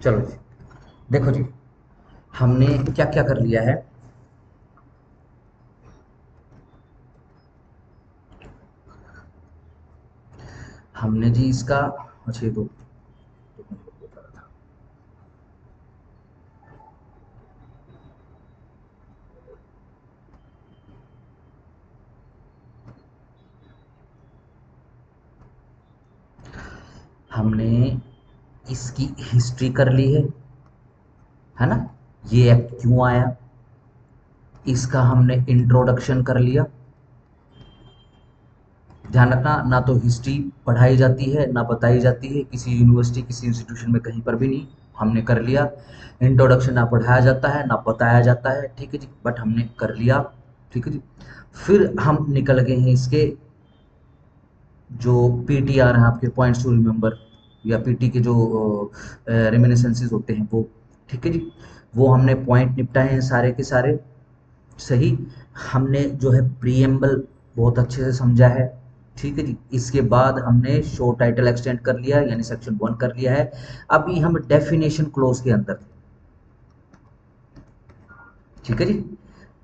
चलो जी, देखो जी, हमने क्या क्या कर लिया है। हमने जी इसका, अच्छा ये तो मैं बता रहा था। हमने इसकी हिस्ट्री कर ली है ना? ये एक्ट क्यों आया, इसका हमने इंट्रोडक्शन कर लिया। ध्यान रखना, ना तो हिस्ट्री पढ़ाई जाती है ना बताई जाती है किसी यूनिवर्सिटी किसी इंस्टीट्यूशन में, कहीं पर भी नहीं। हमने कर लिया। इंट्रोडक्शन ना पढ़ाया जाता है ना बताया जाता है, ठीक है जी, बट हमने कर लिया। ठीक है जी। फिर हम निकल गए हैं इसके जो पीटीआर हैं, आपके पॉइंट्स टू रिमेंबर, या पीटी के जो रेमिनिसेंसेस होते हैं वो। ठीक है जी। वो हमने पॉइंट निपटाए हैं सारे के सारे। सही। हमने जो है प्रीएम्बल बहुत अच्छे से समझा है। ठीक है जी। इसके बाद हमने शो टाइटल एक्सटेंड कर लिया, यानी सेक्शन 1 कर लिया है। अभी हम डेफिनेशन क्लोज के अंदर थे। ठीक है जी।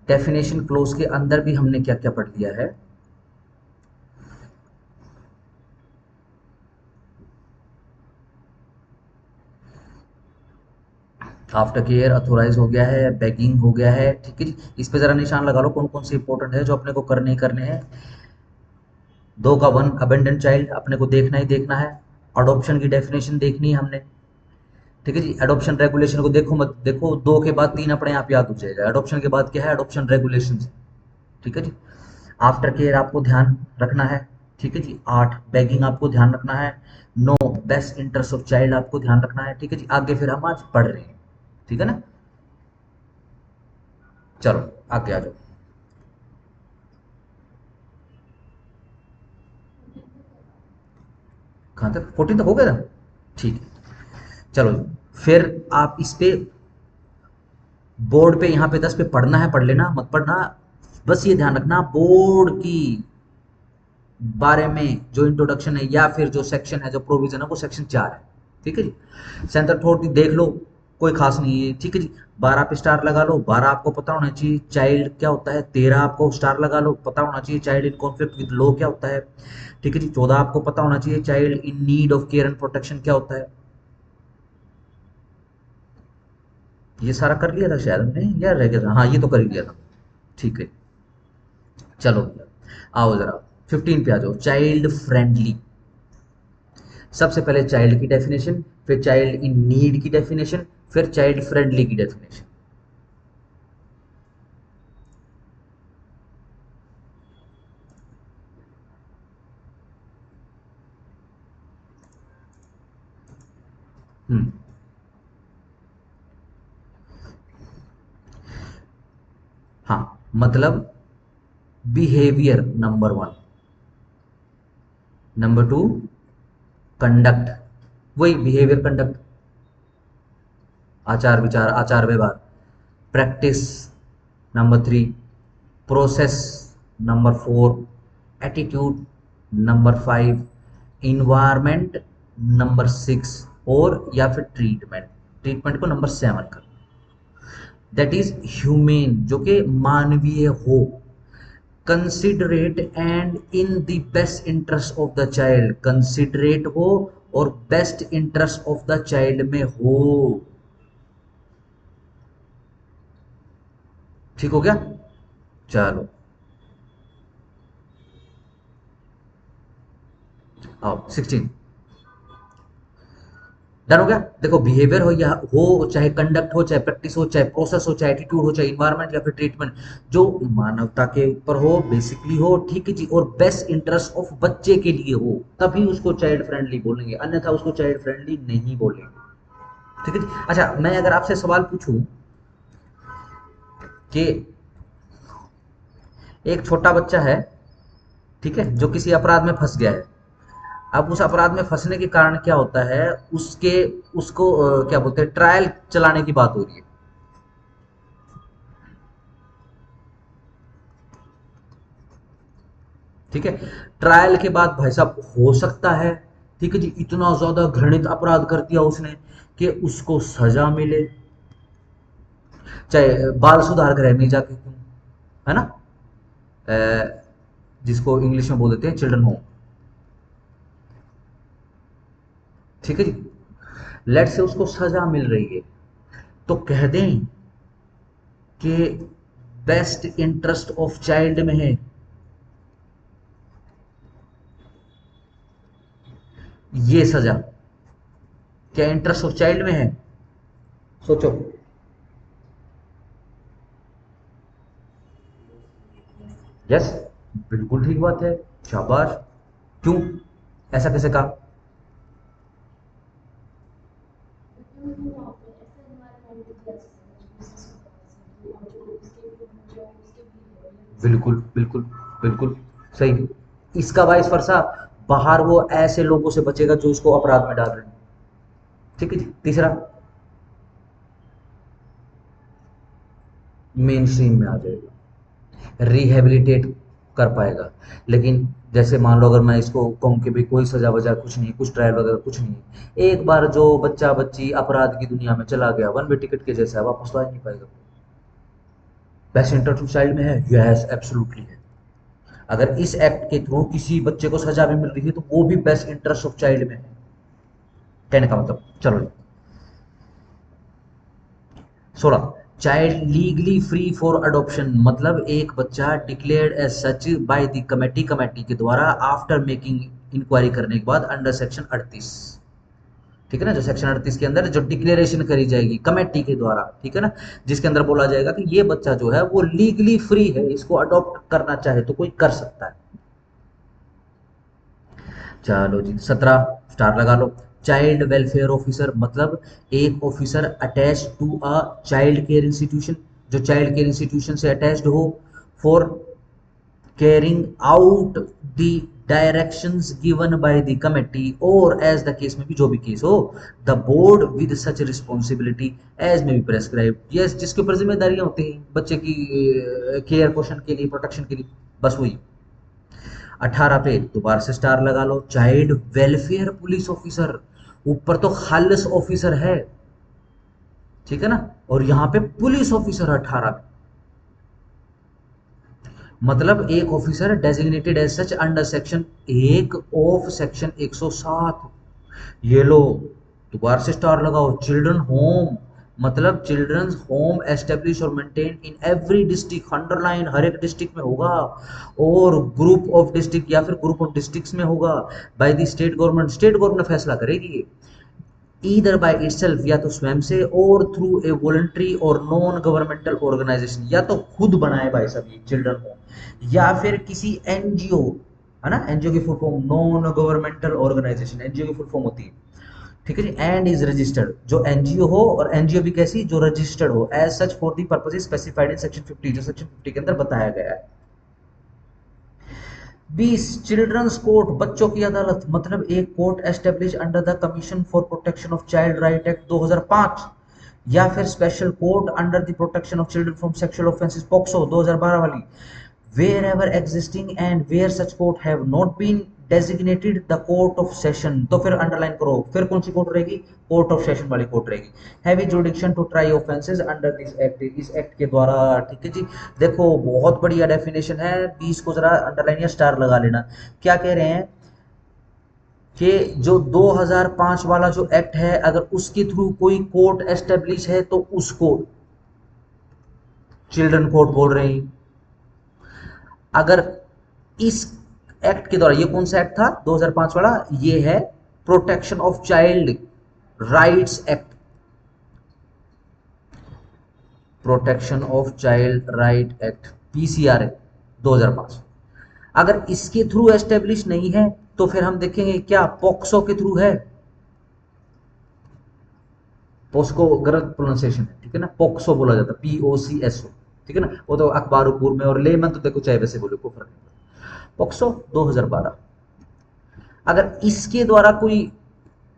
डेफिनेशन क्लोज के अंदर भी हमने क्या क्या पढ़ लिया है। आफ्टर केयर अथोराइज हो गया है, बेगिंग हो गया है। ठीक है जी। इस पे जरा निशान लगा लो कौन कौन से इंपॉर्टेंट है जो अपने को करने ही करने हैं। दो का वन, अबेंडेंट चाइल्ड अपने को देखना ही देखना है। अडॉप्शन की डेफिनेशन देखनी है हमने। ठीक है जी। एडॉप्शन रेगुलेशन को देखो मत देखो, दो के बाद तीन अपने आप याद हो जाएगा। एडॉप्शन के बाद क्या है, एडॉप्शन रेगुलेशन। ठीक है जी। आफ्टर केयर आपको ध्यान रखना है। ठीक है जी। 8 बैगिंग आपको ध्यान रखना है। 9 बेस्ट इंटरेस्ट ऑफ चाइल्ड आपको ध्यान रखना है। ठीक है जी। आगे फिर हम आज पढ़ रहे हैं। ठीक है ना? चलो आगे आ जाओ। कहाँ तक, 14 तक हो गया था? ठीक है। चलो, फिर आप इस पे बोर्ड पे, यहाँ पे 10 पे पढ़ना है पढ़ लेना, मत पढ़ना। बस ये ध्यान रखना, बोर्ड की बारे में जो इंट्रोडक्शन है या फिर जो सेक्शन है, जो प्रोविजन है, वो सेक्शन 4 है। ठीक है जी। सेंटर थोड़ी देख लो, कोई खास नहीं है। ठीक है जी। 12 पे स्टार लगा लो, 12 आपको पता होना चाहिए चाइल्ड क्या होता है। 13 आपको स्टार लगा लो, पता होना चाहिए child in conflict with law क्या होता है। ठीक है जी। 14 आपको पता होना चाहिए child in need of care and protection क्या होता है। ये सारा कर लिया था शायद हमने, या रह गया था? हाँ, ये तो कर ही लिया था। ठीक है। चलो आओ जरा 15 पे आ जाओ, चाइल्ड फ्रेंडली। सबसे पहले चाइल्ड की डेफिनेशन, फिर चाइल्ड इन नीड की डेफिनेशन, फिर चाइल्ड फ्रेंडली की डेफिनेशन। हम्म। हाँ, मतलब बिहेवियर नंबर 1, नंबर 2 कंडक्ट, वही बिहेवियर कंडक्ट, आचार विचार आचार व्यवहार। Practice number 3, process number 4, attitude number 5, environment number 6, और या फिर ट्रीटमेंट, ट्रीटमेंट को नंबर 7 कर। दैट इज ह्यूमेन, जो कि मानवीय हो, considerate and in the best interest of the child, considerate हो और best interest of the child में हो। ठीक हो गया? चलो आओ 16। डन हो गया। देखो, बिहेवियर हो या हो, चाहे कंडक्ट हो, चाहे प्रैक्टिस हो, चाहे प्रोसेस हो, चाहे एटीट्यूड हो, चाहे इन्वायरमेंट या फिर ट्रीटमेंट, जो मानवता के ऊपर हो, बेसिकली हो। ठीक है जी। और बेस्ट इंटरेस्ट ऑफ बच्चे के लिए हो, तभी उसको चाइल्ड फ्रेंडली बोलेंगे, अन्यथा उसको चाइल्ड फ्रेंडली नहीं बोलेंगे। ठीक है जी। अच्छा, मैं अगर आपसे सवाल पूछूं कि एक छोटा बच्चा है, ठीक है, जो किसी अपराध में फंस गया है। अब उस अपराध में फंसने के कारण क्या होता है, उसके उसको क्या बोलते हैं, ट्रायल चलाने की बात हो रही है। ठीक है। ट्रायल के बाद भाई साहब हो सकता है ठीक है जी, इतना ज्यादा घृणित अपराध कर दिया उसने कि उसको सजा मिले, चाहे बाल सुधार गृह में जाके क्यों, है ना, जिसको इंग्लिश में बोल देते हैं चिल्ड्रन होम। ठीक है जी, लेट से उसको सजा मिल रही है, तो कह दें कि बेस्ट इंटरेस्ट ऑफ चाइल्ड में है ये सजा, क्या इंटरेस्ट ऑफ चाइल्ड में है, सोचो। यस, बिल्कुल ठीक बात है, शाबाश। क्यों, ऐसा कैसे कहा? बिल्कुल बिल्कुल बिल्कुल सही। इसका वाइस वर्सा, बाहर वो ऐसे लोगों से बचेगा जो उसको अपराध में डाल रहे हैं। ठीक है जी, तीसरा, मेन स्ट्रीम में आ जाएगा, रिहेबिलिटेट कर पाएगा। लेकिन जैसे मान लो अगर मैं इसको कहूँ कि भाई कोई सजा वजह कुछ नहीं, कुछ ट्रायल वगैरह कुछ नहीं, एक बार जो बच्चा बच्ची अपराध की दुनिया में चला गया, वन वे टिकट के जैसा है, वापस तो आ ही नहीं पाएगा। बेस्ट इंटरेस्ट ऑफ चाइल्ड में है, यस एब्सोल्युटली है। अगर इस एक्ट के थ्रू किसी बच्चे को सजा भी मिल रही है तो वो भी बेस्ट इंटरेस्ट ऑफ चाइल्ड में है, कहने का मतलब। चलो, 16, child legally free for adoption, मतलब एक बच्चा declared as such by the committee, committee के द्वारा आफ्टर मेकिंग इंक्वायरी करने के बाद अंडर सेक्शन 38। ठीक है ना, जो सेक्शन 38 के अंदर जो डिक्लेरेशन करी जाएगी कमेटी के द्वारा, ठीक है ना, जिसके अंदर बोला जाएगा कि ये बच्चा जो है वो लीगली फ्री है, इसको अडॉप्ट करना चाहे तो कोई कर सकता है। चलो जी, 17 स्टार लगा लो। चाइल्ड वेलफेयर ऑफिसर, मतलब एक officer attach to a child care institution, जो चाइल्ड केयर इंस्टीट्यूशन से अटैच्ड हो, for carrying out the directions given by the committee, और एज द केस में भी, जो भी केस हो, the board with such responsibility as में भी प्रेस्क्राइब, यस, जिसके ऊपर जिम्मेदारियां होती हैं बच्चे की केयर पोषण के लिए, प्रोटेक्शन के लिए, बस वही। 18 पे दोबारा से स्टार लगा लो। चाइल्ड वेलफेयर पुलिस ऑफिसर, ऊपर तो खालिस ऑफिसर है, ठीक है ना, और यहाँ पे पुलिस ऑफिसर 18 पे, मतलब एक officer designated as such under section 1 of section 107। ये लो, दोबारा से स्टार लगाओ। चिल्ड्रन होम, मतलब चिल्ड्रंस होम एस्टेब्लिश और maintain in every district, underline, हर एक डिस्ट्रिक्ट में होगा, और ग्रुप ऑफ डिस्ट्रिक्ट या फिर ग्रुप ऑफ डिस्ट्रिक्ट्स में होगा, bye the state government, state government फैसला करेगी ये, ईदर बाय इटसेल्फ, या तो स्वयं से, और through a voluntary or non governmental organization, या तो खुद बनाए भाई सब ये चिल्ड्रन होम, या फिर किसी एनजीओ, है ना, एनजीओ की full form non governmental organization, NGO की फुल फॉर्म होती है। ठीक है जी, एंड इज रजिस्टर्ड, जो एनजीओ हो, और एनजीओ भी कैसी, जो रजिस्टर्ड हो as such for the purpose specified in section 50, जो सेक्शन 50 के अंदर बताया गया है। 20, चिल्ड्रंस कोर्ट, बच्चों की अदालत, मतलब एक court establish under the commission for protection of child right act 2005, या फिर special court under the protection of children from sexual offences POCSO 2012 वाली, wherever existing and where such court have not been designated the court of session, तो फिर underline करो, फिर कौन सी court रहेगी, कोर्ट ऑफ सेशन वाली कोर्ट रहेगी, have jurisdiction to try offences under this act, इस एक्ट के द्वारा। ठीक है जी, देखो बहुत बढ़िया डेफिनेशन है, 20 को जरा अंडरलाइन या स्टार लगा लेना। क्या कह रहे हैं कि जो 2005 वाला जो एक्ट है, अगर उसके थ्रू कोई कोर्ट एस्टेब्लिश है तो उसको चिल्ड्रन कोर्ट बोल रहे हैं। अगर इस एक्ट के द्वारा, ये कौन सा एक्ट था 2005 वाला, ये है protection of child rights act, protection of child right act, PCR है 2005। अगर इसके थ्रू एस्टेब्लिश नहीं है तो फिर हम देखेंगे क्या पॉक्सो के थ्रू है, पोस्को गलत प्रोनाउंसिएशन है, ठीक है ना, पोक्सो बोला जाता है, POCSO, ठीक है ना, वो तो अखबार उखबार में, और लेमन तो देखो चाहे वैसे बोले को फर्क नहीं पड़ता। पोक्सो 2012, अगर इसके द्वारा कोई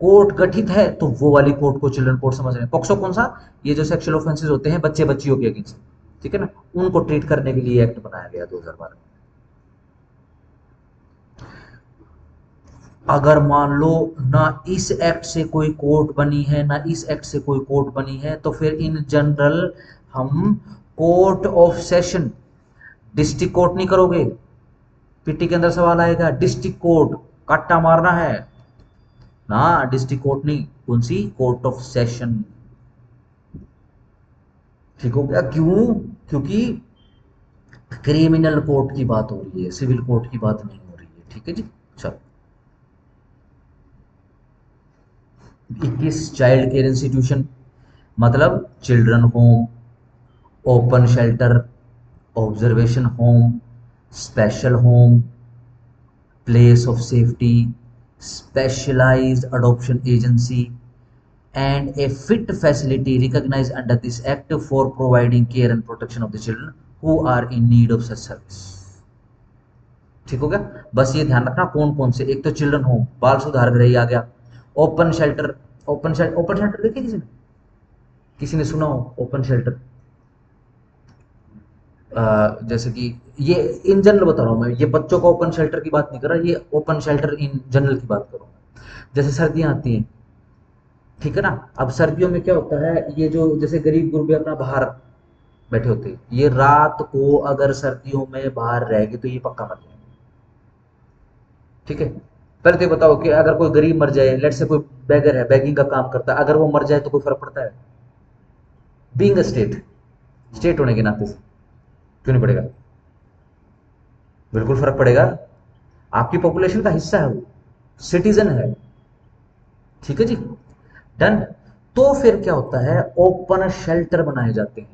कोर्ट गठित है तो वो वाली कोर्ट को चिल्ड्रन कोर्ट समझ रहे हैं। पॉक्सो कौन सा, ये जो सेक्सुअल ऑफेंसेस होते हैं बच्चे बच्चियों के अगेंस्ट, ठीक है ना, उनको ट्रीट करने के लिए एक्ट बनाया गया 2012 में। अगर मान लो ना इस एक्ट से कोई कोर्ट बनी है ना इस एक्ट से कोई कोर्ट बनी है, तो फिर इन जनरल हम court of session, district court नहीं करोगे। पीटी के अंदर सवाल आएगा डिस्ट्रिक्ट कोर्ट, काटा मारना है ना, डिस्ट्रिक्ट कोर्ट नहीं, कौन सी, कोर्ट ऑफ सेशन। ठीक हो गया, क्यों, क्योंकि क्रिमिनल कोर्ट की बात हो रही है, सिविल कोर्ट की बात नहीं हो रही है। ठीक है जी। चलो, 21 चाइल्ड केयर इंस्टीट्यूशन, मतलब children home, open shelter, observation home, special home, place of safety, specialised adoption agency and a fit facility recognized under this act for providing care and protection of the children who are in need of such service। ठीक हो गया, बस ये ध्यान रखना कौन कौन से, एक तो चिल्ड्रन होम, बाल सुधार गृह ही आ गया, ओपन शेल्टर, ओपन शेल्टर देखिए किसी ने, किसी ने सुना हो ओपन शेल्टर? जैसे कि ये इन जनरल बता रहा हूँ मैं, ये बच्चों का ओपन शेल्टर की बात नहीं कर रहा, ये ओपन शेल्टर इन जनरल की बात कर रहा हूँ। जैसे सर्दियां आती हैं, ठीक है ना, अब सर्दियों में क्या होता है, ये जो जैसे गरीब गुरबे अपना बाहर बैठे होते हैं, ये रात को अगर सर्दियों में बाहर रहेंगे तो ये पक्का मर जाएंगे। ठीक है, पहले तो ये बताओ कि अगर कोई गरीब मर जाए, लेट से कोई बैगर है, बैगिंग का काम करता है, अगर वो मर जाए तो कोई फर्क पड़ता है? बीइंग अ स्टेट, स्टेट होने के नाते से क्यों नहीं पड़ेगा? बिल्कुल फर्क पड़ेगा, आपकी पॉपुलेशन का हिस्सा है वो, सिटीजन है। ठीक है जी, डन। तो फिर क्या होता है, ओपन शेल्टर बनाए जाते हैं।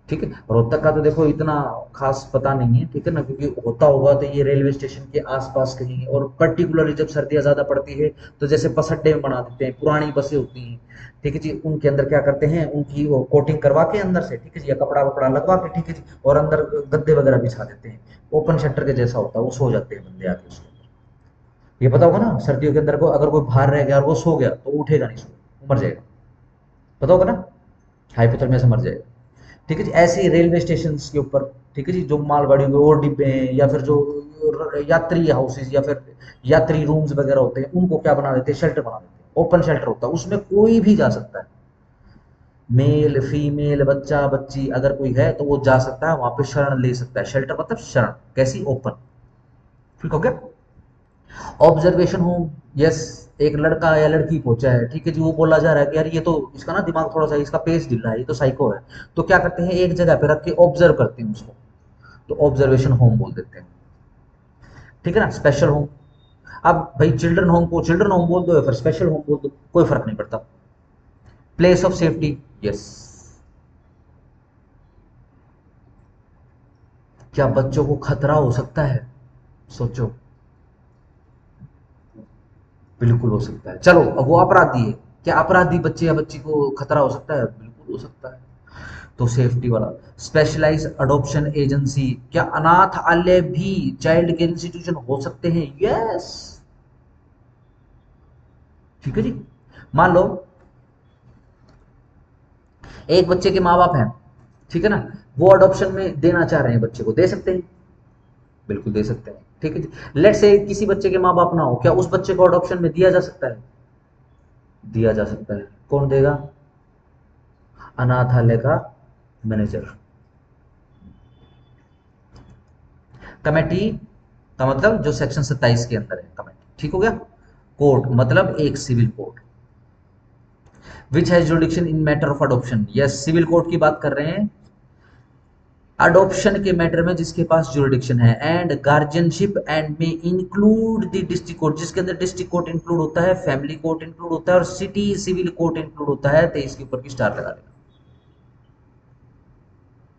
ठीक है, रोहतक का तो देखो इतना खास पता नहीं है, ठीक है ना, क्योंकि होता होगा तो ये रेलवे स्टेशन के आसपास कहीं है, और पर्टिकुलरली जब सर्दियां ज्यादा पड़ती है तो जैसे बस अड्डे में बना देते हैं, पुरानी बसें होती हैं, ठीक है जी, उनके अंदर क्या करते हैं, उनकी वो कोटिंग करवा के अंदर से, ठीक है जी, या कपड़ा वपड़ा लगवा के, ठीक है जी, और अंदर गद्दे वगैरह बिछा देते हैं, ओपन शटर के जैसा होता है, वो सो जाते हैं बंदे आके उसके अंदर। ये पता होगा ना, सर्दियों के अंदर को अगर कोई बाहर रह गया और वो सो गया तो वो उठेगा नहीं, सो मर जाएगा, पता होगा ना, हाइपोथर्मिया से मर जाएगा। ठीक है जी, ऐसे ही रेलवे स्टेशन के ऊपर, ठीक है जी, जो मालगाड़ियों के और डिब्बे हैं, या फिर जो यात्री हाउसेज या फिर यात्री रूम्स वगैरह होते हैं, उनको क्या बना देते हैं, शेल्टर बना देते हैं, ओपन शेल्टर होता है, उसमें कोई भी जा सकता है, मेल फीमेल बच्चा बच्ची अगर कोई है तो वो जा सकता है वहां पे, शरण ले सकता है, शेल्टर मतलब शरण, कैसी, ओपन। ठीक हो गया, ऑब्जर्वेशन होम, यस, एक लड़का या लड़की पहुंचा है, ठीक है जी, वो बोला जा रहा है कि यार ये तो इसका ना दिमाग थोड़ा सा, इसका पेस ढिल रहा है, ये तो साइको है, तो क्या करते हैं, एक जगह पे रख के ऑब्जर्व करते हैं उसको, तो ऑब्जर्वेशन होम बोल देते हैं। ठीक है ना, स्पेशल होम, अब भाई चिल्ड्रन होम को चिल्ड्रन होम बोल दो या फिर स्पेशल होम बोल दो, कोई फर्क नहीं पड़ता। प्लेस ऑफ सेफ्टी, यस, क्या बच्चों को खतरा हो सकता है, सोचो, बिल्कुल हो सकता है। चलो, अब वो अपराधी है, क्या अपराधी बच्चे या बच्ची को खतरा हो सकता है, बिल्कुल हो सकता है, तो सेफ्टी वाला। स्पेशलाइज अडॉप्शन एजेंसी, क्या अनाथालय भी चाइल्ड केयर इंस्टीट्यूशन हो सकते हैं, यस। ठीक है जी, मान लो एक बच्चे के माँ बाप हैं, ठीक है ना, वो अडॉप्शन में देना चाह रहे हैं, बच्चे को दे सकते हैं, बिल्कुल दे सकते हैं। ठीक है जी, लेट से किसी बच्चे के माँ बाप ना हो, क्या उस बच्चे को अडॉप्शन में दिया जा सकता है? दिया जा सकता है, कौन देगा? अनाथालय का मैनेजर। कमेटी का मतलब जो सेक्शन 27 के अंदर है, कमेटी। ठीक हो गया, कोर्ट मतलब एक civil court, which has jurisdiction in matter of adoption, yes, civil court की बात कर रहे हैं, अडॉप्शन के मैटर में जिसके पास जुरिडिक्शन है, एंड गार्जियनशिप एंड में इंक्लूड द डिस्ट्रिक्ट कोर्ट, जिसके अंदर डिस्ट्रिक्ट कोर्ट इंक्लूड होता है, फैमिली कोर्ट इंक्लूड होता है, और सिटी सिविल कोर्ट इंक्लूड होता है, 23 के ऊपर की स्टार लगा लेना।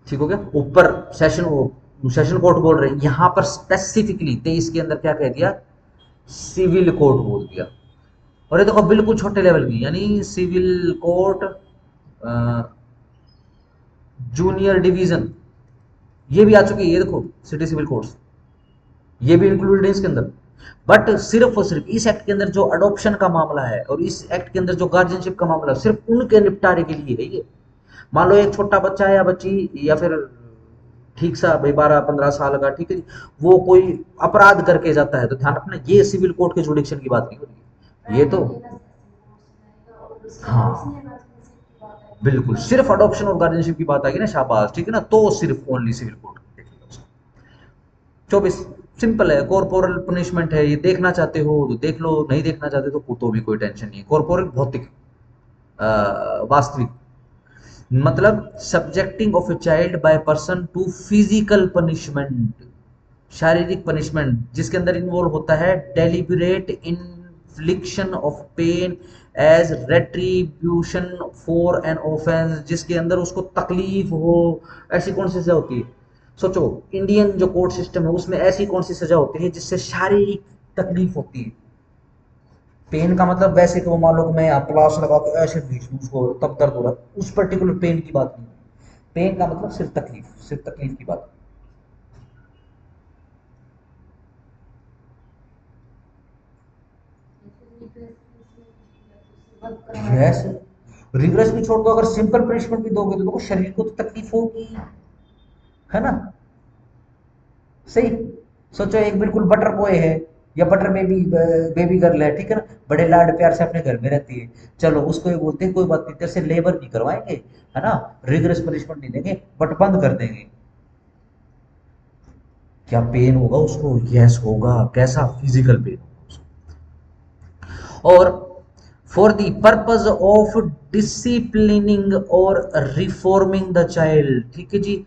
ठीक हो गया, ऊपर सेशन कोर्ट बोल रहे हैं, यहां पर स्पेसिफिकली 23 के अंदर क्या कह दिया, सिविल कोर्ट बोल दिया। और ये देखो बिल्कुल छोटे लेवल की, यानी सिविल कोर्ट जूनियर डिवीजन, ये भी आ चुकी है, ये देखो सिटी सिविल कोर्ट्स, ये भी इंक्लूडेड है इसके अंदर। बट सिर्फ और सिर्फ इस एक्ट के अंदर जो अडॉप्शन का मामला है और इस एक्ट के अंदर जो गार्जियनशिप का मामला है, सिर्फ उनके निपटारे के लिए है ये। मान लो एक छोटा बच्चा है या बच्ची, या फिर ठीक सा भाई 12-15 साल का, ठीक है जी, वो कोई अपराध करके जाता है तो ध्यान रखना ये सिविल कोर्ट के जुडिक्शन की बात नहीं हो रही है, ये तो हाँ बिल्कुल सिर्फ अडॉप्शन और गार्जियनशिप की बात आएगी ना, शाबाश, ठीक है ना, तो सिर्फ ओनली सिविल कोर्ट देखिएगा उसको। 24 सिंपल है, कॉर्पोरल पनिशमेंट है, ये देखना चाहते हो तो देख लो, नहीं देखना चाहते तो भी कोई टेंशन नहीं है। कॉर्पोरल भौतिक, वास्तविक, मतलब subjecting of a child by person to physical punishment, शारीरिक पनिशमेंट जिसके अंदर इन्वॉल्व होता है deliberate infliction of pain as retribution for an offence, जिसके अंदर उसको तकलीफ हो। ऐसी कौन सी सजा होती है, सोचो, इंडियन जो कोर्ट सिस्टम है उसमें ऐसी कौन सी सजा होती है जिससे शारीरिक तकलीफ होती है। पेन का मतलब वैसे तो मान लो कि मैं प्लास लगा के ऐसे खींच लूं उसको तब दर्द हो रहा है, उस पर्टिकुलर पेन की बात नहीं। पेन का मतलब सिर्फ तकलीफ, सिर्फ तकलीफ की बात। यस, रिग्रेस भी छोड़ दो, अगर सिंपल पनिशमेंट भी दोगे तो देखो शरीर को तो तकलीफ होगी, है ना, सही। सोचो एक बिल्कुल बटर बॉय है या बटर बेबी, बेबी गर्ल है, ठीक है ना, बड़े लाड प्यार से अपने घर में रहती है, चलो उसको ये बोलते हैं कोई बात नहीं तेरे से लेबर नहीं करवाएंगे, है ना, रिग्रेस पनिशमेंट नहीं देंगे बट बंद कर देंगे। क्या पेन होगा उसको, यस होगा, कैसा फिजिकल पेन होगा उसको। और for the purpose of disciplining और रिफॉर्मिंग द चाइल्ड, ठीक है जी,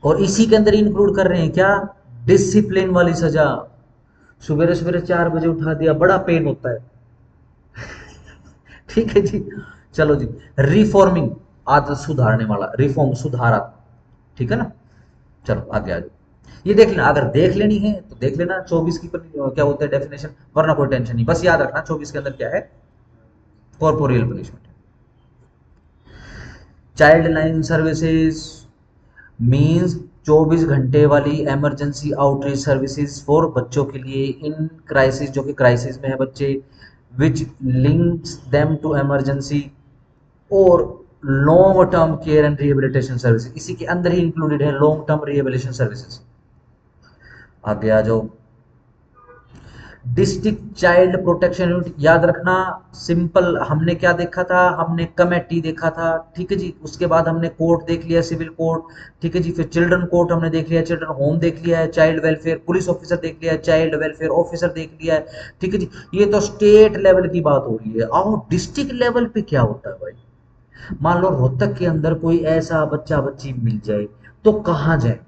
और इसी के अंदर इंक्लूड कर रहे हैं क्या, डिसिप्लिन वाली सजा। सवेरे सवेरे 4 बजे उठा दिया, बड़ा पेन होता है, ठीक है जी, चलो जी, रिफॉर्मिंग, आदत सुधारने वाला, रिफॉर्म सुधारा, ठीक है ना, चलो आगे आ जाओ। ये देख लेना, अगर देख लेनी है तो देख लेना 24 की क्या होता है डेफिनेशन, वरना कोई टेंशन नहीं, बस याद रखना 24 के अंदर क्या है, corporeal punishment. Child line services means 24 घंटे वाली इमरजेंसी आउटरीच सर्विसेज फॉर बच्चों के लिए इन क्राइसिस, जो कि क्राइसिस में है बच्चे, विच लिंक्स देम टू इमरजेंसी और long term care and rehabilitation services, इसी के अंदर ही इंक्लूडेड है लॉन्ग टर्म रिहेबिलिटेशन सर्विसेज। आगे आ जाओ, डिस्ट्रिक्ट चाइल्ड प्रोटेक्शन यूनिट, याद रखना, सिंपल, हमने क्या देखा था, हमने कमेटी देखा था, ठीक है जी, उसके बाद हमने कोर्ट देख लिया, सिविल कोर्ट, ठीक है जी, फिर चिल्ड्रन कोर्ट हमने देख लिया, चिल्ड्रन होम देख लिया है, चाइल्ड वेलफेयर पुलिस ऑफिसर देख लिया है, चाइल्ड वेलफेयर ऑफिसर देख लिया है, ठीक है जी, ये तो स्टेट लेवल की बात हो रही है। आओ डिस्ट्रिक्ट लेवल पे क्या होता है भाई, मान लो रोहतक के अंदर कोई ऐसा बच्चा बच्ची मिल जाए तो कहाँ जाए,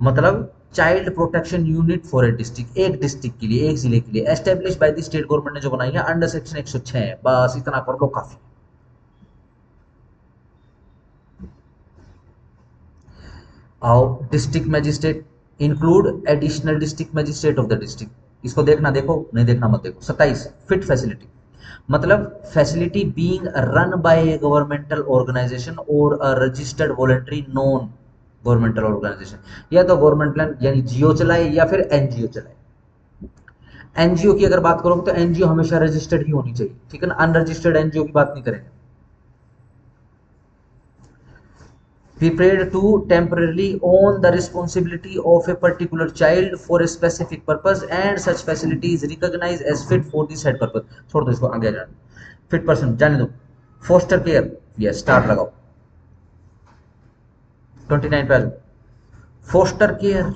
मतलब child protection unit for a district, एक डिस्ट्रिक्ट के लिए, एक जिले के लिए, establish by the state government ने जो बनाई है अंडर सेक्शन 106, बस इतना कर लो काफी। आओ, district magistrate include additional district magistrate of the district, इसको देखना देखो, नहीं देखना मत देखो। 27 फिट फैसिलिटी, मतलब facility being run by a governmental organization or a registered voluntary non governmental organization, या तो गवर्नमेंट यानी जियो चलाए या फिर एनजीओ चलाए। एनजीओ की अगर बात करोगे तो एनजीओ हमेशा रजिस्टर्ड ही होनी चाहिए, ठीक है ना, अनरजिस्टर्ड एनजीओ की बात नहीं करेंगे। prepared to temporarily own the responsibility of a particular child for a specific purpose and such facility is recognized as fit for the said purpose। छोड़ दो इसको, आगे जाने, फिट पर्सन जाने दो। फोस्टर केयर, यस स्टार्ट लगाओ, 29 पे आ जाओ। फोस्टर केयर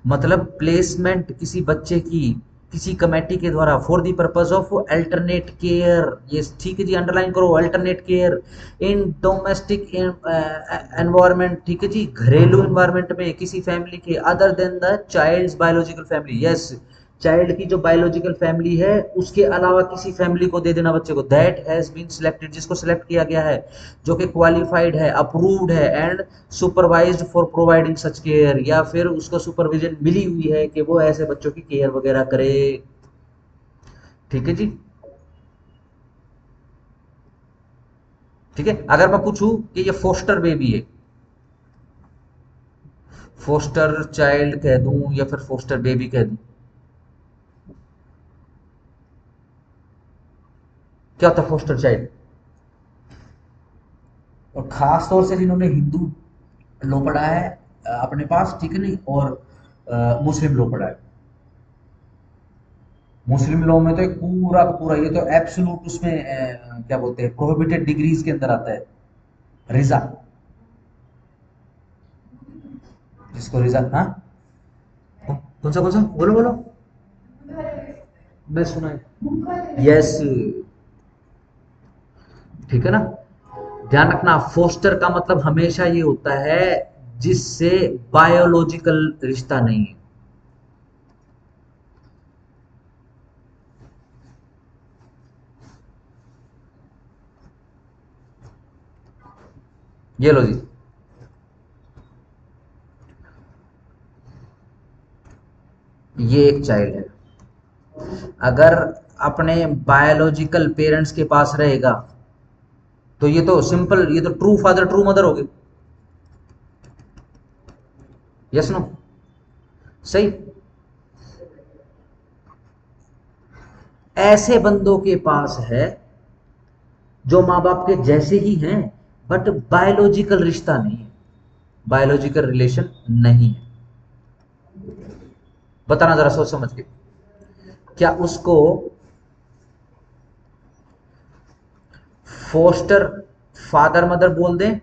मतलब प्लेसमेंट किसी बच्चे की किसी कमेटी के द्वारा for the purpose of alternate care, ये ठीक है जी, अंडरलाइन करो, alternate care in domestic environment, ठीक है जी, घरेलू एनवायरनमेंट में किसी फैमिली के other than the child's biological family, yes, child की जो बायोलॉजिकल फैमिली है उसके अलावा किसी फैमिली को दे देना बच्चे को, दैट हैज बीन सिलेक्टेड, जिसको सिलेक्ट किया गया है, जो कि क्वालिफाइड है, अप्रूव्ड है and supervised for providing such care, या फिर उसको सुपरविजन मिली हुई है कि वो ऐसे बच्चों की केयर वगैरह करे, ठीक है जी। ठीक है, अगर मैं पूछूं कि ये फोस्टर बेबी है, फोस्टर चाइल्ड कह दूं या फिर फोस्टर बेबी कह दूं, क्या होता है फोस्टर चाइल्ड, और खास तौर से जिन्होंने हिंदू लॉ पढ़ा है अपने पास, ठीक है नहीं, और मुस्लिम लॉ पढ़ा है। मुस्लिम लॉ में तो एक पूरा का पूरा, ये तो एब्सोल्यूट उसमें क्या बोलते हैं, प्रोहिबिटेड डिग्रीज के अंदर आता है, रिजा, जिसको रिजा, हाँ, कौन सा बोलो बोलो, मैं सुना है, यस, ठीक है ना। ध्यान रखना, फोस्टर का मतलब हमेशा ये होता है जिससे बायोलॉजिकल रिश्ता नहीं है। ये लो जी, ये एक चाइल्ड है, अगर अपने बायोलॉजिकल पेरेंट्स के पास रहेगा तो ये तो सिंपल, ये तो ट्रू फादर ट्रू मदर हो गई, यस नो, सही। ऐसे बंदों के पास है जो माँ बाप के जैसे ही हैं, बट बायोलॉजिकल रिश्ता नहीं है, बायोलॉजिकल रिलेशन नहीं है। बताना जरा सोच समझ के, क्या उसको फोस्टर फादर मदर बोल दें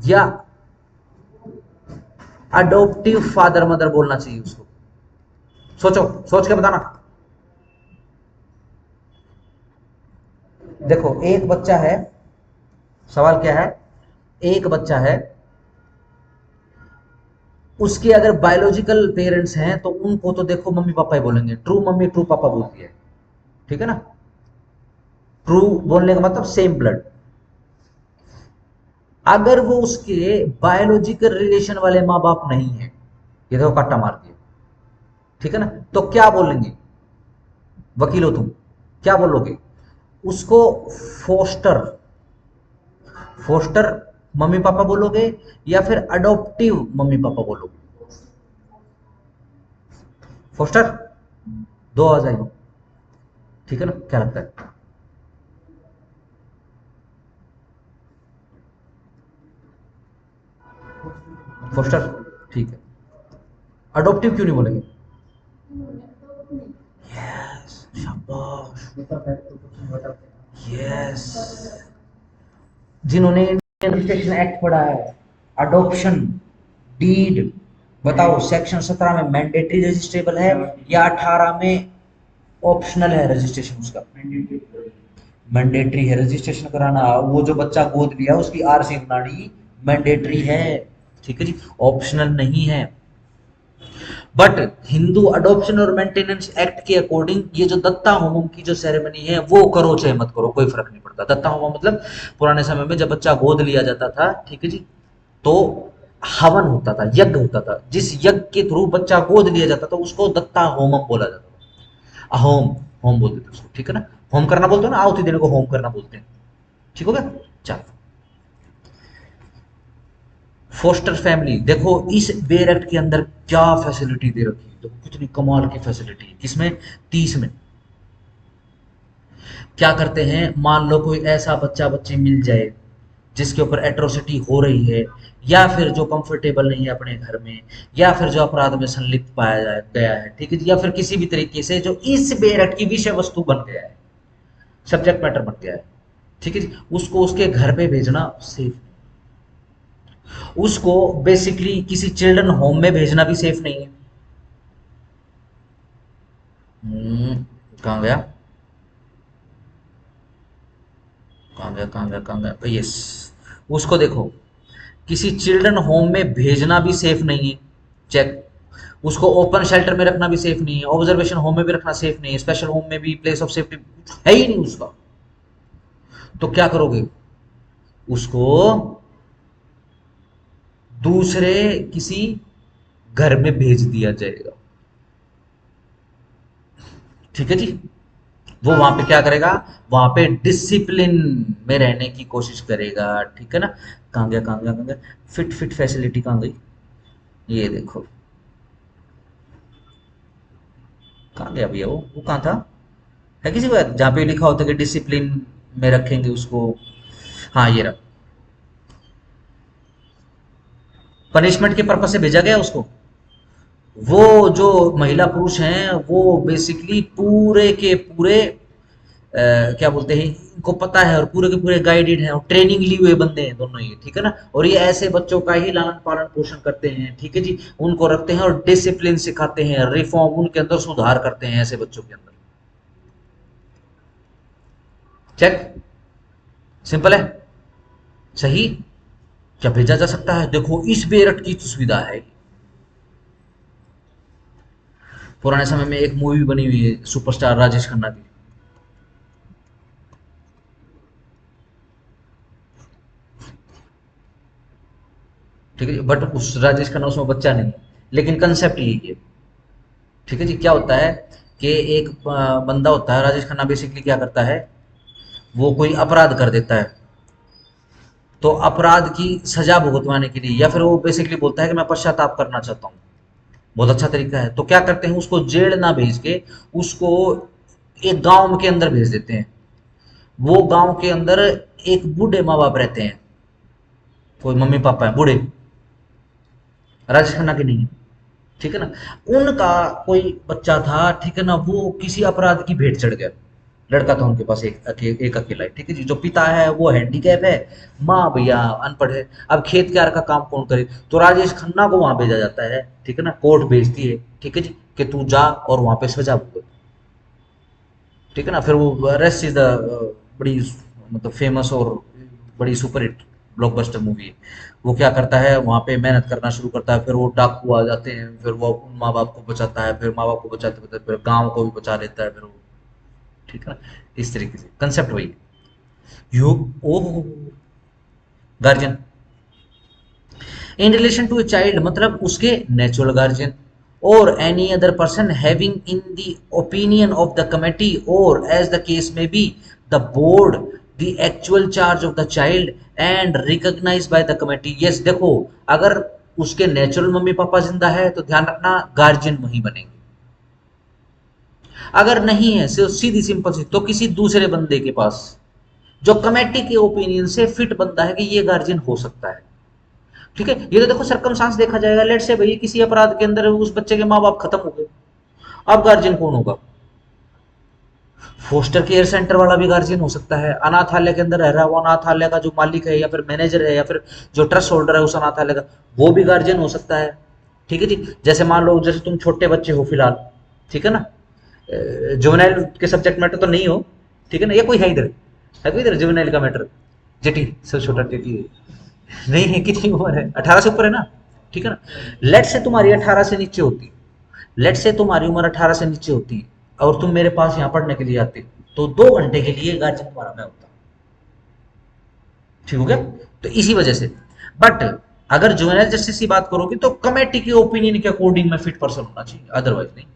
या अडोप्टिव फादर मदर बोलना चाहिए उसको? सोचो, सोच के बताना। देखो एक बच्चा है, सवाल क्या है, एक बच्चा है, उसके अगर बायोलॉजिकल पेरेंट्स हैं तो उनको तो देखो मम्मी पापा ही बोलेंगे, ट्रू मम्मी ट्रू पापा बोलती है, ठीक है ना। ट्रू बोलने का मतलब सेम ब्लड। अगर वो उसके बायोलॉजिकल रिलेशन वाले माँ बाप नहीं है, ये देखो कट्टा मार दिया, ठीक है ना, तो क्या बोलेंगे, वकील हो तुम, क्या बोलोगे उसको? फोस्टर, फोस्टर मम्मी पापा बोलोगे या फिर अडॉप्टिव मम्मी पापा बोलोगे? फोस्टर, दो आ जाएगी, ठीक है ना, क्या लगता है? फोस्टर, ठीक है। अडॉप्टिव क्यों नहीं बोलेंगे? यस, शाबाश, यस, जिन्होंने इंडियन रजिस्ट्रेशन एक्ट पढ़ा है, अडॉप्शन डीड, बताओ सेक्शन 17 में मैंडेटरी रजिस्ट्रेबल है या 18 में ऑप्शनल है रजिस्ट्रेशन उसका? मैंडेटरी है रजिस्ट्रेशन कराना, वो जो बच्चा गोद लिया उसकी आरसी बनानी मैंडेटरी है, ठीक है जी, ऑप्शनल नहीं है। बट हिंदू अडॉप्शन और मेंटेनेंस एक्ट के अकॉर्डिंग ये जो दत्ता होमम की जो सेरेमनी है वो करो चाहे मत करो, कोई फर्क नहीं पड़ता। दत्ता होमम मतलब पुराने समय में जब बच्चा गोद लिया जाता था, ठीक है जी, तो हवन होता था, यज्ञ होता था, जिस यज्ञ के थ्रू बच्चा गोद लिया जाता था उसको दत्ता होमम बोला जाता था। अहोम, होम बोलते थे उसको, ठीक है ना, होम करना बोलते हो ना, आहुति देने को होम करना बोलते हैं, ठीक हो गया। चलो, फोस्टर फैमिली देखो इस बेर एक्ट के अंदर क्या फैसिलिटी दे रखी है, देखो कितनी कमाल की फैसिलिटी है किसमें, 30 में। क्या करते हैं, मान लो कोई ऐसा बच्चा बच्ची मिल जाए जिसके ऊपर एट्रोसिटी हो रही है, या फिर जो कंफर्टेबल नहीं है अपने घर में, या फिर जो अपराध में संलिप्त पाया गया है, ठीक है जी, या फिर किसी भी तरीके से जो इस बेरट की विषय वस्तु बन गया है, सब्जेक्ट मैटर बन गया है, ठीक है जी, उसको उसके घर पे भेजना सेफ, उसको बेसिकली किसी चिल्ड्रन होम में भेजना भी सेफ नहीं है। कहाँ गया, कहाँ गया, कहाँ गया, कहाँ गया, यस, उसको देखो किसी चिल्ड्रन होम में भेजना भी सेफ नहीं है, चेक, उसको ओपन शेल्टर में रखना भी सेफ नहीं है, ऑब्जर्वेशन होम में भी रखना सेफ नहीं है, स्पेशल होम में भी प्लेस ऑफ सेफ्टी है ही नहीं उसका। तो क्या करोगे, उसको दूसरे किसी घर में भेज दिया जाएगा, ठीक है जी, वो वहां पे क्या करेगा, वहां पे डिसिप्लिन में रहने की कोशिश करेगा, ठीक है ना। कहाँ गया, कहाँ गया, कहाँ गया, फिट फिट फैसिलिटी कहाँ गई, ये देखो, कहाँ गया भैया, वो कहाँ था, है किसी को जहाँ पे लिखा होता है कि डिसिप्लिन में रखेंगे उसको? हाँ ये रहा, पनिशमेंट के पर्पज से भेजा गया उसको। वो जो महिला पुरुष हैं वो बेसिकली पूरे के पूरे क्या बोलते हैं, इनको पता है और पूरे के पूरे गाइडेड हैं और ट्रेनिंग लिए हुए बंदे हैं दोनों ये, ठीक है ना। और ये ऐसे बच्चों का ही लालन पालन पोषण करते हैं, ठीक है जी। उनको रखते हैं और डिसिप्लिन सिखाते हैं, रिफॉर्म उनके अंदर सुधार करते हैं ऐसे बच्चों के अंदर। चेक, सिंपल है, सही। क्या भेजा जा सकता है? देखो इस बेरट की तो सुविधा है। पुराने समय में एक मूवी बनी हुई है सुपरस्टार राजेश खन्ना की, ठीक है जी। बट उस राजेश खन्ना उसमें बच्चा नहीं है, लेकिन कंसेप्ट यही है, ठीक है जी। क्या होता है कि एक बंदा होता है, राजेश खन्ना बेसिकली क्या करता है, वो कोई अपराध कर देता है, तो अपराध की सजा भुगतवाने के लिए, या फिर वो बेसिकली बोलता है कि मैं पश्चाताप करना चाहता हूँ, बहुत अच्छा तरीका है। तो क्या करते हैं, उसको जेल ना भेज के उसको एक गांव के अंदर भेज देते हैं। वो गांव के अंदर एक बूढ़े माँ बाप रहते हैं, कोई मम्मी पापा है बूढ़े, राजेश खन्ना के नहीं है, ठीक है ना। उनका कोई बच्चा था, ठीक है ना, वो किसी अपराध की भेंट चढ़ गया। लड़का था उनके पास एक अकेला है, ठीक है जी। जो पिता है वो हैंडीकैप है, माँ भैया अनपढ़ है। अब खेत क्यार का काम कौन करे, तो राजेश खन्ना को वहां भेजा जाता है, ठीक है ना। कोर्ट भेजती है, ठीक है जी, कि तू जा और वहां पे सजा भुगत, ठीक है ना। फिर वो रेस्ट इज द बड़ी मतलब फेमस और बड़ी सुपरहिट ब्लॉकबस्टर मूवी है। वो क्या करता है, वहां पे मेहनत करना शुरू करता है, फिर वो डाकू आ जाते हैं, फिर वो उन माँ बाप को बचाता है, फिर माँ बाप को बचाते बचाते फिर गाँव को भी बचा लेता है, फिर वो, ठीक है ना। इस तरीके से कंसेप्ट वही है। यू ओ guardian in relation to a child, मतलब उसके नेचुरल गार्जियन और any other person having in the opinion of the committee और as the case may be the board the actual charge of the child and recognise by the committee. Yes, देखो अगर उसके natural mummy papa जिंदा है तो ध्यान रखना guardian वही बनेंगे। अगर नहीं है, सिर्फ सीधी सिंपल सी, तो किसी दूसरे बंदे के पास जो कमेटी के ओपिनियन से फिट बनता है कि ये गार्जियन हो सकता है, ठीक है। ये तो देखो सरकमस्टांस देखा जाएगा, लेट से भाई किसी अपराध के अंदर उस बच्चे के माँ बाप खत्म हो गए, अब गार्जियन कौन होगा? फोस्टर केयर सेंटर वाला भी गार्जियन हो सकता है, अनाथालय के अंदर रह रहा है वो अनाथालय का जो मालिक है या फिर मैनेजर है या फिर जो ट्रस्ट होल्डर है उस अनाथालय का, वो भी गार्जियन हो सकता है, ठीक है जी। जैसे मान लो जैसे तुम छोटे बच्चे हो फिलहाल, ठीक है ना, जुवेनाइल के सब्जेक्ट मैटर तो नहीं हो, ठीक है ना, ये कोई है इधर, है कोई इधर जुवेनाइल का मैटर? जेटी सब छोटा जेटी नहीं है, कितनी उम्र है? 18 से ऊपर है ना, ठीक है ना। लेट से तुम्हारी 18 से नीचे होती, लेट से तुम्हारी उम्र 18 से नीचे होती और तुम मेरे पास यहाँ पढ़ने के लिए आते, तो 2 घंटे के लिए गार्जियन तुम्हारा मैं होता, ठीक हो गया। तो इसी वजह से, बट अगर जुवेनाइल जस्टिस की बात करोगे तो कमेटी के ओपिनियन के अकॉर्डिंग में फिट पर्सन होना चाहिए, अदरवाइज नहीं।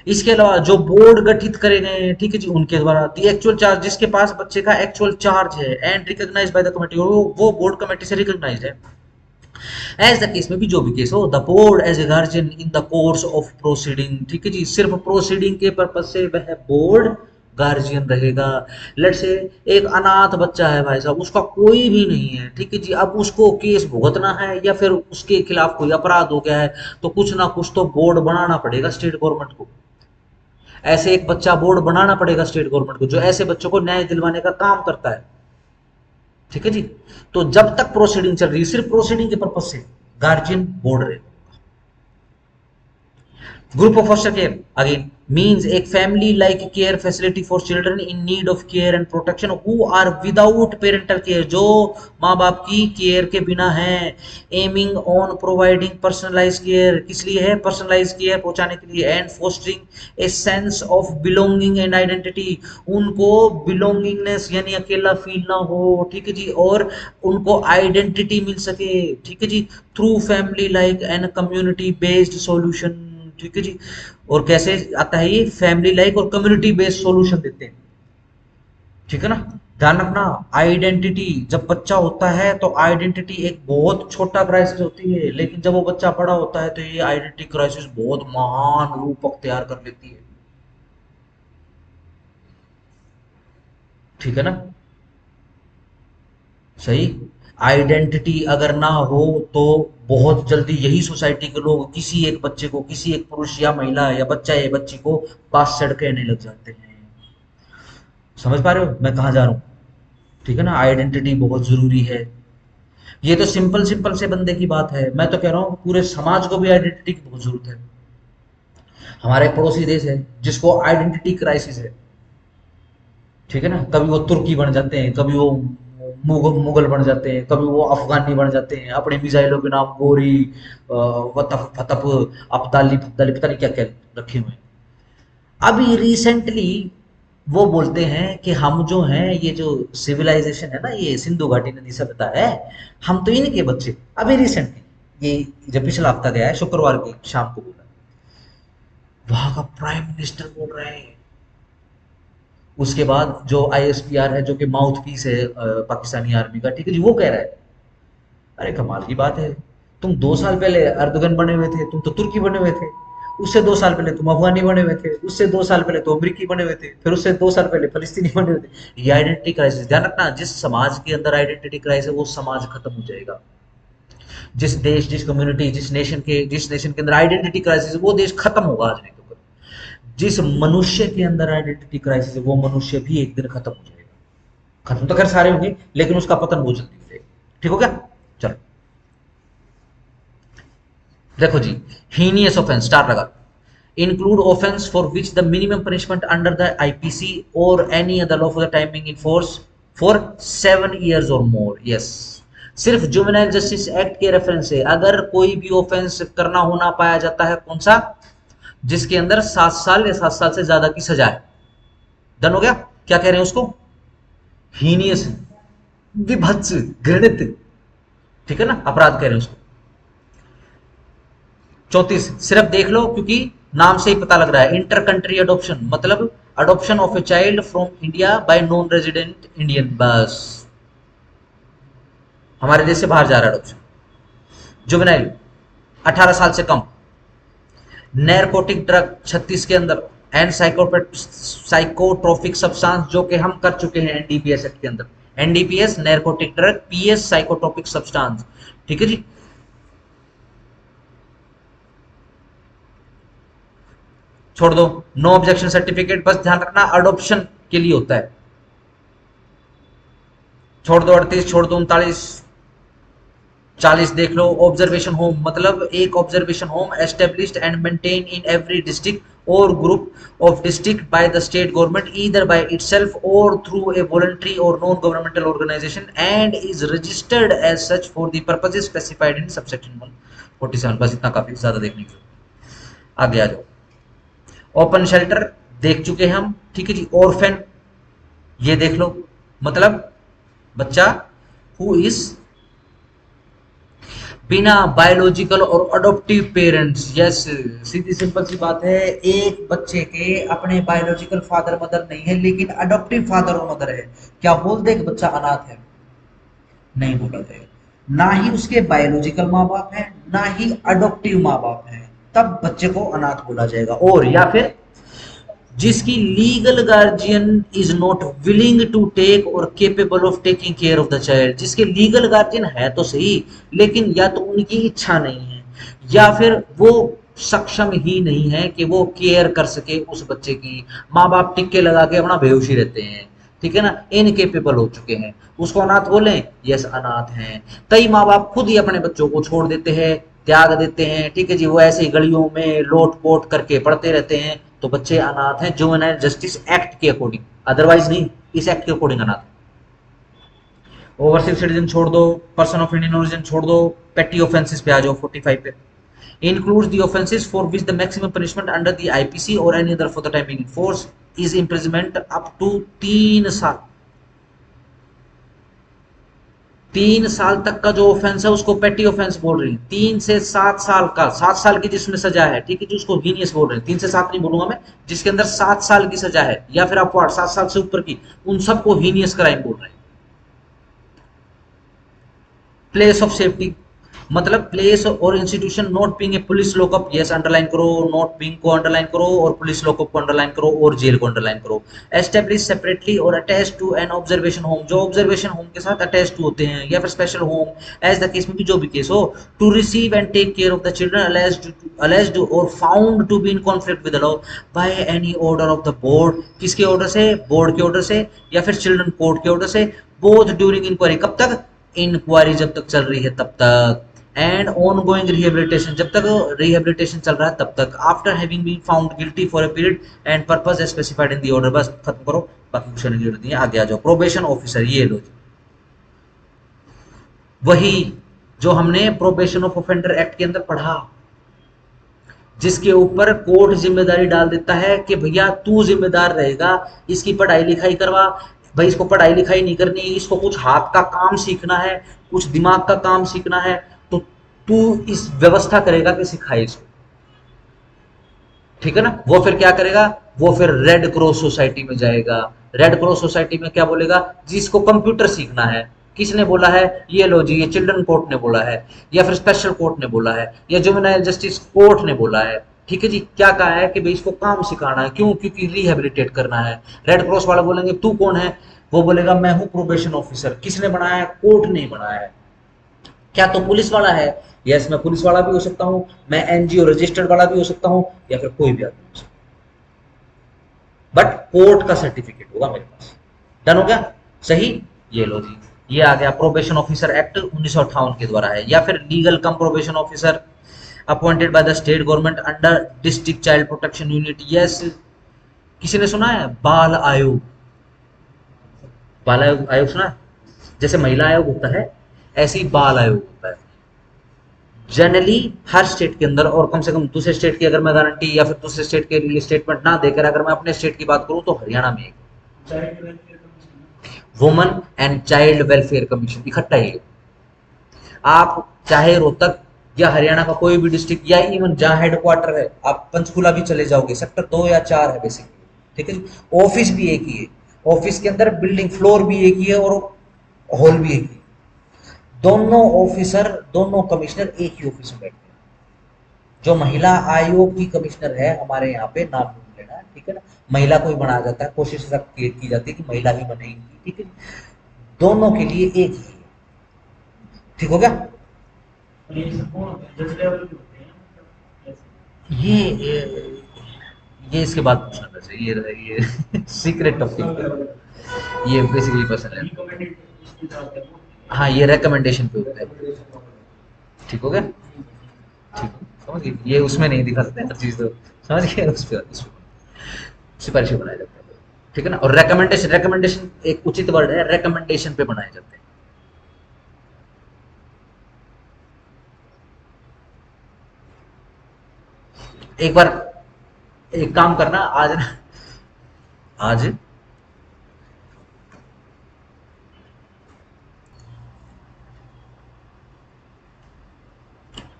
इसके अलावा जो बोर्ड गठित करे गए हैं, ठीक है जी, उनके द्वारा दी एक्चुअल चार्ज, जिसके पास बच्चे का एक्चुअल चार्ज है and recognise by the committee, वो बोर्ड कमेटी से रिकॉग्नाइज है। एज द केस में भी जो भी केस हो, the board as a guardian in the course of proceeding, ठीक है जी, सिर्फ प्रोसीडिंग के पर्पज से वह बोर्ड गार्जियन रहेगा। लेट से एक अनाथ बच्चा है भाई साहब, उसका कोई भी नहीं है, ठीक है जी, अब उसको केस भुगतना है या फिर उसके खिलाफ कोई अपराध हो गया है, तो कुछ ना कुछ तो बोर्ड बनाना पड़ेगा स्टेट गवर्नमेंट को। ऐसे एक बच्चा बोर्ड बनाना पड़ेगा स्टेट गवर्नमेंट को जो ऐसे बच्चों को न्याय दिलवाने का काम करता है, ठीक है जी। तो जब तक प्रोसीडिंग चल रही है सिर्फ प्रोसीडिंग के पर्पज से गार्जियन बोर्ड रहे। Group of foster care again means एक family like care facility for children in need of care and protection who are without parental care, जो माँ बाप की केयर के बिना हैं, aiming on providing personalized care, किस लिए है personalized care पहुंचाने के लिए, and fostering a sense of belonging and identity, उनको belongingness यानी अकेला फील ना हो, ठीक है जी, और उनको आइडेंटिटी मिल सके, ठीक है जी, through family like and community based solution, ठीक है जी। और कैसे आता है ये, फैमिली लाइक और कम्युनिटी बेस्ड सॉल्यूशन देते हैं, ठीक है ना। ध्यान रखना, आइडेंटिटी जब बच्चा होता है तो आइडेंटिटी एक बहुत छोटा क्राइसिस होती है, लेकिन जब वो बच्चा बड़ा होता है तो ये आइडेंटिटी क्राइसिस बहुत महान रूप अख्तियार कर लेती है, ठीक है ना, सही। आइडेंटिटी अगर ना हो तो बहुत जल्दी यही सोसाइटी के लोग किसी एक बच्चे को, किसी एक पुरुष या महिला या बच्चा या बच्ची को पास चढ़ के कहने लग जाते हैं। समझ पा रहे हो मैं कहाँ जा रहा हूँ? ठीक है ना, आइडेंटिटी बहुत जरूरी है। ये तो सिंपल सिंपल से बंदे की बात है, मैं तो कह रहा हूँ पूरे समाज को भी आइडेंटिटी की बहुत जरूरत है। हमारे पड़ोसी देश है जिसको आइडेंटिटी क्राइसिस है, ठीक है ना, कभी वो तुर्की बन जाते हैं, कभी वो मुगल बन जाते हैं, कभी वो अफगानी बन जाते हैं, अपने मिसाइलों के नाम गोरी, वतफ फतफ, अब्दाली फब्दाली पता नहीं क्या क्या रखे हुए हैं। अभी रिसेंटली वो बोलते हैं कि हम जो हैं, ये जो सिविलाइजेशन है ना, ये सिंधु घाटी नदी सभ्यता है, हम तो इनके बच्चे। अभी रिसेंटली ये जब पिछला हफ्ता गया है, शुक्रवार की शाम को बोला, वहां का प्राइम मिनिस्टर बोल रहे हैं। उसके बाद जो आईएसपीआर है, जो कि माउथ पीस है पाकिस्तानी आर्मी का, ठीक है जी, वो कह रहा है। अरे कमाल की बात है, तुम 2 साल पहले अर्दगन बने हुए थे, तुम तो तुर्की बने हुए थे, उससे 2 साल पहले तुम अफगानी बने हुए थे, उससे 2 साल पहले तो अमरीकी बने हुए थे, फिर उससे 2 साल पहले फलस्तीनी बने हुए थे। ये आइडेंटिटी क्राइसिस, ध्यान रखना, जिस समाज के अंदर आइडेंटिटी क्राइसिस है वो समाज खत्म हो जाएगा। जिस देश, जिस कम्युनिटी, जिस नेशन के अंदर आइडेंटिटी क्राइसिस है वो देश खत्म होगा आज नहीं तो कल। जिस मनुष्य के अंदर आइडेंटिटी क्राइसिस है वो मनुष्य भी एक दिन खत्म हो जाएगा। खत्म तो खैर सारे होंगे, लेकिन उसका पतन बहुत जल्दी हो जाएगा। ठीक हो गया? चलो देखो जी, हीनियस ऑफेंस स्टार लगा, include offense for which the minimum punishment under the IPC or any other law for the timing in force for 7 years or more. Yes, सिर्फ जुवेनाइल जस्टिस एक्ट के रेफरेंस से अगर कोई भी offence करना होना पाया जाता है, कौन सा? जिसके अंदर 7 साल या 7 साल से ज्यादा की सजा है। डन हो गया? क्या कह रहे हैं उसको? हीनियस, विभत्स, घृणित, ठीक है ना, अपराध कह रहे हैं उसको। 34 सिर्फ देख लो क्योंकि नाम से ही पता लग रहा है, इंटर कंट्री अडॉप्शन मतलब adoption of a child from India by non resident Indian, बस हमारे देश से बाहर जा रहा है अडॉप्शन। जुवेनाइल 18 साल से कम, नैरकोटिक ड्रग 36 के अंदर, एंड साइकोट्रोपिक सब्सटेंस जो कि हम कर चुके हैं एनडीपीएस एक्ट के अंदर। NDPS narcotic drug, PS psychotropic substance, ठीक है जी। छोड़ दो, नो ऑब्जेक्शन सर्टिफिकेट, बस ध्यान रखना अडॉप्शन के लिए होता है। छोड़ दो 38, छोड़ दो 39, 40 देख लो। ऑब्जर्वेशन होम मतलब एक observation home established and maintain in every district or group of district by the state government either by itself or through a voluntary or non governmental organization and is registered as such for the purposes specified in subsection 147। बस इतना काफी, ज्यादा देखने की। आगे आ जाओ। Open shelter देख चुके हैं हम, ठीक है जी। ऑर्फेन ये देख लो, मतलब बच्चा हु इज बिना बायोलॉजिकल और अडोप्टिव पेरेंट्स। यस, सीधी सिंपल सी बात है, एक बच्चे के अपने बायोलॉजिकल फादर मदर नहीं है लेकिन अडोप्टिव फादर और मदर है। क्या बोल दे कि बच्चा अनाथ है? नहीं बोला जाएगा। ना ही उसके बायोलॉजिकल माँ बाप है, ना ही अडोप्टिव माँ बाप है, तब बच्चे को अनाथ बोला जाएगा। और या फिर जिसकी legal guardian is not willing to take or capable of taking care of the child. जिसके लीगल गार्जियन है तो सही, लेकिन या तो उनकी इच्छा नहीं है या फिर वो सक्षम ही नहीं है कि वो केयर कर सके उस बच्चे की। माँ बाप टिक्के लगा के अपना बेहोशी रहते हैं, ठीक है ना, इनकेपेबल हो चुके हैं, उसको अनाथ बोलें? यस, अनाथ हैं। कई माँ बाप खुद ही अपने बच्चों को छोड़ देते हैं, त्याग देते हैं, ठीक है जी, वो ऐसे ही गलियों में लोट पोट करके पढ़ते रहते हैं, तो बच्चे अनाथ हैं जुवेनाइल जस्टिस एक्ट के अकॉर्डिंग, अदरवाइज नहीं, इस एक्ट के अकॉर्डिंग अनाथ। ओवरसीज सिटीजन छोड़ दो, पर्सन ऑफ इंडियन ओरिजिन छोड़ दो, पेटी ऑफेंसेस पे आ जाओ 45 पे। includes the offenses for which the maximum punishment under the IPC or any other for the time being in force is imprisonment up to 3 साल। 3 साल तक का जो ऑफेंस है उसको पेटी ऑफेंस बोल रही है। 3 से 7 साल का, 7 साल की जिसमें सजा है, ठीक है जी, उसको हीनियस बोल रहे हैं। 3 से 7 नहीं बोलूंगा मैं, जिसके अंदर 7 साल की सजा है या फिर अपवार्ड 7 साल से ऊपर की, उन सबको हीनियस क्राइम बोल रहे हैं। प्लेस ऑफ सेफ्टी मतलब प्लेस और institution not being a police lockup, yes underline करो, नॉट बीइंग को अंडरलाइन करो और पुलिस लॉकअप को अंडरलाइन करो और जेल को अंडरलाइन करो। एस्टेब्लिश सेपरेटली और attach to an observation home, जो ऑब्जर्वेशन होम के साथ अटैच टू होते हैं, या फिर special home, as the case में भी जो भी केस हो, to receive and take care of the children alleged और found to be in conflict with the law by any order of the board, किसके ऑर्डर से, बोर्ड के order से या फिर चिल्ड्रन कोर्ट के ऑर्डर से, बोथ ड्यूरिंग इंक्वायरी, कब तक, इंक्वायरी जब तक चल रही है तब तक, एंड ऑन गोइंग रिहेबिलिटेशन, जब तक रिहेबिलिटेशन चल रहा है तब तक, after having been found guilty for a period and purpose specified in the order. बस खत्म करो, बाकी कुछ नहीं जरूरत नहीं है, आगे आ जाओ। प्रोबेशन ऑफिसर, ये लो जी, वही जो हमने प्रोबेशन ऑफ ऑफेंडर एक्ट के अंदर पढ़ा, जिसके ऊपर कोर्ट जिम्मेदारी डाल देता है कि भैया तू जिम्मेदार रहेगा, इसकी पढ़ाई लिखाई करवा। भाई इसको पढ़ाई लिखाई नहीं करनी, इसको कुछ हाथ का काम सीखना है, कुछ दिमाग का काम सीखना है, तो तू इस व्यवस्था करेगा कि सिखाए इसको, ठीक है ना। वो फिर क्या करेगा, वो फिर रेड क्रॉस सोसाइटी में जाएगा। रेड क्रॉस सोसाइटी में क्या बोलेगा, जिसको कंप्यूटर सीखना है, किसने बोला है, ये लो जी, ये चिल्ड्रन कोर्ट ने बोला है, या फिर स्पेशल कोर्ट ने बोला है, या जुवेनाइल जस्टिस कोर्ट ने बोला है, ठीक है जी। क्या कहा है कि भाई इसको काम सिखाना है, क्यों, क्योंकि रिहेबिलिटेट करना है। रेड क्रॉस वाला बोलेंगे तू कौन है, वो बोलेगा मैं हूं प्रोबेशन ऑफिसर। किसने बनाया है, कोर्ट ने बनाया है। क्या तो पुलिस वाला है, यस मैं पुलिस वाला भी हो सकता हूं, मैं एनजीओ रजिस्टर्ड वाला भी हो सकता हूं, या फिर कोई भी आदमी हो सकता हूं, बट कोर्ट का सर्टिफिकेट होगा मेरे पास। डन हो गया, सही। ये लो जी, ये आ गया प्रोबेशन ऑफिसर एक्ट 1958 के द्वारा है। या फिर legal come probation officer appointed by the state government under district child protection unit, yes. किसी ने सुना है बाल आयोग, बाल आयोग सुना है, जैसे महिला आयोग होता है ऐसे ही बाल आयोग होता है जनरली हर स्टेट के अंदर, और कम से कम दूसरे स्टेट की अगर मैं गारंटी या फिर दूसरे स्टेट के लिए स्टेटमेंट ना देकर अगर मैं अपने स्टेट की बात करूं तो हरियाणा में woman and child welfare commission इकट्ठा ही है। आप चाहे रोहतक या हरियाणा का कोई भी डिस्ट्रिक्ट या इवन जहां हेडक्वार्टर है, आप पंचकुला भी चले जाओगे, सेक्टर 2 या 4 है बेसिकली, ठीक है। ऑफिस भी एक ही है, ऑफिस के अंदर बिल्डिंग फ्लोर भी एक ही है और हॉल भी एक ही है। दोनों ऑफिसर, दोनों कमिश्नर एक ही ऑफिस में बैठते हैं। जो महिला आयोग की कमिश्नर है हमारे यहाँ पे, नाम नहीं लेना, ठीक है ना, महिला को ही बनाया जाता है, कोशिश की जाती है कि महिला ही बनेगी, ठीक है। दोनों के लिए एक ही है, ठीक हो गया। ये इसके बाद पूछना था, ये सीक्रेट टॉपिक, ये बेसिकली पर्सनल है। हाँ ये रिकमेंडेशन पे होता है, ठीक हो गया, ठीक, समझ गए। ये उसमें नहीं दिखा सकते हर चीज, तो समझ गए, उस पे सिफारिश पे बनाए जाते हैं, ठीक है ना। और रिकमेंडेशन, रिकमेंडेशन एक उचित वर्ड है, रिकमेंडेशन पे बनाए जाते हैं। एक बार एक काम करना, आज ना, आज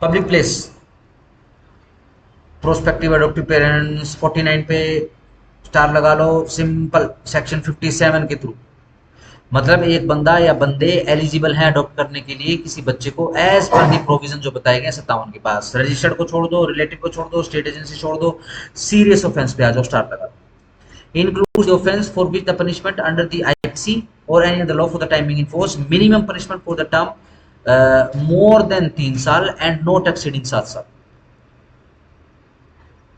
public place prospective adaptive parents 49 पे स्टार लगा लो, सिंपल सेक्शन 57 के थ्रू, मतलब एक बंदा या बंदे एलिजिबल हैं अडॉप्ट करने के लिए किसी बच्चे को एज पर दी प्रोविजन जो बताए गए 57 के पास। रजिस्टर्ड को छोड़ दो, रिलेटिव को छोड़ दो, स्टेट एजेंसी छोड़ दो, सीरियस ऑफेंस पे आ जाओ, स्टार लगा दो। Includes the offence for which the punishment under the IPC or any other law for the time being in force, minimum punishment for the term more than 3 साल and not exceeding 7 साल,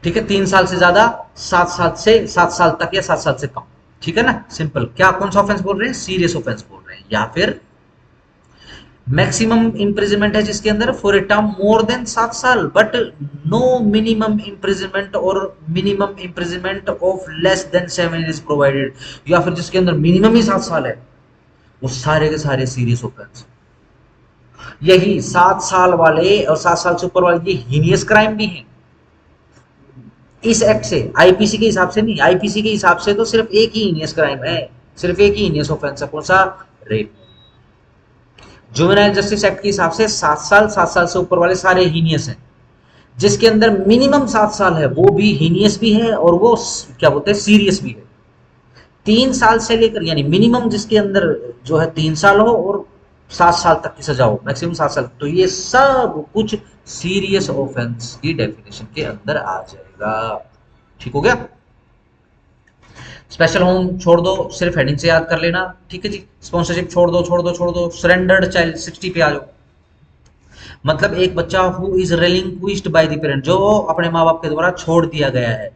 ठीक है। 3 साल से ज्यादा, 7 साल तक या 7 साल से कम, ठीक है ना, सिंपल। क्या कौन सा ऑफेंस बोल रहे हैं, सीरियस ऑफेंस बोल रहे हैं। या फिर मैक्सिमम इंप्रिजनमेंट है जिसके अंदर for a term more then 7 साल बट नो मिनिमम इंप्रिजनमेंट और minimum imprisonment of less than 7 is provided, या फिर जिसके अंदर मिनिमम ही 7 साल है, वो सारे के सारे सीरियस ऑफेंस। यही 7 साल वाले और 7 साल से ऊपर वाले ये हीनियस क्राइम भी है इस एक्ट से, आईपीसी के हिसाब से नहीं। आईपीसी के हिसाब से तो सिर्फ एक ही हीनियस क्राइम है, सिर्फ एक ही हीनियस ऑफेंस है, कौन सा, रेप। जुवेनाइल जस्टिस एक्ट के हिसाब से 7 साल से ऊपर वाले सारे हीनियस हैं, जिसके अंदर मिनिमम 7 साल है वो भी हीनियस भी है और वो क्या बोलते हैं, सीरियस भी है। 3 साल से लेकर, यानी मिनिमम जिसके अंदर जो है 3 साल हो और 7 साल तक की सजा हो, मैक्सिमम 7 साल। तो ये सब कुछ सीरियस ऑफेंस की डेफिनेशन के अंदर आ जाएगा। ठीक हो गया। स्पेशल होम छोड़ दो, सिर्फ हेडिंग से याद कर लेना। ठीक है जी। स्पॉन्सरशिप छोड़ दो, छोड़ दो, छोड़ दो। सरेंडर्ड चाइल्ड 60 पे आ जाओ। मतलब एक बच्चा who is relinquished by the parent, जो अपने माँ बाप के द्वारा छोड़ दिया गया है,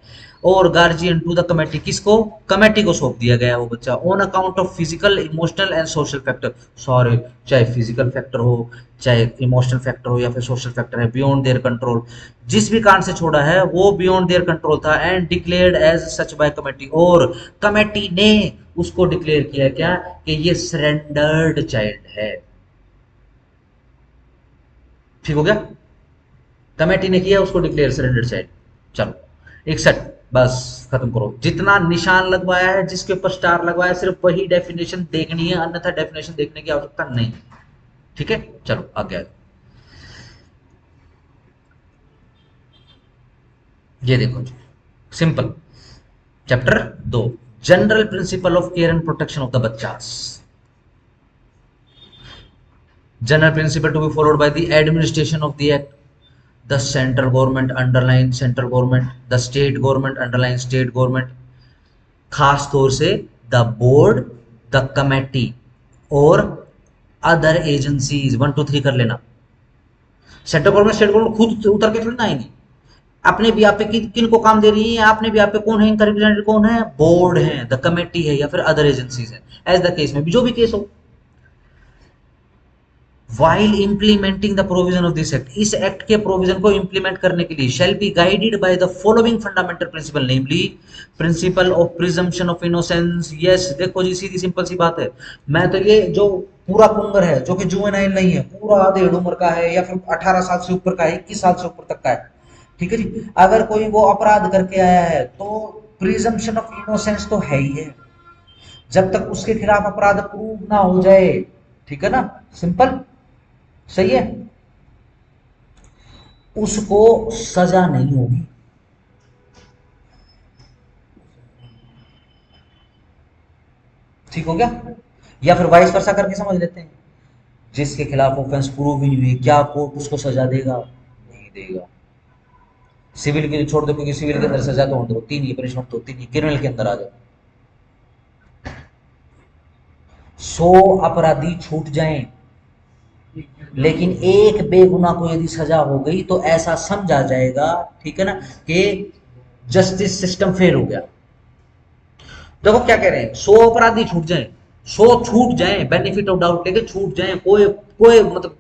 और गार्जियन टू द कमेटी, किसको, कमेटी को सौंप दिया गया है वो बच्चा, on account of physical emotional and social factor. Sorry, चाहे फिजिकल फैक्टर हो, चाहे इमोशनल फैक्टर हो, या फिर सोशल फैक्टर है, बियॉन्ड देयर कंट्रोल, जिस भी कारण से छोड़ा है वो बियॉन्ड देयर कंट्रोल था, and declared as such by committee, और कमेटी ने उसको डिक्लेयर किया क्या, कि ये सरेंडर्ड चाइल्ड है। ठीक हो गया। कमेटी ने किया उसको डिक्लेयर सरेंडर चाइल्ड। चलो 61, बस खत्म करो। जितना निशान लगवाया है, जिसके ऊपर स्टार लगवाया है, सिर्फ वही डेफिनेशन देखनी है, अन्यथा डेफिनेशन देखने की आवश्यकता नहीं। ठीक है, चलो आगे। ये देखो जी, simple. Chapter 2, general principle of care and protection of the बच्चास। General principle to be followed by the administration of the act, the central government underline central government, the state government underline state government, खास तौर से the board, the committee और other agencies. 1 2 3 कर लेना। Central government state government खुद उतर के थोड़ी ना आएंगी। अपने भी आप पे किन को काम दे रही है, आपने भी आप पे कौन है, इनका रिप्रेजेंटेटिव कौन है, बोर्ड है, द कमेटी है, या फिर अदर एजेंसीज है। एज द केस में भी, जो भी केस हो। while implementing the provision of this act, इस एक्ट के प्रोविजन को इंप्लीमेंट करने के लिए shall be guided by the following fundamental principle, namely principle of presumption of innocence। yes, देखो जी, सीधी सिंपल सी बात है। मैं तो ये जो पूरा पुंगर है, जो कि जुवेनाइल नहीं है, पूरा आधेड़ उम्र का है, या फिर 18 साल से ऊपर का है, 21 साल से ऊपर तक का है, ठीक है जी, अगर कोई वो अपराध करके आया है तो प्रिजम्पशन ऑफ इनोसेंस तो है ही है, जब तक उसके खिलाफ अपराध प्रूव ना हो जाए। ठीक है ना, सिंपल, सही है, उसको सजा नहीं होगी। ठीक हो गया। या फिर वाइस वर्सा करके समझ लेते हैं, जिसके खिलाफ ऑफेंस प्रूव ही नहीं हुई, क्या कोर्ट उसको सजा देगा, नहीं देगा। सिविल के लिए छोड़ दो, क्योंकि सिविल के अंदर सजा तो दो तीन ही, पनिशमेंट तो तीन ही। क्रिमिनल के अंदर आ जाओ, 100 अपराधी छूट जाएं, लेकिन एक बेगुनाह को यदि सजा हो गई तो ऐसा समझा जाएगा, ठीक है ना, कि जस्टिस सिस्टम फेल हो गया। देखो क्या कह रहे हैं, 100 अपराधी छूट जाएं, 100 छूट जाएं, बेनिफिट ऑफ डाउट लेके छूट जाएं, कोई कोई मतलब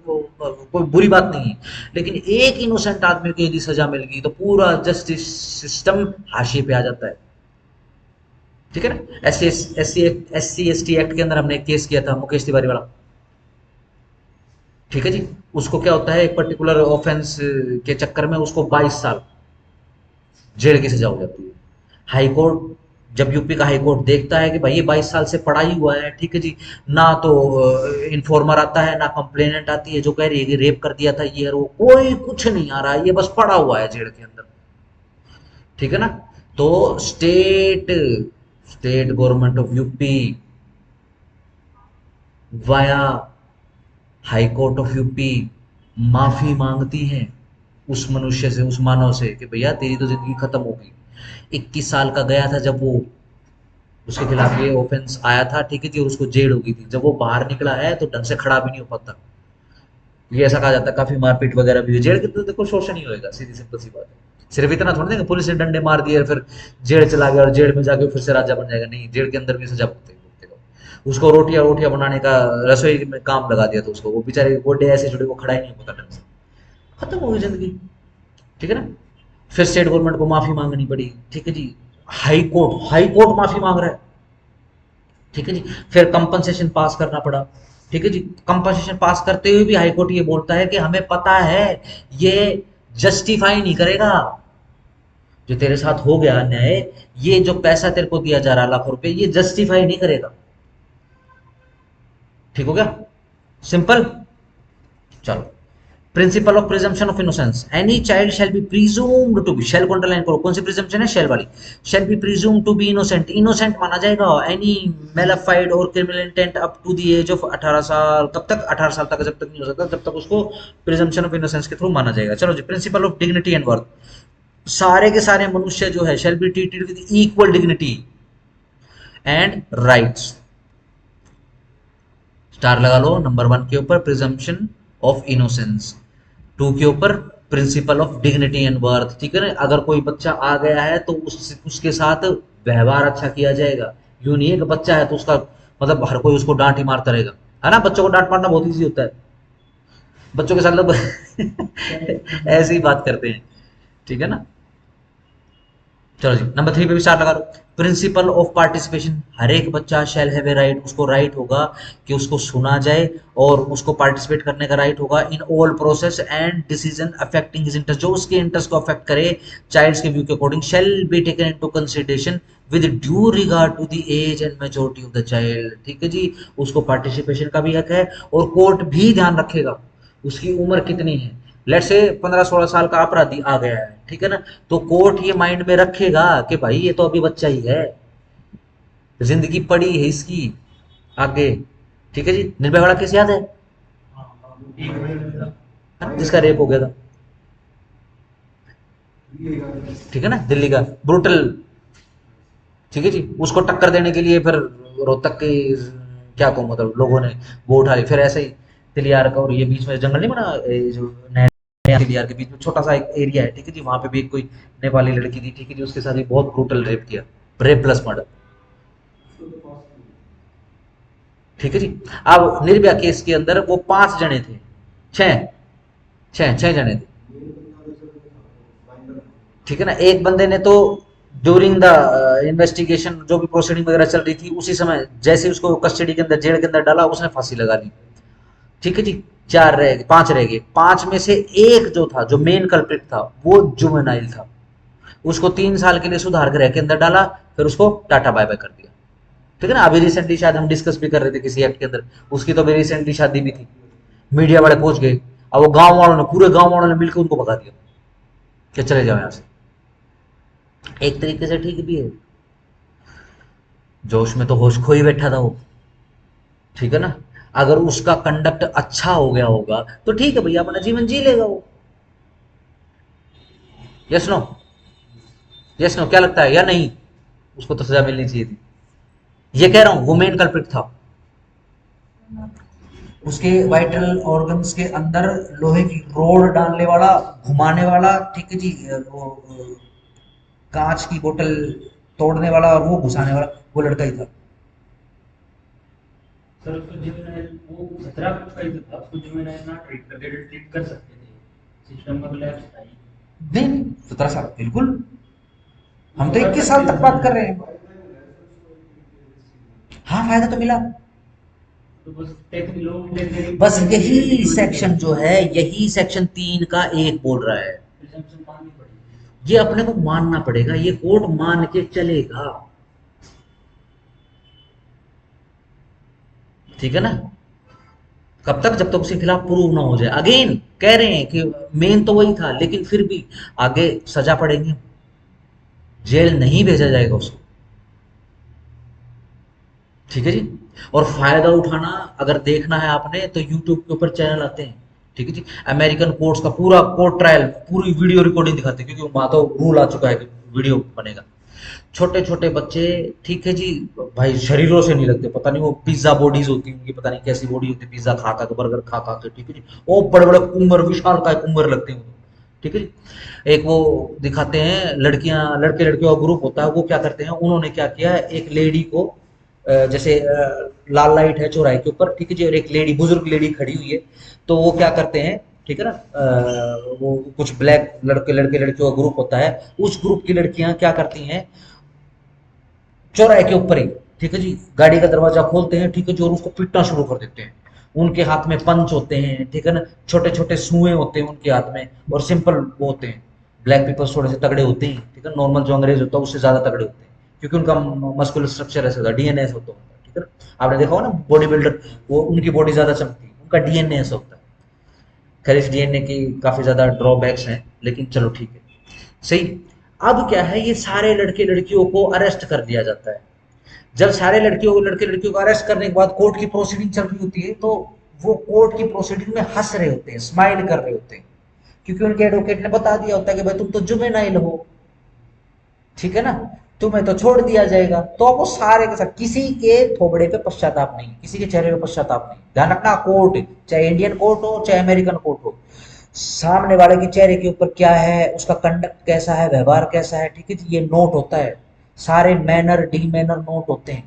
कोई बुरी बात नहीं है, लेकिन एक इनोसेंट आदमी को यदि सजा मिल गई तो पूरा जस्टिस सिस्टम हाशिए पे आ जाता है। ठीक है ना। S C S T act के अंदर हमने एक केस किया था, मुकेश तिवारी वाला। ठीक है जी। उसको क्या होता है, एक पर्टिकुलर ऑफेंस के चक्कर में उसको 22 साल जेल की सजा हो जाती है। हाई कोर्ट, जब यूपी का हाई कोर्ट देखता है कि भाई ये 22 साल से पड़ा ही हुआ है, ठीक है जी, ना तो इन्फॉर्मर आता है, ना कंप्लेनेंट आती है जो कह रही है कि रेप कर दिया था, ये है वो, कोई कुछ नहीं आ रहा है, ये बस पड़ा हुआ है जेल के अंदर। ठीक है ना। तो state state government of UP via high court of UP माफी मांगती है उस मनुष्य से, उस मानव से, कि भैया तेरी तो जिंदगी खत्म हो गई। 21 साल का गया था जब वो, उसके खिलाफ ये ऑफेंस आया था, ठीक है जी, और उसको जेल हो गई थी। जब वो बाहर निकला है तो ढंग से खड़ा भी नहीं हो पाता। ये ऐसा कहा जाता है, काफी मारपीट वगैरह भी हुई जेल के, तो देखो शोषण ही होएगा, सीधी सिंपल सी बात है। सिर्फ इतना थोड़ी देंगे पुलिस ने डंडे मार दिए और फिर जेल चला गया और जेल में जाके फिर से राजा बन जाएगा, नहीं, जेल के अंदर भी सजा भुगतेगा। उसको रोटियां रोटियां बनाने का, रसोई में काम लगा दिया था उसको, वो बेचारे गोडे ऐसे जुड़े, वो खड़ा ही नहीं होता ढंग से, खत्म हो गई जिंदगी। ठीक है ना। फिर स्टेट गवर्नमेंट को माफी मांगनी पड़ी, ठीक है जी, हाई कोर्ट माफी मांग रहा है, ठीक है जी, फिर कंपनसेशन पास करना पड़ा। ठीक है जी। कंपनसेशन पास करते हुए भी हाई कोर्ट ये बोलता है कि हमें पता है ये जस्टिफाई नहीं करेगा, जो तेरे साथ हो गया अन्याय, ये जो पैसा तेरे को दिया जा रहा लाखों रुपए, ये जस्टिफाई नहीं करेगा। ठीक हो गया, सिंपल। चलो, principle of presumption of innocence, any child shall be presumed to be, shall को अंडरलाइन करो, कौन सी प्रिजम्पशन है, शैल वाली, shall be presumed to be innocent, innocent माना जाएगा any malafide or criminal intent up to the age of 18 साल, कब तक, 18 साल तक, जब तक नहीं हो सकता जब तक उसको प्रिजम्पशन ऑफ इनोसेंस के थ्रू माना जाएगा। चलो जी, principle of dignity and worth, सारे के सारे मनुष्य जो है shall be treated with equal dignity and rights, star लगा लो, नंबर 1 के ऊपर प्रिजम्पशन ऑफ इनोसेंस, 2 के ऊपर principal of dignity and worth, ठीक है ना। अगर कोई बच्चा आ गया है तो उसके साथ व्यवहार अच्छा किया जाएगा, यूं नहीं है कि बच्चा है तो उसका मतलब हर कोई उसको डांट ही मारता रहेगा, है ना। बच्चों को डांट मारना बहुत ईजी होता है, बच्चों के साथ लोग ऐसे ही बात करते हैं, ठीक है ना। चलो जी, नंबर 3 पे भी स्टार लगा दो, प्रिंसिपल ऑफ पार्टिसिपेशन, हर एक बच्चा शैल हैव ए राइट, उसको राइट होगा कि उसको सुना जाए और उसको पार्टिसिपेट करने का राइट होगा in all process and decision affecting his interest, जो उसके इंटरेस्ट को अफेक्ट करे चाइल्ड्स के व्यू के according, shall be taken into consideration with due regard to the age and maturity of the child, ठीक है जी। उसको पार्टिसिपेशन का भी हक है और कोर्ट भी ध्यान रखेगा उसकी उम्र कितनी है। लेट से 15-16 साल का अपराधी आ गया है, ठीक है ना, तो कोर्ट ये माइंड में रखेगा कि भाई ये तो अभी बच्चा ही है, जिंदगी पड़ी है इसकी आगे, ठीक है जी। निर्भया वाला केस याद है, जिसका रेप हो गया था, ठीक है ना, दिल्ली का ब्रूटल, ठीक है जी। उसको टक्कर देने के लिए फिर रोहतक के क्या कहूँ मतलब लोगों ने वो उठा ली, फिर ऐसे ही तिलियार का और ये बीच में जंगल नहीं बना, ये जो तिलियार के बीच में छोटा सा एक एरिया है, ठीक है जी, वहां पे भी एक कोई नेपाली लड़की थी, ठीक है जी, उसके साथ भी बहुत ब्रूटल रेप किया, रेप प्लस मर्डर, ठीक है जी। अब निर्भया केस के अंदर वो 5 जने थे, छह छह छह जने थे, ठीक है ना। एक बंदे ने तो ड्यूरिंग द इन्वेस्टिगेशन जो भी प्रोसीडिंग वगैरह चल रही थी उसी समय जैसे ही उसको कस्टडी के अंदर, जेल के अंदर डाला, उसने फांसी लगा ली, ठीक है जी। 4 रह गए, 5 रह गए, 5 में से एक जो था, जो मेन कल्प्रिट था, वो जुवेनाइल था, उसको 3 साल के लिए सुधार गृह के अंदर डाला, फिर उसको टाटा बाय बाय कर दिया, ठीक है ना। अभी रिसेंटली शायद हम डिस्कस भी कर रहे थे किसी एक्ट के अंदर, उसकी तो अभी रिसेंटली शादी भी थी, मीडिया वाले पहुंच गए, अब वो गांव वालों ने, पूरे गांव वालों ने मिलकर उनको भगा दिया कि चले जाओ यहाँ से। एक तरीके से ठीक भी है, जोश में तो होश खो ही बैठा था वो, ठीक है ना। अगर उसका कंडक्ट अच्छा हो गया होगा तो ठीक है भैया, अपना जीवन जी लेगा वो, यस नो, यस नो, क्या लगता है या नहीं, उसको तो सजा मिलनी चाहिए थी, ये कह रहा हूं वो मेन कल्प्रिट था, उसके वाइटल ऑर्गन्स के अंदर लोहे की रोड डालने वाला, घुमाने वाला, ठीक है जी, वो कांच की बोतल तोड़ने वाला और वो घुसाने वाला, वो लड़का ही था। सर उसको जुवेनाइल वो 17 का ही तो था, उसको जुवेनाइल ना ट्रीट करके ट्रीट कर सकते थे, सिस्टम में लैप्स था ही। नहीं, 17 साल बिल्कुल, हम तो 21 साल तक बात कर रहे हैं। हाँ, फायदा तो मिला, तो बस टेक्निकल बस यही सेक्शन जो है, यही सेक्शन 3 का 1 बोल रहा है, प्रिजम्पशन माननी पड़ेगी। ये अपने को मानना पड़ेगा, ये कोर्ट मान के चलेगा, ठीक है ना। कब तक, जब तक उसके खिलाफ प्रूव ना हो जाए, अगेन कह रहे हैं कि मेन तो वही था, लेकिन फिर भी आगे सजा पड़ेगी, जेल नहीं भेजा जाएगा उसको, ठीक है जी। और फायदा उठाना अगर देखना है आपने तो यूट्यूब के ऊपर चैनल आते हैं, ठीक है जी, अमेरिकन कोर्ट्स का पूरा कोर्ट ट्रायल पूरी वीडियो रिकॉर्डिंग दिखाते हैं, क्योंकि वहां तो रूल आ चुका है कि वीडियो बनेगा। छोटे छोटे बच्चे, ठीक है जी, भाई शरीरों से नहीं लगते, पता नहीं वो पिज्जा बॉडीज होती होंगी, पता नहीं कैसी बॉडी होती है, पिज्जा खा खा के, बर्गर खा खा के, ठीक है जी, वो बड़े बड़े कुंबर, विशाल काय कुंबर लगते हैं, ठीक है जी। एक वो दिखाते हैं, लड़कियां, लड़के लड़कियों का ग्रुप होता है, वो क्या करते हैं, उन्होंने क्या किया, एक लेडी को जैसे लाल लाइट है चौराहे के ऊपर, ठीक है जी, और एक लेडी, बुजुर्ग लेडी खड़ी हुई है, तो वो क्या करते हैं, ठीक है ना, वो कुछ ब्लैक लड़के लड़के लड़कियों का ग्रुप होता है, उस ग्रुप की लड़कियां क्या करती हैं, चौराहे के ऊपर ही, ठीक है जी, गाड़ी का दरवाजा खोलते हैं, ठीक है जी, और उसको पीटना शुरू कर देते हैं, उनके हाथ में पंच होते हैं, ठीक है ना, छोटे छोटे सुए होते हैं उनके हाथ में, और सिंपल वो होते हैं, ब्लैक पीपल्स थोड़े से तगड़े होते हैं, ठीक है, नॉर्मल जो अंग्रेज होता है उससे ज्यादा तगड़े होते हैं, क्योंकि उनका मस्कुलर स्ट्रक्चर ऐसा होता है, डीएनए ऐसा होता है, ठीक है ना। आपने देखा होगा ना बॉडी बिल्डर, वो उनकी बॉडी ज्यादा चमकती है, उनका डीएनए ऐसा होता है, खैर इस डीएनए की काफी ज्यादा ड्रॉबैक्स हैं, लेकिन चलो ठीक है। सही। अब क्या है, ये सारे लड़के लड़कियों को अरेस्ट कर लिया जाता है। जब सारे लड़के लड़कियों को अरेस्ट करने के बाद कोर्ट की प्रोसीडिंग चल रही होती है, तो वो कोर्ट की प्रोसीडिंग में हंस रहे होते हैं, स्माइल कर रहे होते हैं, क्योंकि उनके एडवोकेट ने बता दिया होता है कि भाई तुम तो जुवेनाइल हो, ठीक है ना, तुम्हें तो छोड़ दिया जाएगा। तो अब वो सारे के साथ किसी के थोबड़े पे पश्चाताप नहीं, किसी के चेहरे पे पश्चाताप नहीं। ध्यान रखना, कोर्ट चाहे इंडियन कोर्ट हो चाहे अमेरिकन कोर्ट हो, सामने वाले के चेहरे के ऊपर क्या है, उसका कंडक्ट कैसा है, व्यवहार कैसा है, ठीक है जी, ये नोट होता है। सारे मैनर डी मैनर नोट होते हैं,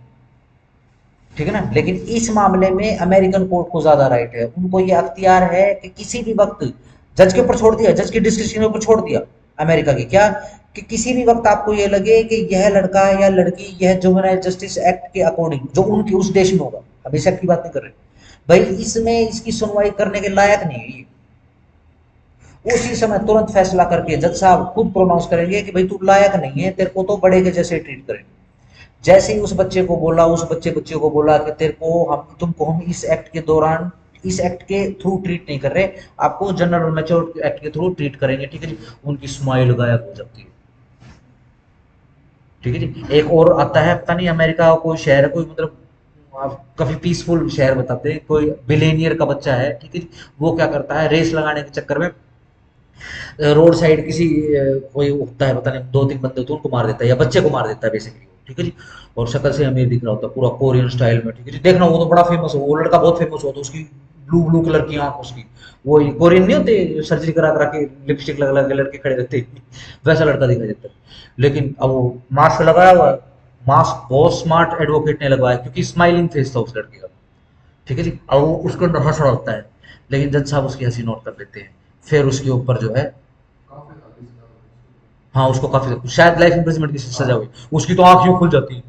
ठीक है ना। लेकिन इस मामले में अमेरिकन कोर्ट को ज्यादा राइट है, उनको ये अख्तियार है कि किसी भी वक्त जज के ऊपर छोड़ दिया, जज के डिस्क्रिप्शन के ऊपर छोड़ दिया अमेरिका की, क्या कि किसी भी वक्त आपको ये लगे कि यह लड़का या लड़की, यह जुवेनाइल जस्टिस एक्ट के अकॉर्डिंग जो उनके उस देश में होगा, हम इस एक्ट की बात नहीं कर रहे, भाई इसमें इसकी सुनवाई करने के लायक नहीं है, उसी समय तुरंत फैसला करके जज साहब खुद प्रोनाउंस करेंगे कि भाई तू लायक नहीं है, तेरे को तो बड़े के जैसे ट्रीट करेंगे। जैसे ही उस बच्चे को बोला, उस बच्चे को बोला कि तेरे को हम तुमको हम इस एक्ट के दौरान इस एक्ट के थ्रू ट्रीट नहीं कर रहे, आपको जनरल मैच्योर एक्ट के थ्रू ट्रीट करेंगे, ठीक है जी। उनकी स्माइल गायब हो जाती है, ठीक है जी। एक और आता है, पता नहीं अमेरिका का कोई शहर है, कोई मतलब काफी पीसफुल शहर बताते हैं, कोई बिलेनियर का बच्चा है, ठीक है जी। वो क्या करता है, रेस लगाने के चक्कर में रोड साइड किसी कोई होता है, पता नहीं दो तीन बंदे होते हैं, उनको मार देता है या बच्चे को मार देता है बेसिकली, ठीक है जी। और शक्ल से अमीर दिख रहा होता है, पूरा कोरियन स्टाइल में, ठीक है जी। देखना वो तो बड़ा फेमस हो, वो लड़का बहुत फेमस होता है, उसकी ब्लू ब्लू कलर की आंख उसकी, वो कोरियन नहीं होते सर्जरी करा करा के लिपस्टिक लगा लगा के लड़के खड़े रहते हैं, वैसा लड़का दिखाई देता है। लेकिन अब वो मास्क लगाया हुआ है, मास्क बहुत स्मार्ट एडवोकेट ने लगवाया, क्योंकि स्माइलिंग फेस था उस लड़के का, ठीक है जी। अब वो उसके अंदर हंस रहा होता है, लेकिन जज साहब उसकी हंसी नोट कर लेते हैं। फिर उसके ऊपर जो है, हाँ उसको काफी शायद लाइफ इम्प्रिजमेंट की सजा हुई, उसकी तो आंख यूं खुल जाती है,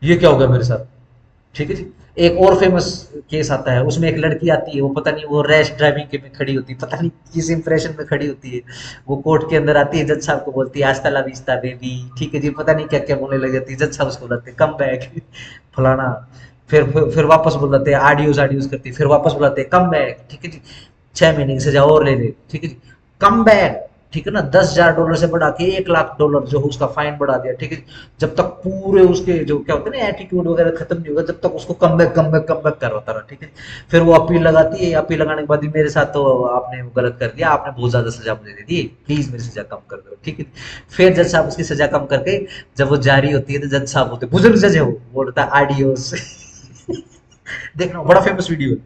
ये क्या हो गया मेरे साथ, ठीक है जी। एक और फेमस केस आता है, उसमें एक लड़की आती है, वो पता नहीं वो रैश ड्राइविंग के में खड़ी होती है, पता नहीं किस इंप्रेशन में खड़ी होती है, वो कोर्ट के अंदर आती है, जज साहब को बोलती है आस्ता ला विस्ता बेबी, ठीक है जी, पता नहीं क्या क्या बोलने लग जाती है, जज साहब उसको बोलते हैं कम बैक फलाना। फिर वापस बुलाते हैं, आडियोस आडियोस करती है, फिर वापस बुलाते हैं कम बैक, ठीक है जी, 6 महीने की सजा और ले ले, ठीक है जी, कम बैक, ठीक है ना। $10,000 से बढ़ा के $1,00,000 जो उसका फाइन बढ़ा दिया, ठीक है। जब तक पूरे उसके जो क्या होते हैं ना एटीट्यूड वगैरह खत्म नहीं होगा, जब तक उसको कम बैक कर रहा था, ठीक है। फिर वो अपील लगाती है, अपील लगाने के बाद भी मेरे साथ तो आपने वो गलत कर दिया, आपने बहुत ज्यादा सजा मुझे दे दी, प्लीज मेरी सजा कम कर दो, ठीक है। फिर जज साहब उसकी सजा कम करके जब वो जारी होती है, तो जज साहब होते बुजुर्ग जज है, वो बोलता है आडियोस देखना बड़ा फेमस वीडियो है,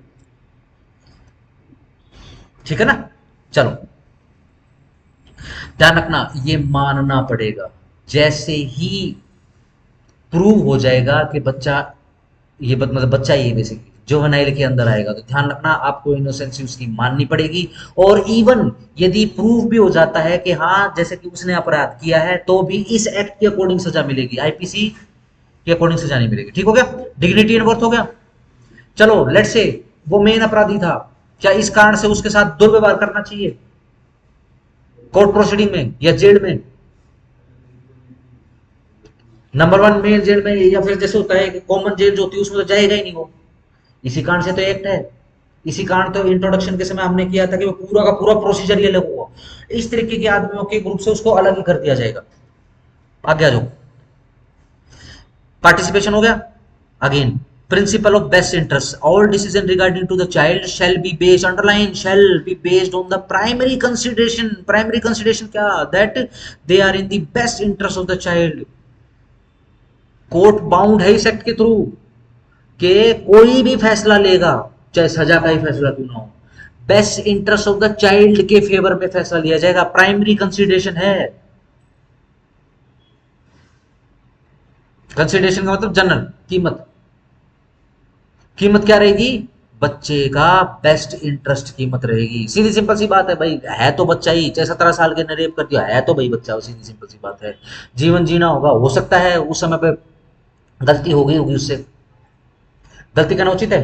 ठीक है ना। चलो ध्यान रखना, ये मानना पड़ेगा, जैसे ही प्रूव हो जाएगा कि बच्चा ये मतलब बच्चा ही बेसिकली जुवेनाइल के अंदर आएगा, तो ध्यान रखना आपको इनोसेंसी उसकी माननी पड़ेगी। और इवन यदि प्रूव भी हो जाता है कि हाँ जैसे कि उसने अपराध किया है, तो भी इस एक्ट के अकॉर्डिंग सजा मिलेगी, आईपीसी के अकॉर्डिंग सजा नहीं मिलेगी, ठीक हो गया, डिग्निटी एंड वर्थ हो गया। चलो लेट से वो मेन अपराधी था, क्या इस कारण से उसके साथ दुर्व्यवहार करना चाहिए कोर्ट प्रोसीडिंग में या जेल में? नंबर वन मेल जेल में, या फिर जैसे होता है कि कॉमन जेल जो होती है उसमें तो जाएगा ही नहीं वो, इसी कारण से तो एक्ट है, इसी कारण तो इंट्रोडक्शन के समय हमने किया था कि वो पूरा का पूरा प्रोसीजर ये अलग हुआ, इस तरीके के आदमियों के ग्रुप से उसको अलग ही कर दिया जाएगा। आगे आ जाओ, पार्टिसिपेशन हो गया। Again principle of best interest, all decision regarding to the child shall be based, underline shall be based on the primary consideration, primary consideration क्या, that they are in the best interest of the child. Court bound है इस act के through कि कोई भी फैसला लेगा, चाहे सजा का ही फैसला क्यों ना हो, best interest of the child के फेवर में फैसला लिया जाएगा, प्राइमरी कंसिडरेशन है। कंसिडरेशन का मतलब जनरल कीमत, कीमत क्या रहेगी, बच्चे का बेस्ट इंटरेस्ट कीमत रहेगी, सीधी सिंपल सी बात है भाई, है तो बच्चा ही, चाहे 17 साल के ने रेप कर दिया है तो भाई बच्चा, सीधी सिंपल सी बात है। जीवन जीना होगा, हो सकता है उस समय पे गलती हो गई होगी उससे, गलती करना उचित है।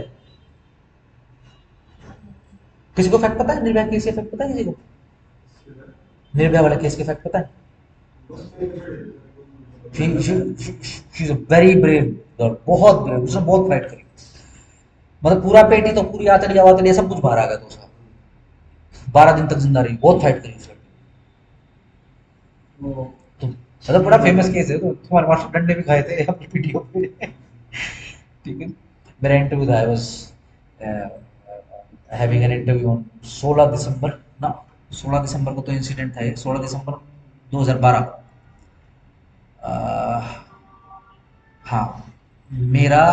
किसी को फैक्ट पता है निर्भया केस के फैक्ट पता है किसी को, निर्भया वाले केस के फैक्ट पता है? She is a very brave girl, बहुत ब्रेव, उसने बहुत फाइट करी, मतलब पूरा पेटी तो पूरी आतलिया वातलिया सब कुछ बाहर आ गया था उसका, 12 दिन तक जिंदा रही, बहुत फाइट करी उस लड़की वो ने। तो मतलब बड़ा फेमस केस है, तो तुम्हारे मास्टर डंडे भी खाए थे अपनी वीडियो पे। ठीक है, मेरा इंटरव्यू था, I was having an interview on 16 दिसंबर ना, 16 दिसंबर को तो इंसिडेंट था ये, 16 दिसंबर 2012। हाँ, मेरा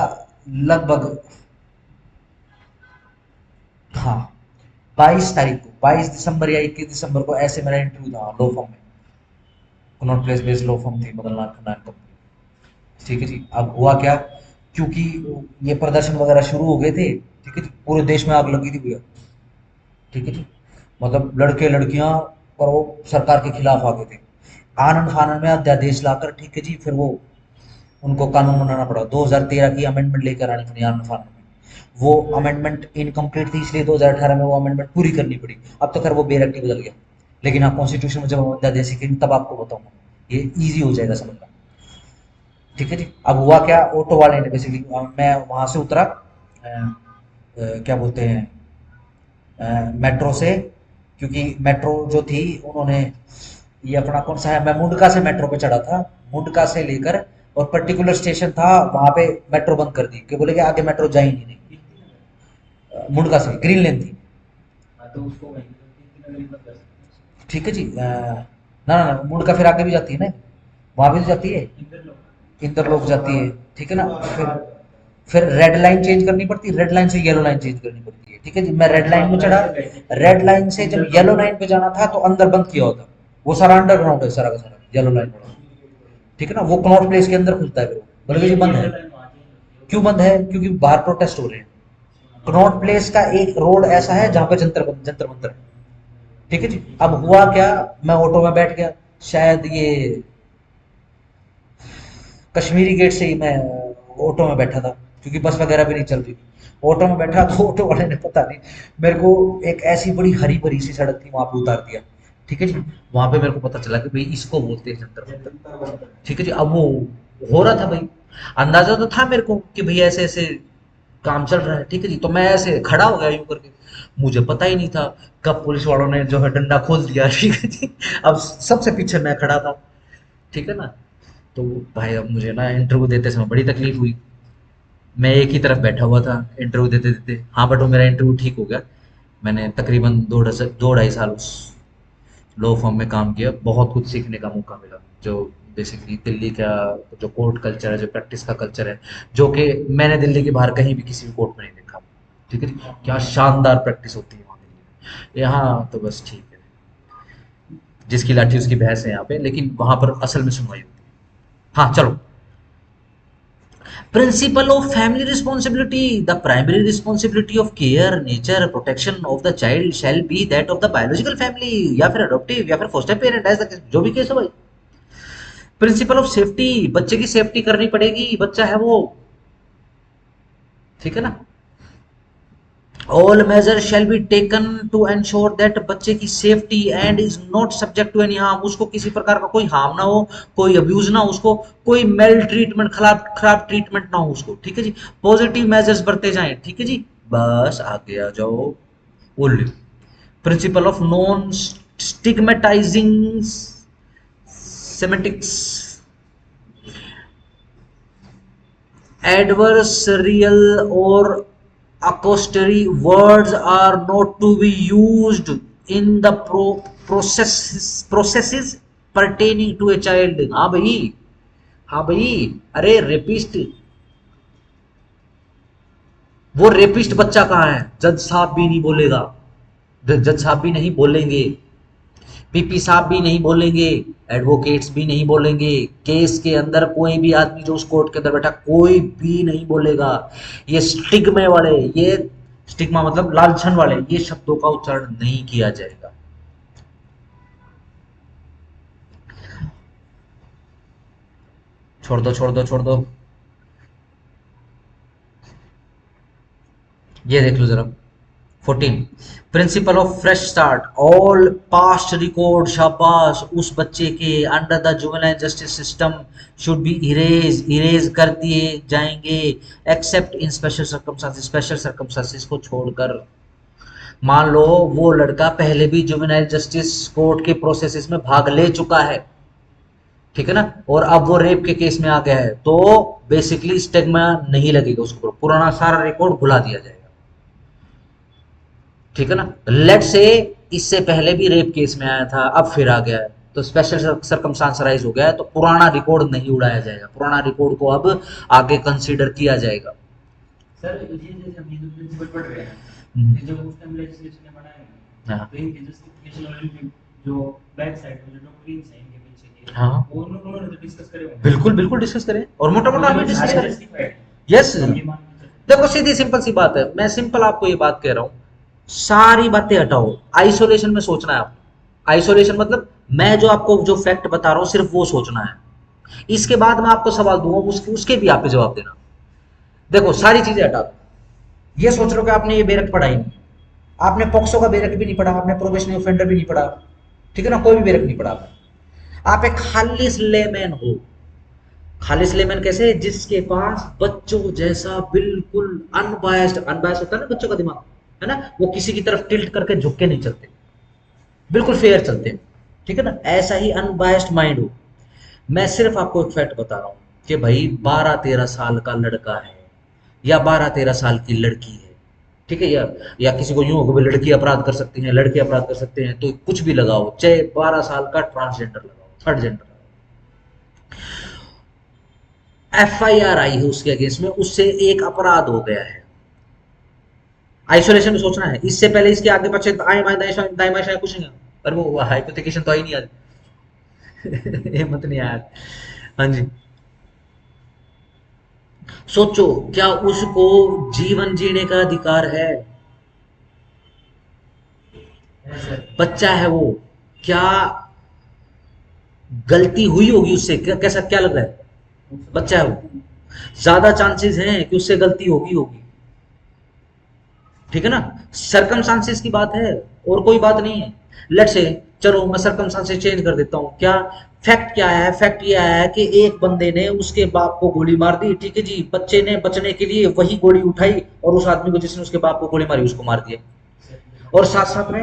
लगभग, हाँ, 22 तारीख को, 22 दिसंबर या 21 दिसंबर को ऐसे मेरा इंटरव्यू था लो फॉर्म में, कनॉट प्लेस बेस्ड लो फॉर्म थी बदलनाथ खन्ना कंपनी। ठीक है जी, अब हुआ क्या, क्योंकि ये प्रदर्शन वगैरह शुरू हो गए थे, ठीक है जी, पूरे देश में आग लगी थी भैया। ठीक है जी, मतलब लड़के लड़कियां पर वो सरकार के खिलाफ आ गए थे, आनंद फानन में अध्यादेश लाकर, ठीक है जी, फिर वो उनको कानून बनाना पड़ा, 2013 की अमेंडमेंट लेकर आनी पड़ी आनंद फानन में। वो अमेंडमेंट इनकम्प्लीट थी, इसलिए 2018 में वो अमेंडमेंट पूरी करनी पड़ी। अब तो खैर वो बेर एक्ट बदल गया, लेकिन हाँ, कॉन्स्टिट्यूशन में जब हम अध्यादेश सीखेंगे तब आपको बताऊंगा, ये ईजी हो जाएगा समझना। ठीक है जी, अब हुआ क्या, ऑटो वाले ने बेसिकली, मैं वहां से उतरा, क्या बोलते हैं, मेट्रो से, क्योंकि मेट्रो जो थी उन्होंने, ये अपना कौन सा है, मैं मुंडका से मेट्रो पे चढ़ा था, मुंडका से लेकर, और पर्टिकुलर स्टेशन था वहां पे मेट्रो बंद कर दी, कि बोले कि आगे मेट्रो जाएंगी नहीं। मुंडका से ग्रीन लेन थी। हाँ तो उसको वहीं कीर्ति नगर ही बंद कर सकते हैं। ठीक है जी, ना ना ना, मुंडका फिर आगे भी जाती है ना, वहां भी तो जाती है, इंदर लोग इंटरलॉक जाती है। ठीक है ना, फिर रेड लाइन चेंज करनी पड़ती है, रेड लाइन से येलो लाइन चेंज करनी पड़ती है। ठीक है जी, मैं रेड लाइन में चढ़ा, रेड लाइन से जब येलो लाइन पे जाना था तो अंदर बंद किया होता, वो सारा अंडरग्राउंड है सारा का सारा, येलो लाइन वाला। ठीक है ना, वो कनॉट प्लेस के अंदर खुलता है, फिर वो बोले जी बंद है। क्यों बंद है, क्योंकि बाहर प्रोटेस्ट हो रहे हैं। कनॉट प्लेस का एक रोड ऐसा है जहां पे जंतर जंतर मंतर है। ठीक है जी, अब हुआ क्या, मैं ऑटो में बैठ गया, शायद ये कश्मीरी गेट से ही मैं ऑटो में बैठा था, क्योंकि बस वगैरह भी नहीं चल रही थी। ऑटो में बैठा तो ऑटो वाले ने पता नहीं, मेरे को एक ऐसी बड़ी हरी भरी सी सड़क थी वहां पे उतार दिया। ठीक है जी, वहां पे मेरे को पता चला कि भाई इसको बोलते हैं जंतर मंतर। ठीक है जी, अब वो हो रहा था भाई, अंदाजा तो था मेरे को कि भाई ऐसे ऐसे काम चल रहा है। ठीक है जी, तो मैं ऐसे खड़ा हो गया यूं करके, मुझे पता ही नहीं था कब पुलिस वालों ने जो है डंडा खोल दिया। ठीक है जी, अब सबसे पीछे मैं खड़ा था। ठीक है ना, तो भाई अब मुझे ना इंटरव्यू देते समय बड़ी तकलीफ हुई, मैं एक ही तरफ बैठा हुआ था इंटरव्यू देते देते। हाँ, बट वो मेरा इंटरव्यू ठीक हो गया, मैंने तकरीबन 2 ढाई साल उस लॉ फर्म में काम किया, बहुत कुछ सीखने का मौका मिला, जो बेसिकली दिल्ली का जो कोर्ट कल्चर है, जो प्रैक्टिस का कल्चर है, जो कि मैंने दिल्ली के बाहर कहीं भी किसी भी कोर्ट में नहीं देखा। ठीक है जी, क्या शानदार प्रैक्टिस होती है वहाँ दिल्ली में। यहाँ तो बस ठीक है, जिसकी लाठी उसकी भैंस है यहाँ पे, लेकिन वहां पर असल में सुनवाई होती है। हाँ चलो, principle of family responsibility, the primary responsibility of care, nature, protection of the child shall be that of the biological family, या फिर adoptive या फिर foster parent, ऐसा जो भी केस हो भाई। प्रिंसिपल ऑफ सेफ्टी, बच्चे की सेफ्टी करनी पड़ेगी, बच्चा है वो। ठीक है ना, all measure shall be taken to ensure that बच्चे की safety and is not subject to any harm, उसको किसी प्रकार का कोई हार्म ना हो, कोई अब्यूज ना हो, उसको कोई मेल ट्रीटमेंट, खराब खराब ट्रीटमेंट ना हो उसको। ठीक है जी, पॉजिटिव मेजर्स बरते जाएं। ठीक है जी, बस आगे आ जाओ, only principle of non stigmatizing semantics, adversarial or accusatory words are not to be used in the processes pertaining to a child। हाँ भाई, हाँ भाई, अरे रेपिस्ट, वो रेपिस्ट बच्चा कहाँ है, जज साहब भी नहीं बोलेगा, जज साहब भी नहीं बोलेंगे, पीपी साहब भी नहीं बोलेंगे, एडवोकेट्स भी नहीं बोलेंगे, केस के अंदर कोई भी आदमी जो उस कोर्ट के अंदर बैठा कोई भी नहीं बोलेगा। ये स्टिग्मे वाले, ये स्टिग्मा मतलब लालछन वाले, ये शब्दों का उच्चारण नहीं किया जाएगा। छोड़ दो छोड़ दो छोड़ दो, ये देख लो जरा। 14 principle of fresh start, all past record, शाबाश, उस बच्चे के under the juvenile justice system should be erase कर दिए जाएंगे, एक्सेप्ट इन स्पेशल सर्कमस्टांसेस, स्पेशल सर्कमस्टांसेस को छोड़कर। मान लो वो लड़का पहले भी जुवेनाइल जस्टिस कोर्ट के प्रोसेसेस में भाग ले चुका है, ठीक है ना, और अब वो रेप के केस में आ गया है, तो बेसिकली स्टिग्मा नहीं लगेगा उसको, पुराना सारा रिकॉर्ड भुला दिया जाएगा, ठीक है ना। लेट से इससे पहले भी रेप केस में आया था, अब फिर आ गया है, तो स्पेशल सरकमस्टांस हो गया है, तो पुराना रिकॉर्ड नहीं उड़ाया जाएगा, पुराना रिकॉर्ड को अब आगे कंसीडर किया जाएगा। सर ये जैसे हम ये जो प्रिंसिपल पढ़ रहे हैं, ये जो उस टाइम लेजिस्लेशन ने बनाया है, हाँ तो इनके जस्टिफिकेशन और इनके जो बैक साइड में जो डॉक्ट्रिन्स हैं इनके पीछे के, हाँ वो उन्होंने तो डिस्कस करे होंगे। बिल्कुल बिल्कुल डिस्कस करें, और मोटा मोटा हमें डिस्कस सारे करें। जस्टिफाइड यस, हम ये मान के चलते देखो सीधी सिंपल सी बात है, मैं सिंपल आपको ये बात कह रहा हूँ, सारी बातें हटाओ, आइसोलेशन में सोचना है आपको। आइसोलेशन मतलब मैं जो आपको जो फैक्ट बता रहा हूँ सिर्फ वो सोचना है, इसके बाद मैं आपको सवाल दूंगा, उसके भी आप जवाब देना। देखो सारी चीजें हटा दो, ये सोच लो कि आपने ये बेरक पढ़ा ही नहीं, आपने पॉक्सो का बेरक भी नहीं पढ़ा, आपने प्रोबेशनरी ऑफेंडर भी नहीं पढ़ा, ठीक है ना, कोई भी बेरक नहीं पढ़ा आपने, आप एक खालिस लेमैन हो। खालिस लेमैन कैसे, जिसके पास बच्चों जैसा बिल्कुल अनबायस्ड, अनबायस्ड होता है ना बच्चों का दिमाग, है ना, वो किसी की तरफ टिल्ट करके झुक के नहीं चलते, बिल्कुल फेयर चलते हैं, ठीक है ना, ऐसा ही अनबायस्ड माइंड हो। मैं सिर्फ आपको एक फैक्ट बता रहा हूं कि भाई 12-13 साल का लड़का है या 12-13 साल की लड़की है, ठीक है, या किसी को यूं होगा भाई लड़की अपराध कर सकती हैं, लड़के अपराध कर सकते हैं, तो कुछ भी लगाओ, चाहे 12 साल का ट्रांसजेंडर लगाओ, थर्ड जेंडर, एफआईआर आई है उसके अगेंस्ट में, उससे एक अपराध हो गया है। आइसोलेशन में सोचना है, इससे पहले इसके आगे पीछे दाएं बाएं दाएं बाएं कुछ नहीं है। पर वो हाइपोथेकेशन तो आई नहीं आज। हिम्मत नहीं आया। हाँ जी, सोचो क्या उसको जीवन जीने का अधिकार है? हैं सर। बच्चा है वो, क्या गलती हुई होगी उससे, कैसा क्या लग रहा है? बच्चा है वो, ज्यादा चांसेस हैं कि उससे गलती होगी होगी, ठीक है ना, सरकमस्टांसेस की बात है और कोई बात नहीं है। लेट से, चलो मैं सरकमस्टांसेस चेंज कर देता हूँ, क्या फैक्ट क्या है, फैक्ट ये आया है कि एक बंदे ने उसके बाप को गोली मार दी, ठीक है जी, बच्चे ने बचने के लिए वही गोली उठाई और उस आदमी को जिसने उसके बाप को गोली मारी उसको मार दिया, और साथ साथ में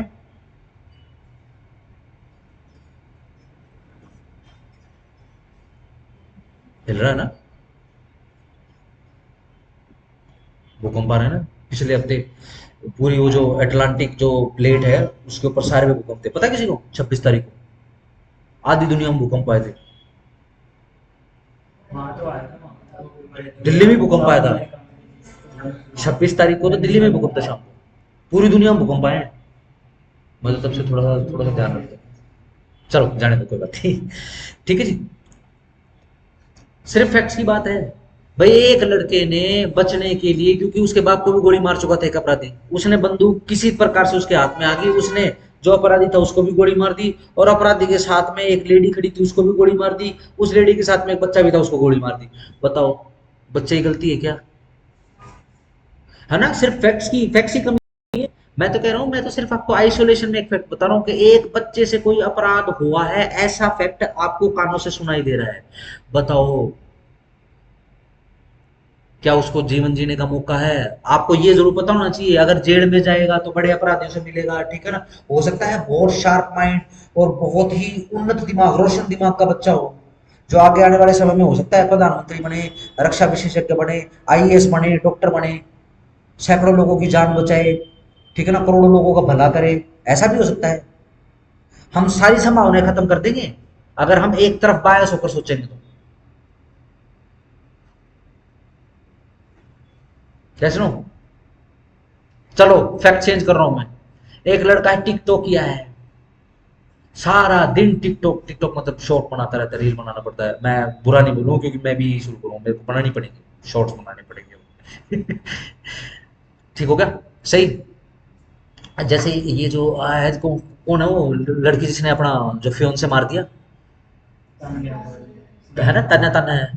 हिल रहा है ना, भूकंप आ रहा है ना, पिछले हफ्ते पूरी वो जो अटलांटिक जो प्लेट है उसके ऊपर सारे में भूकंप थे, पता है किसी को? 26 तारीख को आधी दुनिया में भूकंप आए थे, वहाँ तो आया था, वहाँ तो दिल्ली में भूकंप आया था, 26 तारीख को तो दिल्ली में भूकंप था शाम को, पूरी दुनिया में भूकंप आए हैं, मतलब तब से थोड़ा सा ध्यान रखते हैं। चलो जाने दो, कोई बात नहीं, ठीक है जी, सिर्फ फैक्ट्स की बात है। भाई एक लड़के ने बचने के लिए, क्योंकि उसके बाप को भी गोली मार चुका था एक अपराधी, उसने बंदूक किसी प्रकार से उसके हाथ में आ गई, उसने जो अपराधी था उसको भी गोली मार दी, और अपराधी के साथ में एक लेडी खड़ी थी उसको भी गोली मार दी, उस लेडी के साथ में एक बच्चा भी था उसको गोली मार दी। बताओ बच्चे की गलती है क्या? है ना, सिर्फ फैक्ट्स की कमी है। मैं तो कह रहा हूं, मैं तो सिर्फ आपको आइसोलेशन में एक फैक्ट बता रहा हूं कि एक बच्चे से कोई अपराध हुआ है, ऐसा फैक्ट आपको कानों से सुनाई दे रहा है। बताओ क्या उसको जीवन जीने का मौका है? आपको ये जरूर पता होना चाहिए, अगर जेल में जाएगा तो बड़े अपराधियों से मिलेगा, ठीक है ना, हो सकता है बहुत शार्प माइंड और बहुत ही उन्नत दिमाग, रोशन दिमाग का बच्चा हो, जो आगे आने वाले समय में हो सकता है प्रधानमंत्री बने, रक्षा विशेषज्ञ बने, आईएएस बने, डॉक्टर बने, सैकड़ों लोगों की जान बचाए, ठीक है ना, करोड़ों लोगों का भला करे, ऐसा भी हो सकता है। हम सारी संभावनाएं खत्म कर देंगे अगर हम एक तरफ बायस होकर सोचेंगे तो। कैसे नो, चलो फैक्ट चेंज कर रहा हूं मैं। एक लड़का है, टिकटॉक किया है, सारा दिन टिकटॉक टिकटॉक मतलब शॉर्ट बनाता रहता है, रील बनाना पड़ता है, मैं बुरा नहीं बोलूँ क्योंकि मैं भी शुरू करूँ, मेरे को बनानी पड़ेगी, शॉर्ट्स बनाने पड़ेंगे। ठीक हो गया, सही। जैसे ये जो है, कौन है वो लड़की जिसने अपना जो फियोन से मार दिया, है ना, तन्ना तन्ना है,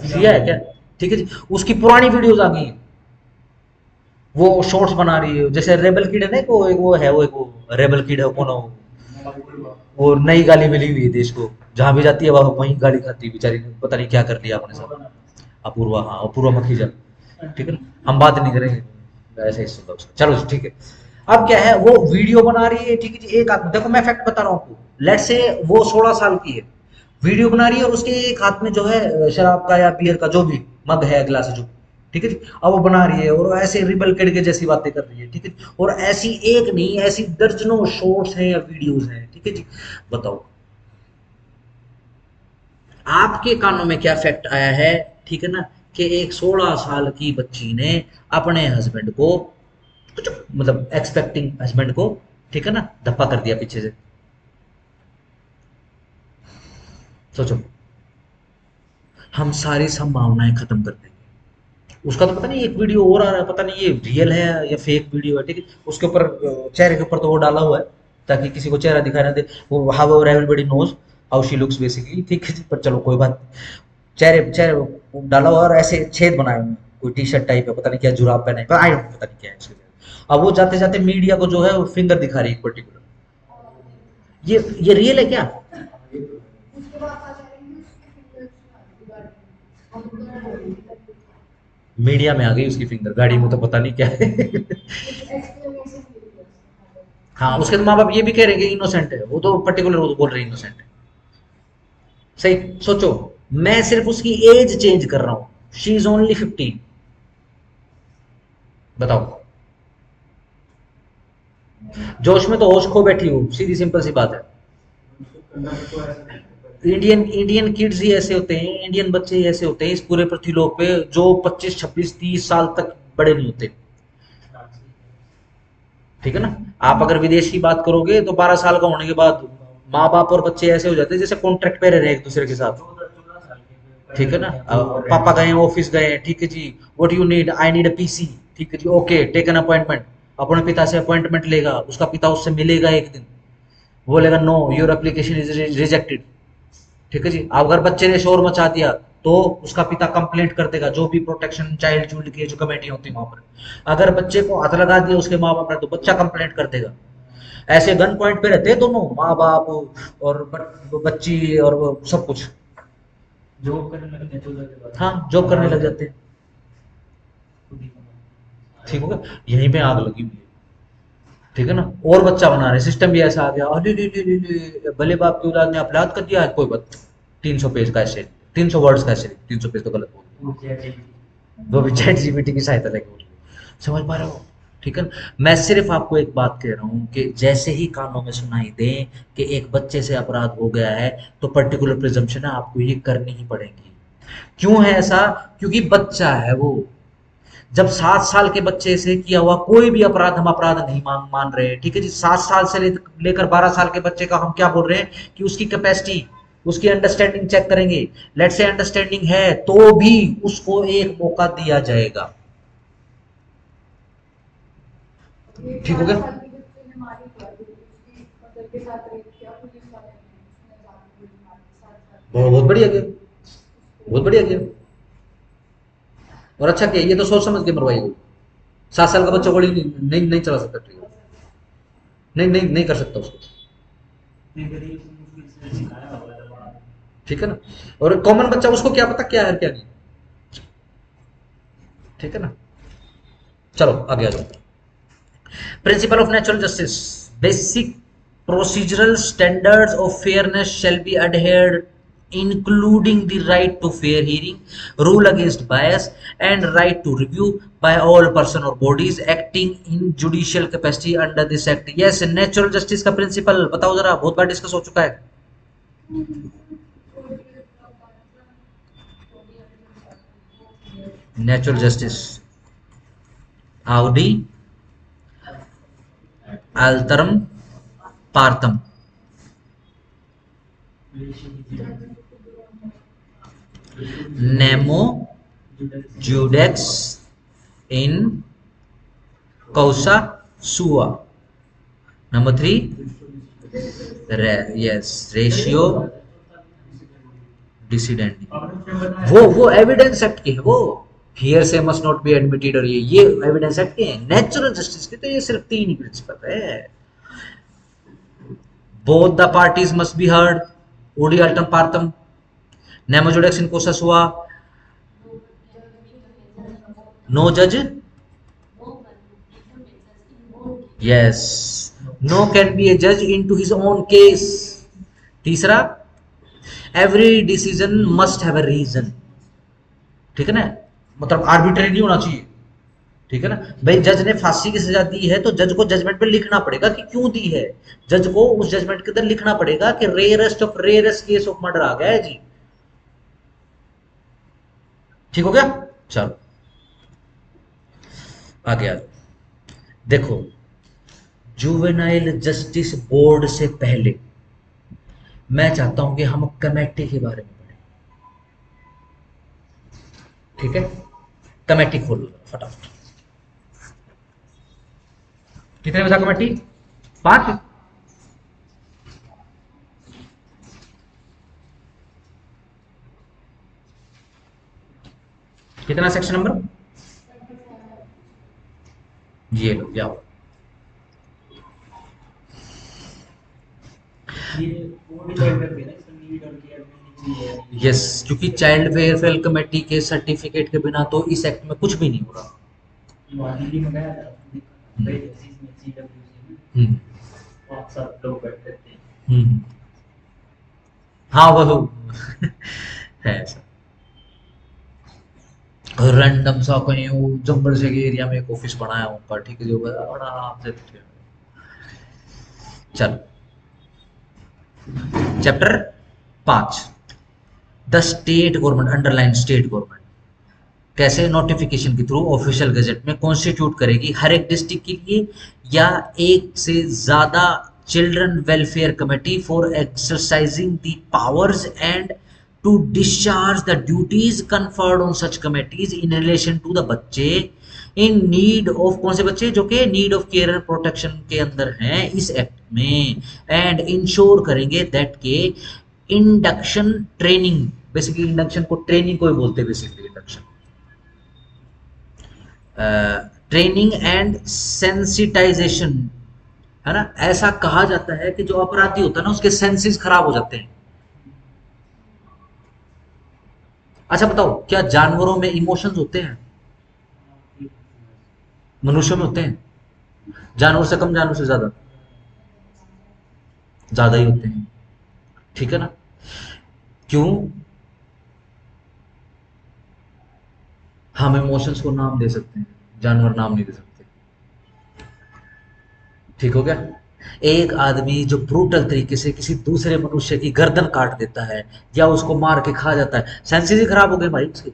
सिया है क्या, ठीक है जी, उसकी पुरानी वीडियोस आ गई हैं, वो शॉर्ट्स बना रही है, जैसे रेबल किड है ना, को एक वो है, वो एक वो रेबल किड है, कौन है वो नई गाली मिली हुई है देश को, जहां भी जाती है वह वहीं गाली खाती है बेचारी ने, पता नहीं क्या कर लिया अपने साथ। अपूर्वा, हाँ अपूर्वा मखीजा, ठीक है ना, हम बात नहीं करेंगे, ऐसे ही सुन लो उसका। चलो ठीक है। अब क्या है, वो वीडियो बना रही है, ठीक है जी, एक हाथ देखो मैं फैक्ट बता रहा हूँ आपको, लेट से वो 16 साल की है, वीडियो बना रही है और उसके एक हाथ में जो है शराब का या बियर का जो भी मग है, गिलास है जो, ठीक है जी, अब वो बना रही है और ऐसे रिबल किड के जैसी बातें कर रही है, ठीक है, और ऐसी एक नहीं, ऐसी दर्जनों शॉर्ट्स हैं या वीडियोस हैं, ठीक है जी। बताओ आपके कानों में क्या फैक्ट आया है, ठीक है ना, कि एक 16 साल की बच्ची ने अपने हस्बैंड को कुछ मतलब एक्सपेक्टिंग हस्बैंड को, ठीक है ना, धप्पा कर दिया पीछे से। सोचो, हम सारी संभावनाएं खत्म कर देंगे। उसका तो पता नहीं, एक वीडियो और आ रहा है, पता नहीं ये रियल है या फेक वीडियो है, ठीक है, उसके ऊपर चेहरे के ऊपर तो वो डाला हुआ है ताकि किसी को चेहरा दिखाई ना दे, वो however everybody knows how she looks basically, ठीक है जी, पर चलो कोई बात नहीं। चेहरे चेहरे वो डाला हुआ और ऐसे छेद बनाए हुए हैं, कोई टी शर्ट टाइप है, पता नहीं क्या जुराब पहने, पर आई डोंट पता नहीं क्या है इसके। अब वो जाते जाते मीडिया को जो है वो फिंगर दिखा रही है पर्टिकुलर। ये रियल है क्या? मीडिया में आ गई उसकी फिंगर, गाड़ी में तो पता नहीं क्या है। हाँ, उसके तो माँ बाप ये भी कह रहे हैं कि इनोसेंट है, वो तो पर्टिकुलर वो तो बोल रहे हैं इनोसेंट है। सही सोचो, मैं सिर्फ उसकी एज चेंज कर रहा हूं, शी इज ओनली 15। बताओ, जोश में तो होश खो बैठी हूँ, सीधी सिंपल सी बात है। इंडियन किड्स ही ऐसे होते हैं, इंडियन बच्चे ही ऐसे होते हैं इस पूरे पृथ्वीलोक पे, जो 25 26 30 साल तक बड़े नहीं होते, ठीक है ना। आप अगर विदेश की बात करोगे तो 12 साल का होने के बाद माँ बाप और बच्चे ऐसे हो जाते हैं जैसे कॉन्ट्रैक्ट पे रह रहे हैं एक दूसरे के साथ, ठीक है ना। पापा गए ऑफिस गए, ठीक है जी, what you need, I need a PC, ठीक है जी, ओके टेक एन अपॉइंटमेंट, अपने पिता से अपॉइंटमेंट लेगा, उसका पिता उससे मिलेगा एक दिन, बोलेगा know your application is rejected, ठीक है जी। अब अगर बच्चे ने शोर मचा दिया तो उसका पिता कंप्लेंट कर देगा, जो भी प्रोटेक्शन चाइल्ड चूल्ड की जो कमेटी होती है वहां पर, अगर बच्चे को हाथ लगा दिया उसके माँ बाप ने तो बच्चा कंप्लेंट कर देगा। ऐसे गन पॉइंट पे रहते हैं दोनों, माँ बाप और बच्ची और वो सब कुछ। जॉब करने लगते हैं 14 के बाद। हाँ, जॉब करने लग जाते हैं, खुद ही कमाना। ठीक हो गया, यहीं पे आग लगी हुई है, ठीक है ना, और बच्चा बना रहे, सिस्टम भी ऐसा आ गया, अरे भले बाप की औलाद ने अपराध कर दिया, कोई बात, 300 पेज का ऐसे, 300 वर्ड्स का ऐसे, 300 पेज तो गलत बोल दिया। वो चैट जीपीटी। वो भी चैट जीपीटी की सहायता लेके बोल रही, समझ पा रहे हो, ठीक है ना। मैं सिर्फ आपको एक बात कह रहा हूँ कि जैसे ही कानों में सुनाई दे कि एक बच्चे से अपराध हो गया है, तो पर्टिकुलर प्रिजम्पशन है आपको ये करनी ही पड़ेगी। क्यों है ऐसा? क्योंकि बच्चा है वो, जब 7 साल के बच्चे से किया हुआ कोई भी अपराध हम अपराध नहीं मान रहे हैं, ठीक है जी। 7 साल से लेकर 12 साल के बच्चे का हम क्या बोल रहे हैं कि उसकी कैपेसिटी, उसकी अंडरस्टैंडिंग चेक करेंगे, लेट से अंडरस्टैंडिंग है तो भी उसको एक मौका दिया जाएगा, ठीक हो गया। बहुत बढ़िया किया, बहुत बढ़िया किया, और अच्छा किया, ये तो सोच समझ के मरवाई गई। 7 साल का बच्चा गोली नहीं चला सकता, ठीक है, नहीं कर सकता उसको, इतनी गरीब से मुश्किल से सिखाया होगा दबा। ठीक है ना। और कॉमन बच्चा उसको क्या पता क्या है क्या नहीं, ठीक है ना। चलो आगे आ जाओ। Principle of natural justice, basic procedural standards of fairness shall be adhered, including the right to fair hearing, rule against bias, and right to review by all person or bodies acting in judicial capacity under this act। yes, natural justice का principle बताओ जरा, बहुत बार discuss हो चुका है। Natural justice audi alteram partem nemo judex in causa sua. Number 3, yes, ratio decidendi. वो evidence act की है वो, हियर से मस्ट नॉट बी एडमिटेड, और ये एविडेंस एक्ट के हैं। नेचुरल जस्टिस के तो ये सिर्फ 3 ही प्रिंसिपल है। Both the parties must be heard, OD अल्टम partum, Nemo judex इन कोसा सुआ, नो जज यस, नो कैन बी ए जज इन टू हिज ओन केस। तीसरा, every decision must have a reason, ठीक है ना, मतलब आर्बिट्रेरी नहीं होना चाहिए, ठीक है ना। भाई जज ने फांसी की सजा दी है तो जज को जजमेंट में लिखना पड़ेगा कि क्यों दी है, जज को उस जजमेंट के अंदर लिखना पड़ेगा कि rarest of rarest case of murder आ गया है जी। ठीक हो गया, चलो आगे आ जाओ। देखो, जुवेनाइल जस्टिस बोर्ड से पहले मैं चाहता हूं कि हम कमेटी के बारे में पढ़ें, ठीक है। कमेटी खोलो फटाफट। कितने बजा कमेटी? 5। कितना सेक्शन नंबर? ये लो जाओ। ये वो डिसाइड कर देना इसमें नीड और केयर में नहीं है। यस, क्योंकि चाइल्ड वेलफेयर कमेटी के सर्टिफिकेट के बिना तो इस एक्ट में कुछ भी नहीं हो रहा। वहाँ दिल्ली में गया था, हम्म। गए थे CWC में, हम्म। 5-7 लोग बैठे थे। हम्म। हाँ वो है ऐसा। रैंडम सा कहीं वो जंगल से के एरिया में एक ऑफिस बनाया उनका, ठीक है, जो बड़ा आराम से बैठे हैं। चलो, chapter 5, the state government, underline state government कैसे नोटिफिकेशन के थ्रू ऑफिशियल गजट में कॉन्स्टिट्यूट करेगी हर एक डिस्ट्रिक्ट के लिए या एक से ज्यादा children welfare committee for exercising the powers and to discharge the duties conferred on such committees in relation to the बच्चे इन नीड ऑफ, कौन से बच्चे? जो कि need of care and protection के अंदर हैं इस एक्ट में, एंड इंश्योर करेंगे दैट के इंडक्शन ट्रेनिंग, बेसिकली इंडक्शन को ट्रेनिंग को ही बोलते हैं, basically induction training and sensitisation, है ना। ऐसा कहा जाता है कि जो अपराधी होता है ना उसके सेंसेस खराब हो जाते हैं। अच्छा बताओ, क्या जानवरों में इमोशंस होते हैं? मनुष्यों में होते हैं? जानवर से कम, जानवर से ज्यादा? ज्यादा ही होते हैं, ठीक है ना। क्यों? हम इमोशंस को नाम दे सकते हैं, जानवर नाम नहीं दे सकते, ठीक हो गया। एक आदमी जो ब्रूटल तरीके से किसी दूसरे मनुष्य की गर्दन काट देता है या उसको मार के खा जाता है, सेंसेस ही खराब हो गए भाई उसके,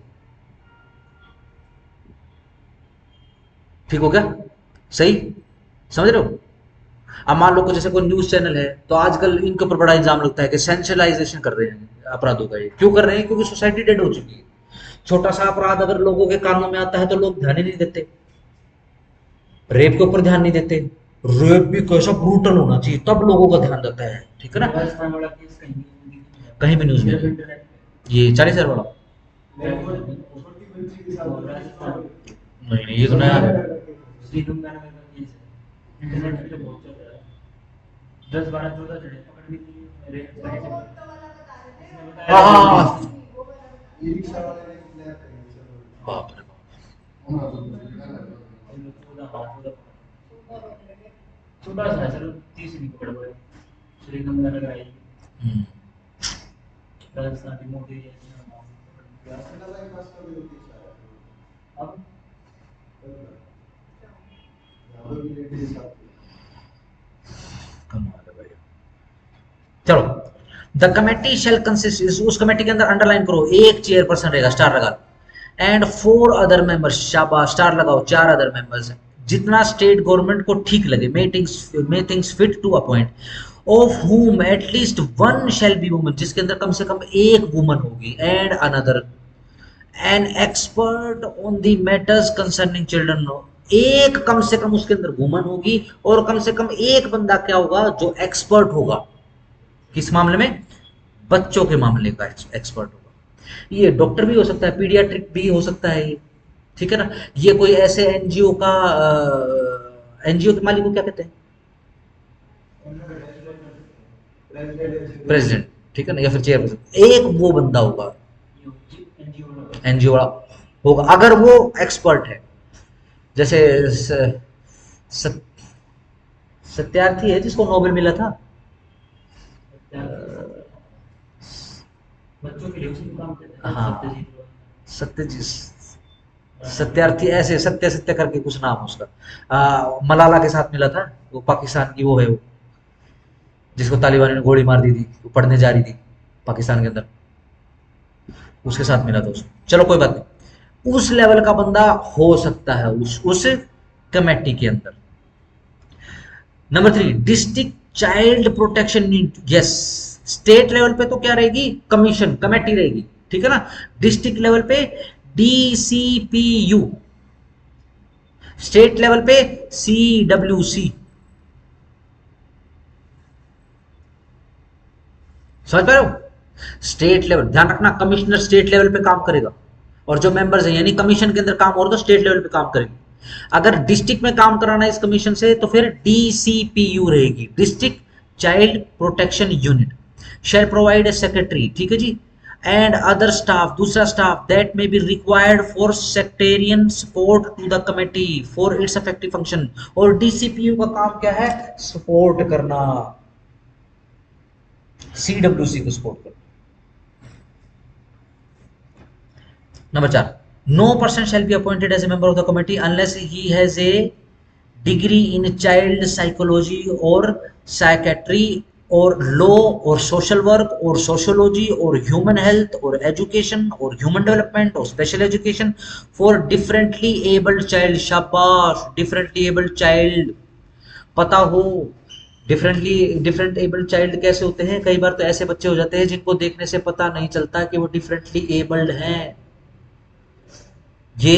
ठीक हो गया, सही समझ रहे हो। अब मान लो को जैसे कोई न्यूज चैनल है तो आजकल इनके ऊपर बड़ा इल्जाम लगता है कि सेंशलाइजेशन कर रहे हैं अपराधों का। ये क्यों कर रहे हैं? क्योंकि सोसाइटी डेड हो चुकी है। छोटा सा अपराध अगर लोगों के कानों में आता है तो लोग ध्यान ही नहीं देते, रेप के ऊपर ध्यान नहीं देते, रेप भी कैसा ब्रूटल होना चाहिए तब लोगों का ध्यान देता है, ठीक है ना। राजस्थान वाला केस कहीं भी न्यूज में सिर्फ नहीं। इंटरनेट ये 40,000 वाला? पे। नहीं नहीं, ये तो नया है। श्रीगंगानगर का केस है, इंटरनेट पे तो बहुत चल रहा है। 10-12-14 जने पकड़ भी लिए मेरे भाई से। इसने हाँ बताया हाँ, हाँ। बाप रे बाप। छोटा सा है, चलो 30 नहीं पकड़ पाए। श्रीगंगानगर आई, हम्म। राजस्थान रिमोट एरिया अब कमाल है भाई। चलो, द कमेटी शेल कंसिस्ट, उस कमेटी के अंदर अंडरलाइन करो, एक चेयरपर्सन रहेगा, स्टार लगा, एंड 4 अदर मेंबर्स, शाबाश स्टार लगाओ, 4 अदर मेंबर्स, जितना स्टेट गवर्नमेंट को ठीक लगे, may things fit to appoint, of whom at least one shall be woman, जिसके अंदर कम से कम एक वुमन होगी, and another an expert on the matters concerning children, एक कम से कम उसके अंदर वुमन होगी और कम से कम एक बंदा क्या होगा जो एक्सपर्ट होगा, किस मामले में? बच्चों के मामले का एक्सपर्ट होगा। ये डॉक्टर भी हो सकता है, पीडियाट्रिक भी हो सकता है ये, ठीक है ना। ये कोई ऐसे एनजीओ का, एनजीओ के मालिक को क्या कहते हैं? प्रेसिडेंट, ठीक है ना, या फिर चेयरपर्सन, एक वो बंदा होगा एनजीओ वाला होगा, अगर वो एक्सपर्ट है। जैसे स, स, सत्यार्थी है जिसको नोबेल मिला था। बच्चों के लिए उसी को काम करते हैं हाँ, सत्यजीत रोय। सत्यजीत सत्यार्थी, ऐसे सत्य सत्य करके कुछ नाम है उसका। मलाला के साथ मिला था, वो पाकिस्तान की वो है, वो जिसको तालिबान ने गोली मार दी थी, वो पढ़ने जा रही थी पाकिस्तान के अंदर, उसके साथ मिला था उसको। चलो कोई बात नहीं, उस लेवल का बंदा हो सकता है उस कमेटी के अंदर। Number 3, district child protection unit. Yes, state level पे तो क्या रहेगी, कमीशन कमेटी रहेगी, ठीक है ना। डिस्ट्रिक्ट लेवल पे डीसीपीयू, स्टेट लेवल पे सीडब्ल्यूसी। समझ पा रहे हो, स्टेट लेवल, ध्यान रखना कमिश्नर स्टेट लेवल पे काम करेगा, और जो मेंबर्स हैं यानी कमीशन के अंदर काम हो रहा तो स्टेट लेवल पे काम करेगी। अगर डिस्ट्रिक्ट में काम कराना है इस कमीशन से तो फिर डीसीपीयू रहेगी, district child protection unit. Shall provide a secretary, ठीक है जी, एंड अदर स्टाफ, दूसरा staff that may be required for secretarian support to the committee for its effective function. और डीसीपीयू का काम क्या है, सपोर्ट करना, सीडब्ल्यूसी को सपोर्ट करना। Number 4, no person shall be appointed as a member of the committee unless he has a degree in child psychology or psychiatry or law or social work or sociology or human health or education or human development or special education for differently abled child। शाबाश, differently abled child पता हो। Different abled child कैसे होते हैं, कई बार तो ऐसे बच्चे हो जाते हैं जिनको देखने से पता नहीं चलता कि वो डिफरेंटली एबल्ड हैं। ये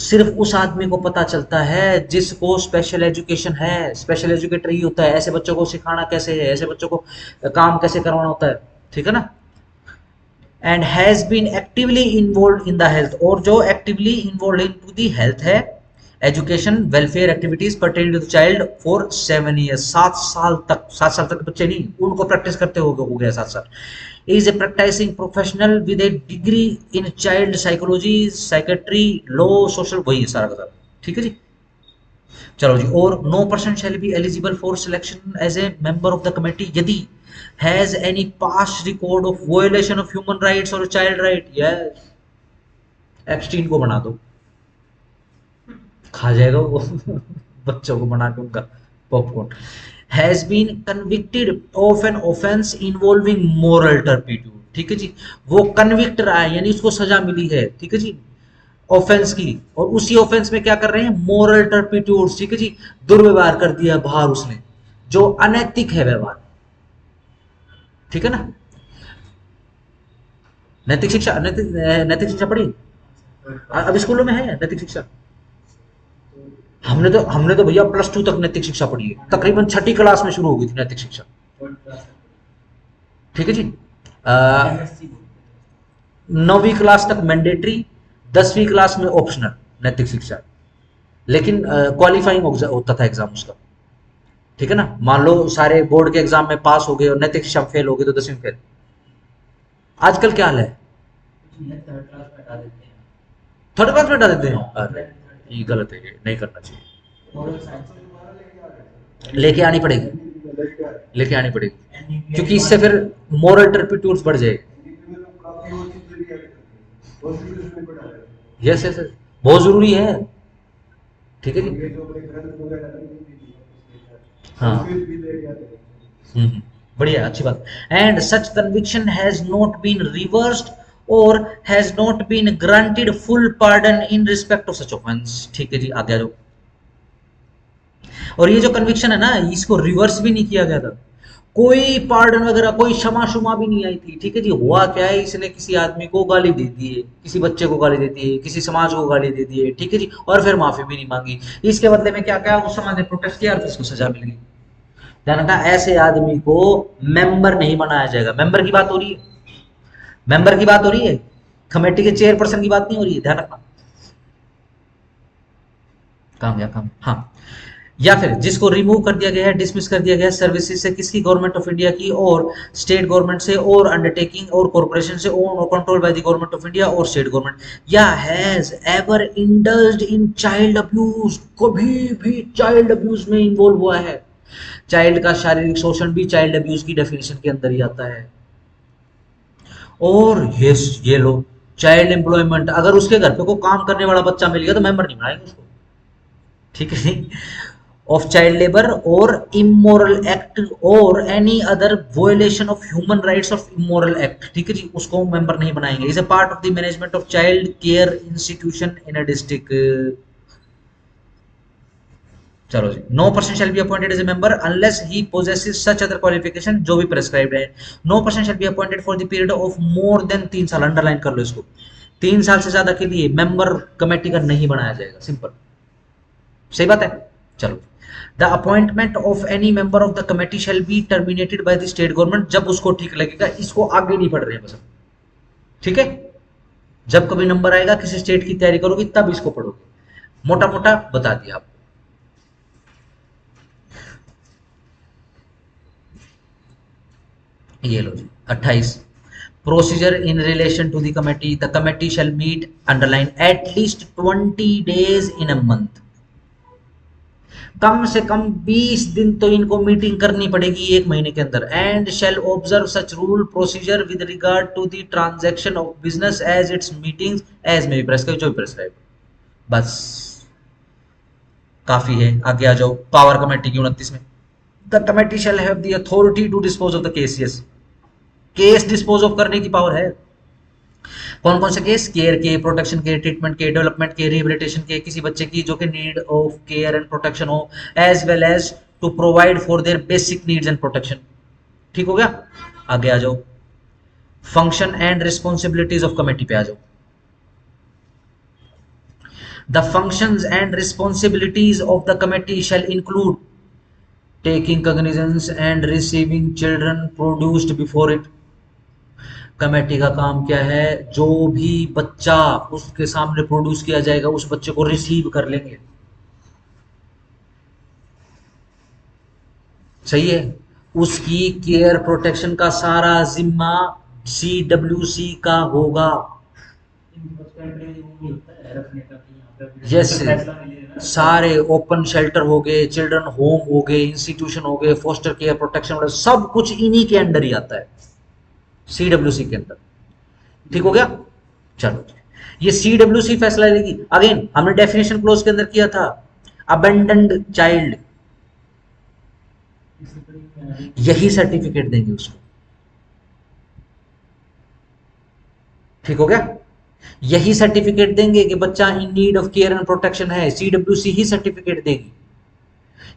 सिर्फ उस आदमी को पता चलता है जिसको स्पेशल एजुकेशन है, स्पेशल एजुकेटर ही होता है, ऐसे बच्चों को सिखाना कैसे है, ऐसे बच्चों को काम कैसे करवाना होता है, ठीक है ना। And has been actively involve in the health, और जो actively involve in to the health है, education welfare activities pertaining to the child for 7 years, 7 साल तक, 7 साल तक बच्चे नहीं, उनको प्रैक्टिस करते हो गया 7 साल। Is a practising professional with a degree in child psychology, psychiatry, law, social, वही सारा का सारा, ठीक है जी। चलो जी, और no person shall be eligible for selection as a member of the committee यदि has any past record of violation of human rights or child right. Yes, एक्सटीन को बना दो, खा जाएगा वो बच्चों को बना के उनका popcorn. Has been convicted of an offence involving moral turpitude, ठीक है जी, वो कन्विक्ट रहा है यानी उसको सजा मिली है, ठीक है जी, ऑफेंस की, और उसी ऑफेंस में क्या कर रहे हैं, मोरल टर्पिट्यूड, ठीक है जी, दुर्व्यवहार कर दिया बाहर उसने, जो अनैतिक है व्यवहार, ठीक है ना। नैतिक शिक्षा, नैतिक शिक्षा पढ़ी अब स्कूलों में है नैतिक शिक्षा। हमने तो भैया +2 तक नैतिक शिक्षा पढ़ी है, तकरीबन 6ठी क्लास में शुरू हो गई थी नैतिक शिक्षा, ठीक है जी। 9वीं क्लास तक मैंडेटरी, 10वीं क्लास में ऑप्शनल नैतिक शिक्षा, लेकिन क्वालिफाइंग होता था एग्जाम उसका, ठीक है ना। मान लो सारे बोर्ड के एग्जाम में पास हो गए और नैतिक शिक्षा फेल हो गए तो 10वीं फेल। आजकल क्या हाल है, थर्ड क्लास में हटा देते हैं, अरे ये गलत है, ये नहीं करना चाहिए, लेके आनी पड़ेगी, लेके आनी पड़ेगी, क्योंकि इससे फिर मोरल टर्पिट्यूड्स बढ़ जाएगी। यस यस, बहुत जरूरी है, ठीक है जी। हाँ, बढ़िया, अच्छी बात। And such conviction has not been reversed or has not been granted full pardon in respect of such offence, ठीक है जी, आगे आ जाओ। और ये जो कन्विक्शन है ना, इसको रिवर्स भी नहीं किया गया था, कोई पार्डन वगैरह, कोई क्षमा शुमा भी नहीं आई थी, ठीक है जी। हुआ क्या है, इसने किसी आदमी को गाली दे दी है, किसी बच्चे को गाली दे दी है, किसी समाज को गाली दे दी है, ठीक है जी, और फिर माफी भी नहीं मांगी। इसके बदले में क्या क्या उस समाज ने प्रोटेस्ट किया और उसको सजा मिल गई। ध्यान रखना, ऐसे आदमी को मेंबर नहीं बनाया जाएगा। मेंबर की बात हो रही है, मेंबर की बात हो रही है, कमेटी के चेयरपर्सन की बात नहीं हो रही है, ध्यान रखना। काम या काम, हाँ। या फिर जिसको रिमूव कर दिया गया है, डिसमिस कर दिया गया है सर्विसेज से, किसकी, गवर्नमेंट ऑफ इंडिया की और स्टेट गवर्नमेंट से और अंडरटेकिंग और कॉर्पोरेशन से, ओन और control by the government of India और स्टेट गवर्नमेंट, या has ever indulged in child abuse, कभी भी चाइल्ड अब्यूज में इन्वॉल्व हुआ है, चाइल्ड का शारीरिक शोषण भी चाइल्ड अब्यूज की डेफिनेशन के अंदर ही आता है। और ये लो, चाइल्ड एम्प्लॉयमेंट, अगर उसके घर पे कोई काम करने वाला बच्चा मिल गया तो मेंबर नहीं बनाएंगे उसको, ठीक है। Of child labour or immoral act or any other violation of human rights of immoral act, ठीक है जी, उसको मेंबर नहीं बनाएंगे। Is a part of the management of child care institution in a district. चलो जी, no person shall be appointed as a member unless he possesses such other qualification, जो भी प्रेस्क्राइब्ड है। No person shall be appointed for the period of more than 3 साल, underline कर लो इसको, 3 साल से ज्यादा के लिए मेंबर कमेटी का नहीं बनाया जाएगा, सिंपल, सही बात है। चलो, the appointment of any member of the committee shall be terminated bye the state government, जब उसको ठीक लगेगा, इसको आगे नहीं पढ़ रहे हैं बस, ठीक है। जब कभी नंबर आएगा किसी स्टेट की तैयारी करोगे तब इसको पढ़ोगे, मोटा मोटा बता दिया आपको। ये लो जी 28, procedure in relation to the committee, the committee shall meet, underline, at least 20 days in a month, कम से कम 20 दिन तो इनको मीटिंग करनी पड़ेगी एक महीने के अंदर। And shall observe such rule procedure with regard to the transaction of business as its meetings as may be prescribe, जो प्रेस्क्राइब, बस काफी है। आगे आ जाओ, पावर कमेटी की 29 में, the committee shall have the authority to dispose of the case, yes, case dispose of करने की पावर है। कौन कौन से केस? केयर के, प्रोटेक्शन के, ट्रीटमेंट के, डेवलपमेंट के, रिहेबिलिटेशन के, किसी बच्चे की जो कि need of care and protection हो, as well as to provide for their basic needs and protection, ठीक हो गया। आगे आ जाओ, function and responsibilities of committee पे आ जाओ। The functions and responsibilities of the committee shall include taking cognizance and receiving children produced before it, committee का काम क्या है? जो भी बच्चा उसके सामने प्रोड्यूस किया जाएगा उस बच्चे को रिसीव कर लेंगे, सही है। उसकी केयर प्रोटेक्शन का सारा जिम्मा CWC का होगा, यस। सारे ओपन शेल्टर हो गए, चिल्ड्रन होम हो गए, इंस्टीट्यूशन हो गए, फोस्टर केयर, प्रोटेक्शन, सब कुछ इन्हीं के अंडर ही आता है, CWC के अंदर, ठीक हो गया। चलो, ये CWC फैसला लेगी। अगेन हमने डेफिनेशन क्लोज के अंदर किया था, अबेंडन्ड चाइल्ड, यही सर्टिफिकेट देंगे उसको, ठीक हो गया। यही सर्टिफिकेट देंगे कि बच्चा इन need of care and protection है, CWC ही सर्टिफिकेट देगी।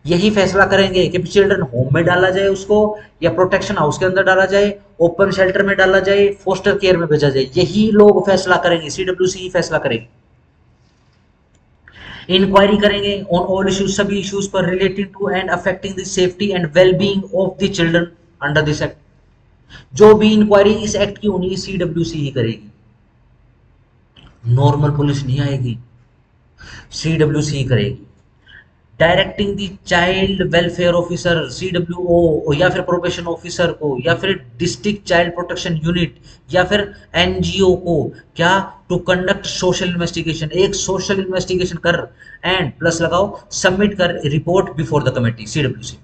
यही फैसला करेंगे कि चिल्ड्रन होम में डाला जाए उसको, या प्रोटेक्शन हाउस के अंदर डाला जाए, ओपन शेल्टर में डाला जाए, फोस्टर केयर में भेजा जाए, यही लोग फैसला करेंगे, CWC ही फैसला करेगी। इंक्वायरी करेंगे ऑन ऑल इश्यूज, सभी इश्यूज पर related to and affecting the safety and wellbeing of the children under this act, जो भी इंक्वायरी इस एक्ट की होनी CWC ही करेगी, नॉर्मल पुलिस नहीं आएगी, CWC ही करेगी। Directing the child welfare officer, CWO, या फिर प्रोबेशन ऑफिसर को, या फिर डिस्ट्रिक्ट चाइल्ड प्रोटेक्शन यूनिट, या फिर NGO को, क्या? टू कंडक्ट सोशल इन्वेस्टिगेशन, एक सोशल इन्वेस्टिगेशन कर एंड प्लस लगाओ सबमिट कर report before the committee, CWC।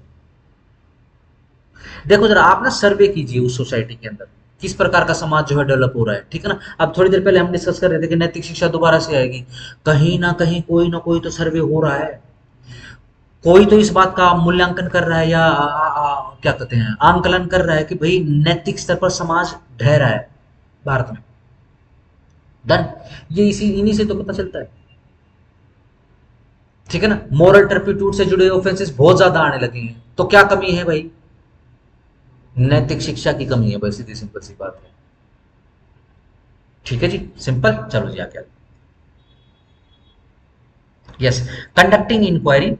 देखो जरा आप ना सर्वे कीजिए उस सोसाइटी के अंदर किस प्रकार का समाज जो है डेवलप हो रहा है, ठीक है ना। अब थोड़ी देर पहले हम डिस्कस कर रहे थे कि नैतिक शिक्षा दोबारा से आएगी, कहीं ना कहीं कोई ना कोई तो सर्वे हो रहा है, कोई तो इस बात का मूल्यांकन कर रहा है, या क्या कहते हैं, आंकलन कर रहा है कि भाई नैतिक स्तर पर समाज ढह रहा है भारत में। डन, ये इसी इन्हीं से तो पता चलता है, ठीक है ना। मॉरल टर्पिट्यूड से जुड़े ऑफेंसेस बहुत ज्यादा आने लगे हैं, तो क्या कमी है भाई? नैतिक शिक्षा की कमी है भाई, सीधी सिंपल सी बात है, ठीक है जी, सिंपल। चलो जी आगे, yes, conducting inquiry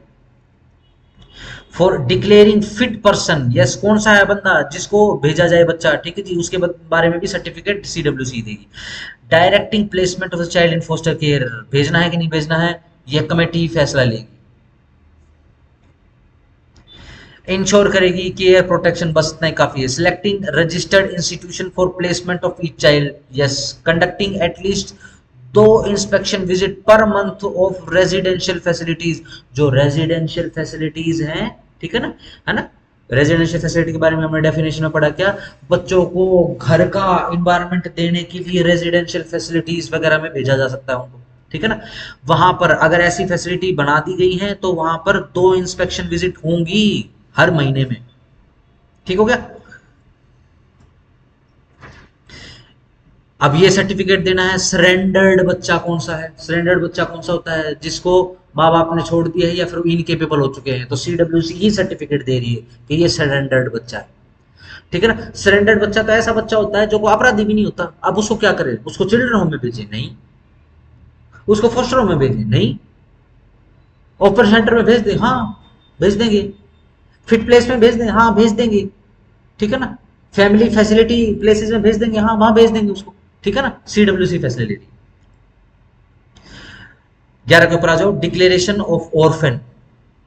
for declaring fit person, yes, कौन सा है बंदा जिसको भेजा जाए बच्चा, ठीक है जी, उसके बारे में भी सर्टिफिकेट CWC देगी। Directing placement of the child in foster care, भेजना है कि नहीं भेजना है, यह कमेटी फैसला लेगी। इंश्योर करेगी केयर प्रोटेक्शन, बस इतना ही काफी है। Selecting registered institution for placement of each child, yes. Conducting at least 2 inspection visit per month of residential facilities, जो रेजिडेंशियल फैसिलिटीज हैं ठीक है ना। रेजिडेंशियल फैसिलिटी के बारे में हमने डेफिनेशन में पढ़ा क्या, बच्चों को घर का इन्वायरमेंट देने के लिए रेजिडेंशियल फैसिलिटीज वगैरह में भेजा जा सकता है उनको, ठीक है ना। वहां पर अगर ऐसी फैसिलिटी बना दी गई है तो वहां पर 2 इंस्पेक्शन विजिट होंगी हर महीने में, ठीक हो गया। अब ये सर्टिफिकेट देना है। सरेंडर्ड बच्चा कौन सा है, सरेंडर्ड बच्चा कौन सा होता है, जिसको माँ बाप ने छोड़ दिया है या फिर इनकेपेबल हो चुके हैं, तो CWC ही सर्टिफिकेट दे रही है कि ये सरेंडर्ड बच्चा है, ठीक है ना। सरेंडर्ड बच्चा तो ऐसा बच्चा होता है जो को अपराधी भी नहीं होता, अब उसको क्या करें, उसको चिल्ड्रन होम में भेजें, नहीं। उसको फोस्टर होम में भेजें, नहीं। ओपन सेंटर में भेज दें, हाँ भेज देंगे। फिट प्लेस में भेज दें, हाँ भेज देंगे, ठीक है ना। फैमिली फैसिलिटी प्लेसेस में भेज देंगे, हाँ वहां भेज देंगे उसको, ठीक है ना। CWC facility. 11 के ऊपर आ जाओ, डिक्लेरेशन ऑफ ऑर्फन,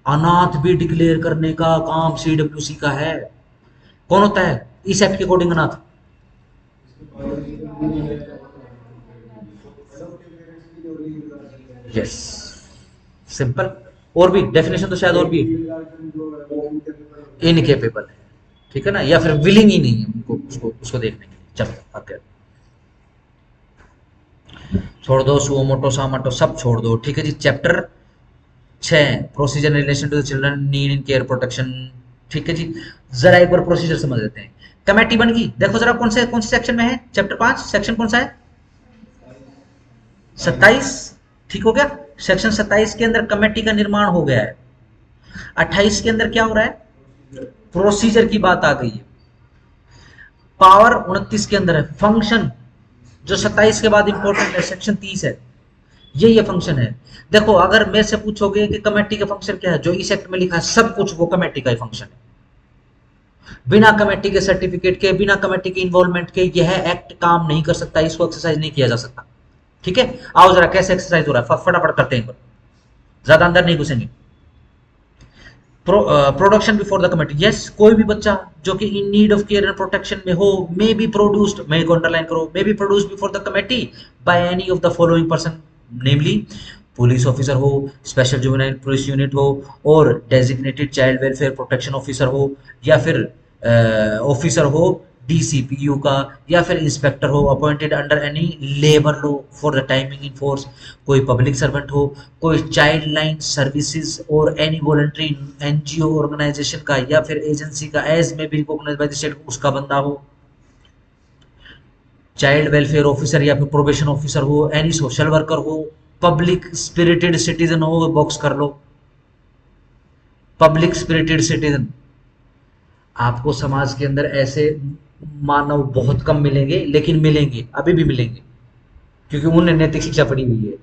अनाथ भी डिक्लेयर करने का काम CWC का है। कौन होता है इस एक्ट के अकॉर्डिंग अनाथ? Yes, simple. और भी डेफिनेशन तो शायद और भी इनकेपेबल है, ठीक है ना, या फिर विलिंग ही नहीं है उनको उसको उसको देखने के लिए। चलो आगे छोड़ दो, सुओ मोटो सामाटो सब छोड़ दो, ठीक है जी। Chapter 6 procedure in relation to the children need in care protection, ठीक है जी। जरा एक बार प्रोसीजर समझ लेते हैं। कमेटी बन गई, देखो जरा कौन से सेक्शन में है, चैप्टर 5 सेक्शन कौन सा है, 27, ठीक हो गया। सेक्शन 27 के अंदर कमेटी का निर्माण हो गया है। 28 के अंदर क्या हो रहा है, प्रोसीजर की बात आ गई है। पावर 29 के अंदर है। फंक्शन जो 27 के बाद इंपॉर्टेंट है, सेक्शन 30 है, ये फंक्शन है। देखो अगर मेरे से पूछोगे कि कमेटी का फंक्शन क्या है, जो इस एक्ट में लिखा है सब कुछ वो कमेटी का ही फंक्शन है। बिना कमेटी के सर्टिफिकेट के, बिना कमेटी के इन्वॉल्वमेंट के यह एक्ट काम नहीं कर सकता, इसको एक्सरसाइज नहीं किया जा सकता, ठीक है। आओ जरा कैसे एक्सरसाइज हो रहा है फटाफट करते हैं, ज्यादा अंदर नहीं घुसेंगे। Production before the committee, yes, कोई भी बच्चा जो कि in need of care and protection में हो मे बी प्रोड्यूस्ड, मे को अंडरलाइन करो, may be produced before the committee by any of the following person, namely police officer हो, स्पेशल जुवेनाइल पुलिस यूनिट हो, or designated child welfare protection officer हो, या फिर officer हो DCPU का, या फिर इंस्पेक्टर हो appointed under any labour law for the timing in force, कोई पब्लिक सर्वेंट हो, कोई चाइल्ड लाइन सर्विसेज और एनी वॉलंटरी NGO ऑर्गेनाइजेशन का या फिर एजेंसी का as may be recognised by the state, उसका बंदा हो, चाइल्ड वेलफेयर ऑफिसर या फिर प्रोबेशन ऑफिसर हो, एनी सोशल वर्कर हो, पब्लिक स्पिरिटेड सिटीजन हो, बॉक्स कर लो, पब्लिक स्पिरिटेड सिटीजन। आपको समाज के अंदर ऐसे मानव बहुत कम मिलेंगे, लेकिन मिलेंगे, अभी भी मिलेंगे, क्योंकि उन्हें नैतिक शिक्षा पड़ी हुई है,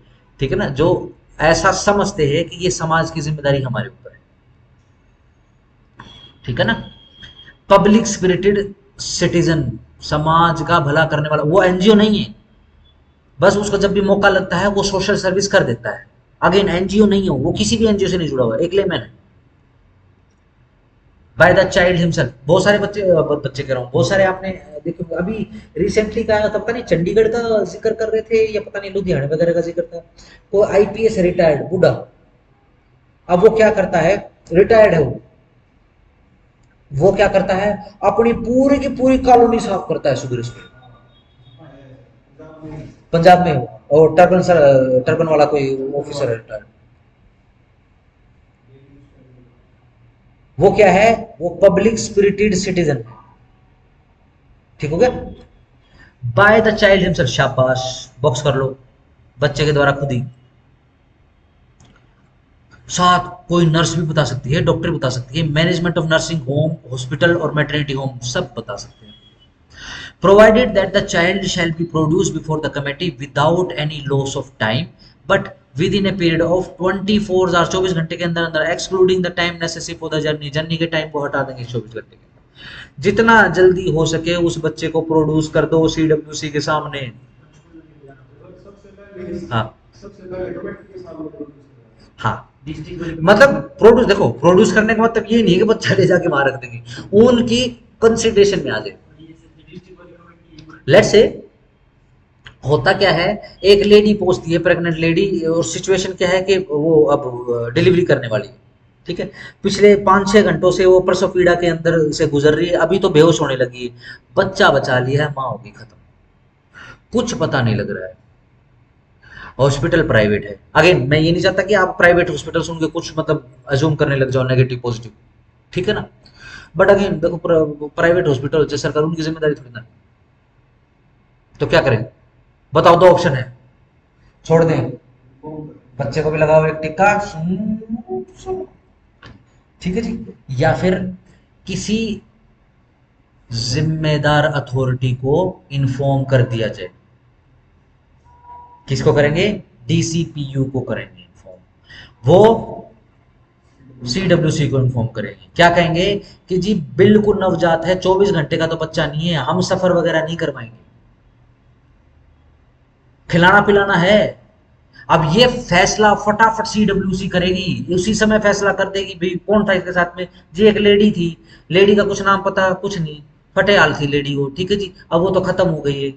ठीक है ना, जो ऐसा समझते हैं कि ये समाज की जिम्मेदारी हमारे ऊपर है, ठीक है ना। पब्लिक स्पिरिटेड सिटीजन, समाज का भला करने वाला, वो NGO नहीं है, बस उसको जब भी मौका लगता है वो सोशल सर्विस कर देता है। अगेन NGO नहीं हो, वो किसी भी NGO से नहीं जुड़ा हुआ, एक लेमैन है। बाय द चाइल्ड हिमसेल्फ, बहुत सारे बच्चे कह रहा हूँ, बहुत सारे आपने देखो अभी रिसेंटली का था, पता नहीं चंडीगढ़ का जिक्र कर रहे थे या पता नहीं लुधियाना वगैरह का जिक्र था, वो IPS रिटायर्ड बूढ़ा, अब वो क्या करता है, रिटायर्ड है वो क्या करता है, अपनी पूरी की पूरी कॉलोनी साफ करता है सुबह सुबह, पंजाब में हो, और टर्बन वाला कोई ऑफिसर है रिटायर्ड। वो क्या है, वो पब्लिक स्पिरिटेड सिटीजन है, ठीक हो गया। बाय द चाइल्ड हिमसेल्फ, शाबाश, बॉक्स कर लो, बच्चे के द्वारा खुद ही। साथ कोई नर्स भी बता सकती है, डॉक्टर बता सकती है, management of nursing home, hospital और मैटरनिटी होम सब बता सकते हैं। Provided that the child shall B produce before the committee without any loss of time, but with in a period of 24 hours, 24 घंटे के अंदर अंदर, excluding the time necessary for the journey, journey के time को हटा देंगे 24 घंटे के अंदर। जितना जल्दी हो सके उस बच्चे को प्रोड्यूस कर दो CWC के सामने। हाँ हाँ, मतलब प्रोड्यूस, देखो प्रोड्यूस करने का मतलब ये नहीं है कि बच्चा ले जाके वहां रख देंगे, उनकी कंसिडरेशन में आ जाए। लेट्स से होता क्या है, एक लेडी पहुंचती है, प्रेग्नेंट लेडी, और सिचुएशन क्या है कि वो अब डिलीवरी करने वाली है, ठीक है, पिछले 5-6 घंटों से वो प्रसव पीड़ा के अंदर से गुजर रही है, अभी तो बेहोश होने लगी है, बच्चा बचा लिया है, माँ होगी खत्म, कुछ पता नहीं लग रहा है। हॉस्पिटल प्राइवेट है, अगेन मैं ये नहीं चाहता कि आप प्राइवेट हॉस्पिटल सुन के कुछ मतलब अज्यूम करने लग जाओ नेगेटिव पॉजिटिव, ठीक है ना, बट अगेन देखो प्राइवेट हॉस्पिटल जैसे सरकार, उनकी जिम्मेदारी थोड़ी ना, तो क्या करें, बताओ, दो ऑप्शन है, छोड़ दें, बच्चे को भी लगाओ एक टिक्का, ठीक है जी, या फिर किसी जिम्मेदार अथॉरिटी को इन्फॉर्म कर दिया जाए, किसको करेंगे, डीसीपीयू को करेंगे इन्फॉर्म, वो सीडब्ल्यूसी को इन्फॉर्म करेंगे, क्या कहेंगे कि जी बिल्कुल नवजात है, 24 घंटे का तो बच्चा नहीं है, हम सफर वगैरह नहीं करवाएंगे, खिलाना पिलाना है। अब ये फैसला फटाफट सीडब्ल्यूसी करेगी, उसी समय फैसला कर देगी, भाई कौन था इसके साथ में, जी एक लेडी थी, लेडी का कुछ नाम पता कुछ नहीं, फटेहाल थी लेडी वो, ठीक है जी, अब वो तो खत्म हो गई है,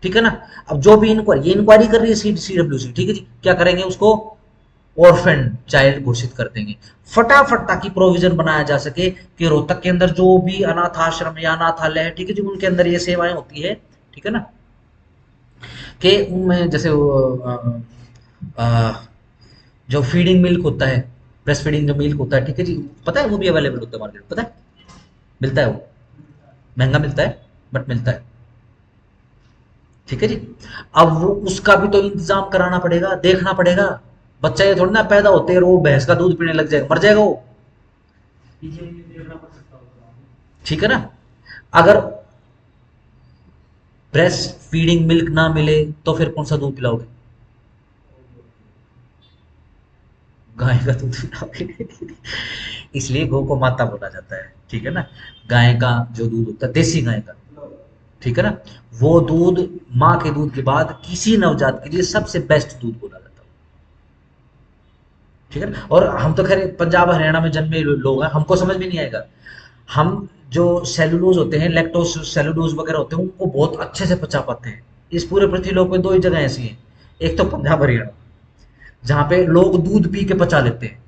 ठीक है ना। अब जो भी इंक्वायरी, ये इंक्वायरी कर रही है सीडब्ल्यूसी, ठीक है जी, क्या करेंगे, उसको ऑर्फन चाइल्ड घोषित कर देंगे फटाफट, ताकि प्रोविजन बनाया जा सके कि रोहतक के अंदर जो भी अनाथ आश्रम या अनाथालय है, ठीक है जी, उनके अंदर ये सेवाएं होती है, ठीक है ना, कि उनमें जैसे अ, जो फीडिंग मिल्क होता है, ब्रेस्ट फीडिंग जो मिल्क होता है, ठीक है जी, पता है वो भी अवेलेबल होता है मार्केट में, पता है, मिलता है वो, महंगा मिलता है बट मिलता है, ठीक है जी। अब वो उसका भी तो इंतजाम कराना पड़ेगा, देखना पड़ेगा, बच्चा ये थोड़ी ना पैदा होते ही और वो भैंस का दूध पीने लग जाएगा, मर जाएगा वो, पीछे भी देखना पड़ सकता होगा। ठीक है ना। अगर ब्रेस्ट फीडिंग मिल्क ना मिले तो फिर कौन सा दूध पिलाओगे, गाय का दूध पिलाओगे इसलिए गौ को माता बोला जाता है, ठीक है ना, गाय का जो दूध होता है देसी गाय का, ठीक है ना, वो दूध माँ के दूध के बाद किसी नवजात के लिए सबसे बेस्ट दूध बोला जाता है, ठीक है ना। और हम तो खैर पंजाब हरियाणा में जन्मे लोग हैं, हमको समझ भी नहीं आएगा, हम जो सेलुलोज होते हैं, लैक्टोज सेलुलोज वगैरह होते हैं, उनको बहुत अच्छे से पचा पाते हैं। इस पूरे पृथ्वीलोक में दो ही जगह ऐसी हैं, एक तो पंजाब हरियाणा, जहाँ पे लोग दूध पी के पचा लेते हैं,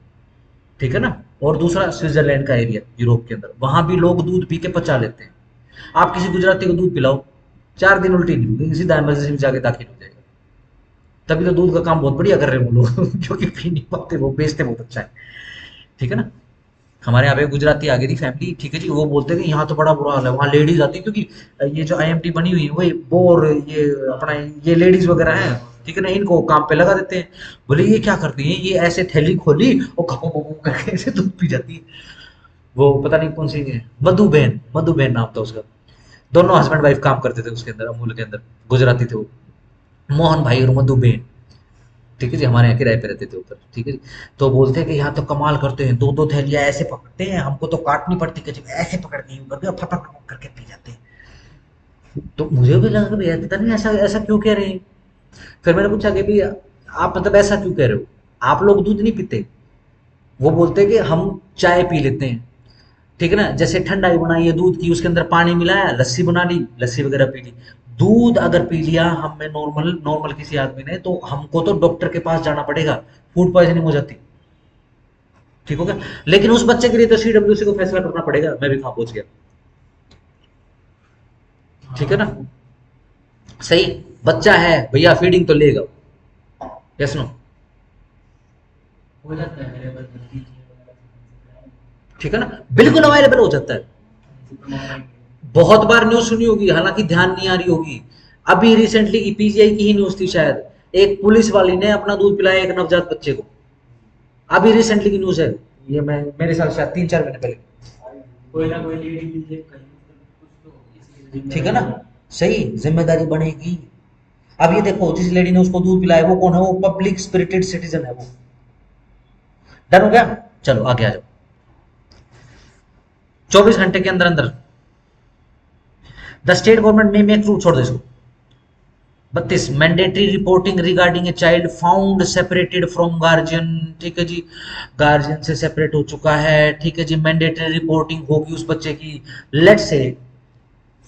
ठीक है ना, और दूसरा स्विट्जरलैंड का एरिया यूरोप के अंदर, वहां भी लोग दूध पी के पचा लेते हैं। आप किसी गुजराती को दूध पिलाओ, 4 दिन उल्टी नहीं होगी, सीधा इमरजेंसी में जाके दाखिल हो जाएगा, तभी तो दूध का काम बहुत बढ़िया कर रहे हैं वो लोग क्योंकि पी नहीं पाते, वो बेचते बहुत अच्छा है, ठीक है ना। हमारे यहाँ पे गुजराती आ गई थी फैमिली, ठीक है जी, वो बोलते हैं कि यहाँ तो बड़ा बुरा हाल है, वहाँ लेडीज आती है, क्योंकि ये जो आईएमटी बनी हुई है वो और ये अपना ये लेडीज वगैरह हैं, ठीक है ना, इनको काम पे लगा देते हैं। बोले ये क्या करती हैं, ये ऐसे थैली खोली और खपो खपो करके ऐसे दूध पी जाती है। वो पता नहीं कौन सी है, मधुबेन, मधुबेन नाम था उसका, दोनों हस्बैंड वाइफ काम करते थे उसके अंदर, अमूल के अंदर, गुजराती थे वो, मोहन भाई और मधुबेन, ठीक है जी, हमारे यहाँ किराए पे रहते थे ऊपर, ठीक है जी। तो बोलते हैं कि यहाँ तो कमाल करते हैं, 2-2 थैलियाँ ऐसे पकड़ते हैं, हमको तो काटनी पड़ती है, ऐसे पकड़ के यूं करके फटक करके पी जाते हैं। तो मुझे भी लगा कि भैया पता नहीं ऐसा ऐसा क्यों कह रहे हैं। फिर मैंने पूछा कि भी आप मतलब ऐसा क्यों कह रहे हो, आप लोग दूध नहीं पीते, वो बोलते हैं कि हम चाय पी लेते हैं, ठीक है ना, जैसे ठंडाई बनाई है दूध की, उसके अंदर पानी मिलाया, लस्सी बना ली, लस्सी वगैरह पी ली। दूध अगर पी लिया हमें नॉर्मल नॉर्मल किसी आदमी ने, तो हमको तो डॉक्टर के पास जाना पड़ेगा, फूड पॉइजनिंग हो जाती, ठीक हो गया। लेकिन उस बच्चे के लिए तो सीडब्ल्यूसी को फैसला करना पड़ेगा, मैं भी कहाँ पहुंच गया, ठीक है ना, हाँ, सही, बच्चा है भैया फीडिंग तो लेगा, यस नो, हो जाता है अवेलेबल पीछे वगैरह से, ठीक है ना, बिल्कुल अवेलेबल हो जाता है। Super market. बहुत बार न्यूज सुनी होगी, हालांकि ध्यान नहीं आ रही होगी, अभी रिसेंटली की पीजीआई की ही न्यूज थी शायद, एक पुलिस वाली ने अपना दूध पिलाया एक नवजात बच्चे को, अभी रिसेंटली की न्यूज है, ये मैं मेरे साल शायद 3-4 महीने पहले, कोई ना कोई लेडी मिल जाए कहीं, कुछ तो इसकी ठीक है ना, जिम्मेदारी है। सही, जिम्मेदारी बनेगी। अब ये देखो, जिस लेडी ने उसको दूध पिलाया वो कौन है, वो पब्लिक स्पिरिटेड सिटीजन है वो, डन हो गया, चलो आगे आ जाओ। 24 घंटे के अंदर अंदर द स्टेट गवर्नमेंट में मेक रूल, छोड़ दो इसको। 32 mandatory reporting regarding a child found separated from guardian, ठीक है जी, गार्जियन से सेपरेट हो चुका है, ठीक है जी, मैंडेटरी रिपोर्टिंग होगी उस बच्चे की, लेट से,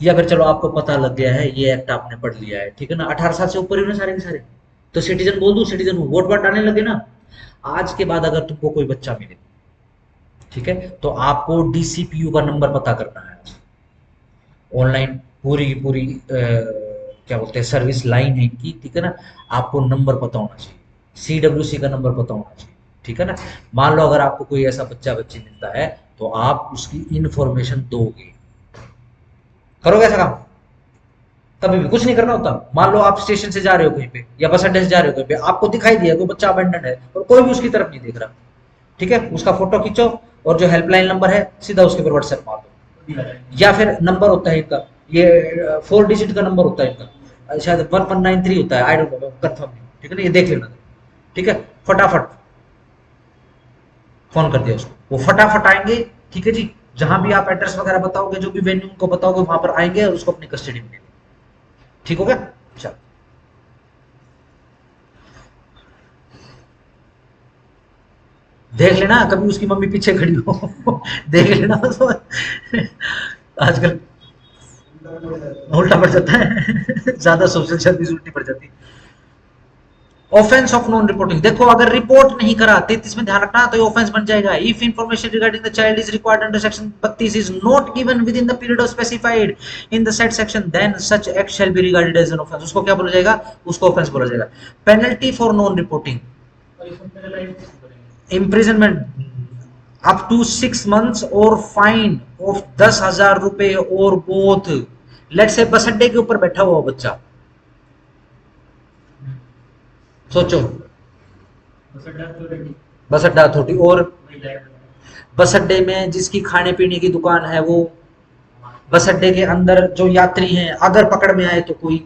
या फिर चलो आपको पता लग गया है, ये एक्ट आपने पढ़ लिया है, ठीक है ना, 18 साल से ऊपर ही ना सारे के सारे, तो सिटीजन बोल दूं, सिटीजन हूँ, वोट वोट आने लगे ना, आज के बाद अगर तुमको कोई बच्चा मिले, ठीक है, तो आपको डीसीपीयू का नंबर पता करना है। ऑनलाइन पूरी की पूरी क्या बोलते हैं सर्विस लाइन है इनकी, ठीक है ना। आपको नंबर पता होना चाहिए, सीडब्ल्यूसी का नंबर पता होना चाहिए, ठीक है ना। मान लो अगर आपको कोई ऐसा बच्चा बच्ची मिलता है तो आप उसकी इंफॉर्मेशन दोगे। करोगे ऐसा काम? कभी भी कुछ नहीं करना होता। मान लो आप स्टेशन से जा रहे हो कहीं पे या बस अड्डे से जा रहे हो कहीं पे, आपको दिखाई दिया कोई बच्चा अबेंडन है और कोई भी उसकी तरफ नहीं देख रहा, ठीक है, उसका फोटो खींचो और जो हेल्पलाइन नंबर है सीधा उसके ऊपर व्हाट्सएप मार दो। या फिर नंबर होता है इनका, ये 4 डिजिट का नंबर होता है इनका, शायद 1193 होता है, आई डोंट नो, कंफर्म नहीं, ठीक है ना, ये देख लेना, ठीक है। फटाफट फोन कर दिया उसको, वो फटाफट आएंगे, ठीक है जी। जहां भी आप एड्रेस वगैरह बताओगे, जो भी वेन्यू उनको बताओगे, वहां पर आएंगे और उसको अपनी कस्टडी में लेंगे। ठीक हो गया? चल, देख लेना कभी उसकी मम्मी पीछे खड़ी हो देख लेना तो आजकल उल्टा पड़ जाता है ज्यादा सोशल सर्विस उल्टी पड़ जाती है। ऑफेंस ऑफ नॉन रिपोर्टिंग, देखो अगर रिपोर्ट नहीं करा 33 में ध्यान रखना तो ये ऑफेंस बन जाएगा। If information regarding the child is required under section 32 is not given within the period of specified in the set section then such act shall be regarded as an offence. उसको क्या बोला जाएगा? उसको offence बोला जाएगा। Penalty for non reporting, imprisonment up to 6 months और fine of 10,000 रुपए और बोथ। लेट से बस अड्डे के ऊपर बैठा हुआ बच्चा, सोचो, बस अड्डा अथॉरिटी और बस अड्डे में जिसकी खाने पीने की दुकान है वो, बस अड्डे के अंदर जो यात्री हैं अगर पकड़ में आए तो कोई,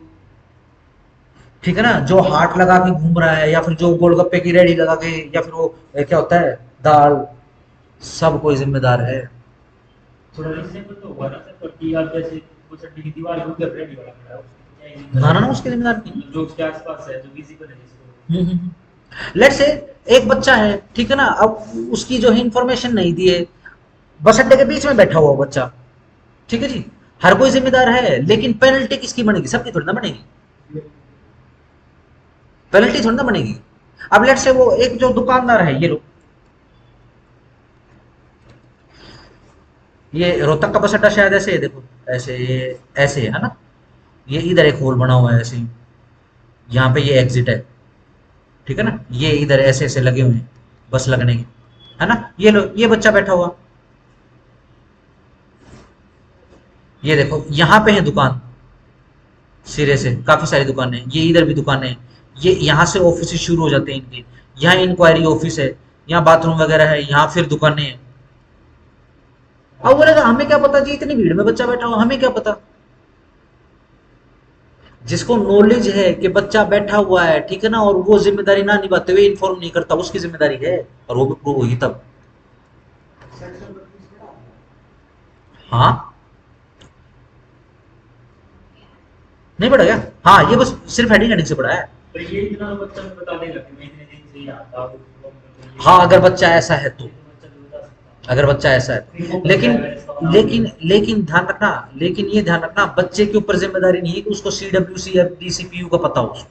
ठीक है ना, जो हाट लगा के घूम रहा है या फिर जो गोलगप्पे की रेडी लगा के, या फिर वो क्या होता है दाल, सब कोई जिम्मेदार है। थोड़ा रीजनेबल तो हुआ ना सर, कि आप जैसे कुछ अड्डे की दीवार है उधर रेडी वाला खड़ा है, उसको क्या ही ना ना ना, उसकी जिम्मेदार नहीं। जो उसके आसपास है, जो विजिबल है जिसको। लेट्स से एक बच्चा है, ठीक है ना, अब उसकी जो है इंफॉर्मेशन नहीं दी है, बस अड्डे के बीच में बैठा हुआ बच्चा, ठीक है जी, हर कोई जिम्मेदार है, लेकिन पेनल्टी किसकी बनेगी? सबकी थोड़ी ना बनेगी, पेनल्टी थोड़ी ना बनेगी। अब लेट्स से वो एक जो दुकानदार है, ये लो, ये रोहतक का बस अड्डा शायद ऐसे है, देखो ऐसे, ऐसे है ना, ये इधर एक होल बना हुआ है ऐसे, यहाँ पे ये एग्जिट है, ठीक है ना, ये इधर ऐसे ऐसे लगे हुए हैं बस लगने के, है ना। ये लो, ये बच्चा बैठा हुआ, ये देखो यहाँ पे है दुकान, सिरे से काफी सारी दुकानें, ये इधर भी दुकानें हैं, ये यहाँ से ऑफिस शुरू हो जाते हैं इनके, यहाँ इंक्वायरी ऑफिस है, यहाँ बाथरूम वगैरह है, यहाँ फिर दुकानें हैं। अब बोलेगा हमें क्या पता जी, इतनी भीड़ में बच्चा बैठा हुआ, हमें क्या पता। जिसको नॉलेज है कि बच्चा बैठा हुआ है, ठीक है ना, और वो जिम्मेदारी ना निभाते हुए इन्फॉर्म नहीं करता, उसकी जिम्मेदारी है, और वो भी प्रूव होगी तब। हाँ, नहीं पढ़ा क्या? हाँ, ये बस सिर्फ हेडिंग हेडिंग से पढ़ा है। तो ये इतना बच्चा भी बता देगा कि मैं इतने दिन से यहाँ था, हाँ, अगर बच्चा ऐसा है तो, बच्चा भी बता सकता अगर बच्चा ऐसा है तो, लेकिन ध्यान रखना, लेकिन ये ध्यान रखना, बच्चे के ऊपर जिम्मेदारी नहीं है कि उसको सीडब्ल्यूसी या डीसीपीयू का पता हो उसको,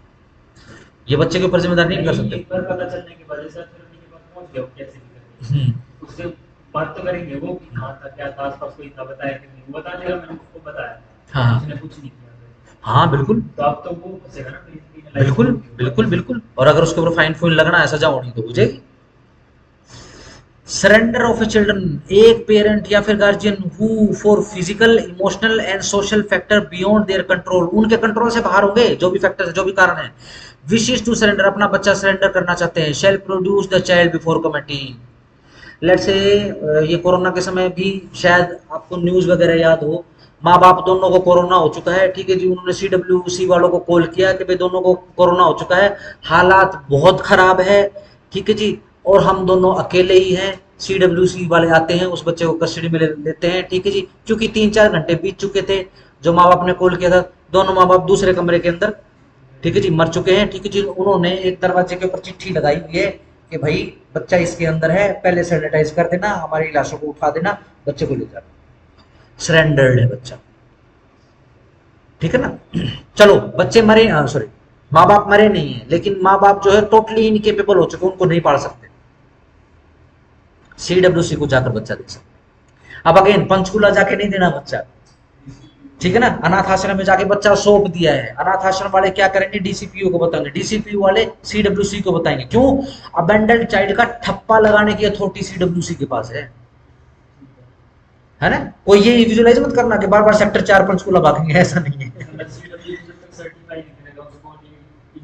ये बच्चे के ऊपर जिम्मेदारी नहीं कर है। सकते। एक बार पता चलने के बाद जैसे अथॉरिटी के पास पहुंच गया, वो कैसे भी करके हम्म, उससे बात तो करेंगे वो कि कहाँ था, क्या था, आसपास कोई था, बताया कि नहीं, वो बता देगा मैंने उसको बताया, हाँ उसने कुछ नहीं किया, हाँ बिल्कुल तो अब तो वो फंसेगा ना, फिर बिल्कुल बिल्कुल बिल्कुल, और अगर उसके ऊपर फाइन फुइन लगना है, सजा होनी तो हो जाएगी। सरेंडर ऑफ ए चिल्ड्रन, एक पेरेंट या फिर guardian who for physical emotional and social factor beyond their control, उनके कंट्रोल से बाहर होंगे जो भी फैक्टर है, जो भी कारण है, विशेष टू सरेंडर, अपना बच्चा सरेंडर करना चाहते हैं, shall produce the child before committee. Late से ये कोरोना के समय भी शायद आपको न्यूज वगैरह याद हो, माँ बाप दोनों को कोरोना हो चुका है, ठीक है जी, उन्होंने सीडब्ल्यूसी वालों को कॉल किया कि भाई दोनों को कोरोना हो चुका है, हालात बहुत खराब है, ठीक है जी, और हम दोनों अकेले ही हैं। सीडब्ल्यूसी वाले आते हैं, उस बच्चे को कस्टडी में ले लेते हैं, ठीक है जी, क्योंकि 3-4 घंटे बीत चुके थे, जो माँ बाप ने कॉल किया था, दोनों माँ बाप दूसरे कमरे के अंदर, ठीक है जी, मर चुके हैं, ठीक है जी। उन्होंने एक दरवाजे के ऊपर चिट्ठी लगाई हुई है कि भाई बच्चा इसके अंदर है, पहले सैनिटाइज कर देना, हमारी लाशों को उठा देना, बच्चे को ले जाना, सरेंडर्ड है बच्चा, ठीक है ना। चलो बच्चे मरे, सॉरी, माँ बाप मरे नहीं है, लेकिन माँ बाप जो है टोटली इनकेपेबल हो चुके, उनको नहीं पाल सकते, सीडब्ल्यूसी को जाकर बच्चा दे सकता है। अब अगेन पंचकूला जाके नहीं देना बच्चा, ठीक है ना, अनाथ आश्रम में जाके बच्चा सौंप दिया है, अनाथ आश्रम वाले क्या करेंगे, डीसीपीओ को बताएंगे, डीसीपीओ वाले सीडब्ल्यूसी को बताएंगे। क्यों? अबेंडेंड चाइल्ड का ठप्पा लगाने की अथॉरिटी सीडब्ल्यूसी के पास है ना। कोई ये विजुलाइज मत करना कि बार बार सेक्टर 4 पंचकूला भागेंगे, ऐसा नहीं है।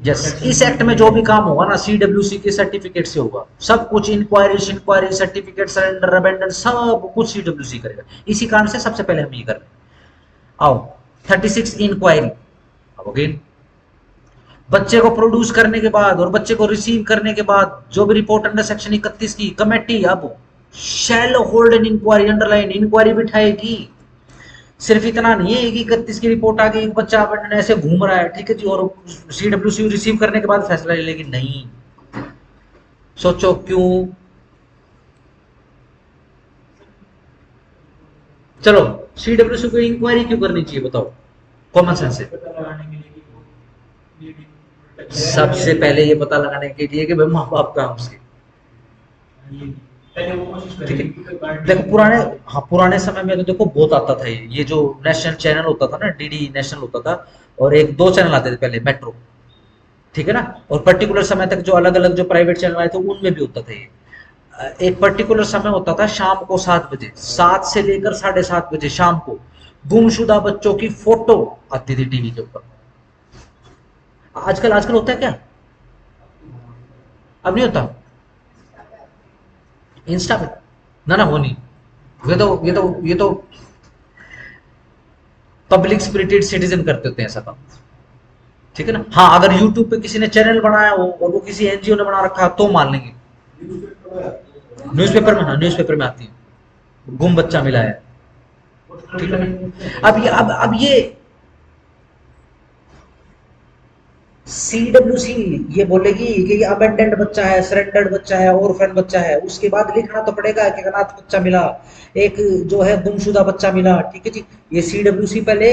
यस, इस एक्ट में जो भी काम होगा ना सीडब्ल्यूसी के सर्टिफिकेट से होगा, सब कुछ इंक्वायरी सर्टिफिकेट सरेंडर अबेंडन सब कुछ सीडब्ल्यूसी करेगा। इसी कारण से सबसे पहले हम ये कर रहे हैं। आओ 36 इंक्वायरी। अब अगेन बच्चे को प्रोड्यूस करने के बाद और बच्चे को रिसीव करने के बाद जो भी रिपोर्ट अंडर सेक्शन 31 की कमेटी अब shall hold an inquiry, underline inquiry बिठाएगी। सिर्फ इतना नहीं है कि 31 की रिपोर्ट आ गई, बच्चा ऐसे घूम रहा है, ठीक है जी, और सीडब्ल्यूसी रिसीव करने के बाद फैसला ले लेगी, नहीं। सोचो क्यों? चलो सीडब्ल्यूसी को इंक्वायरी क्यों करनी चाहिए बताओ, कॉमन सेंस से। सबसे पहले ये पता लगाने के लिए कि भाई माँ बाप कहाँ उसके, ठीक है। देखो पुराने, हाँ पुराने समय में तो देखो बहुत आता था ये जो नेशनल चैनल होता था ना, डीडी नेशनल होता था, और एक दो चैनल आते थे पहले, मेट्रो, ठीक है ना, और पर्टिकुलर समय तक जो अलग अलग जो प्राइवेट चैनल आए थे उनमें भी होता था ये। एक पर्टिकुलर समय होता था शाम को 7 बजे, 7 से लेकर 7:30 बजे शाम को गुमशुदा बच्चों की फोटो आती थी टीवी के ऊपर। आजकल आजकल होता है क्या? अब नहीं होता। इंस्टा पे ना ना वो नहीं, ये तो पब्लिक स्पिरिटेड सिटीजन करते होते हैं ऐसा काम, ठीक है ना। हाँ अगर यूट्यूब पे किसी ने चैनल बनाया हो और वो किसी एनजीओ ने बना रखा तो मान लेंगे। न्यूज़पेपर में, हाँ न्यूज़पेपर में आती है, गुम बच्चा मिला है, ठीक है ना। अब ये सीडब्ल्यूसी ये बोलेगी कि ये अबेंडेंड बच्चा है, सरेंडर्ड बच्चा है, ऑर्फन बच्चा है, उसके बाद लिखना तो पड़ेगा कि अनाथ बच्चा मिला, एक जो है गुमशुदा बच्चा मिला, ठीक है जी। ये सीडब्ल्यूसी पहले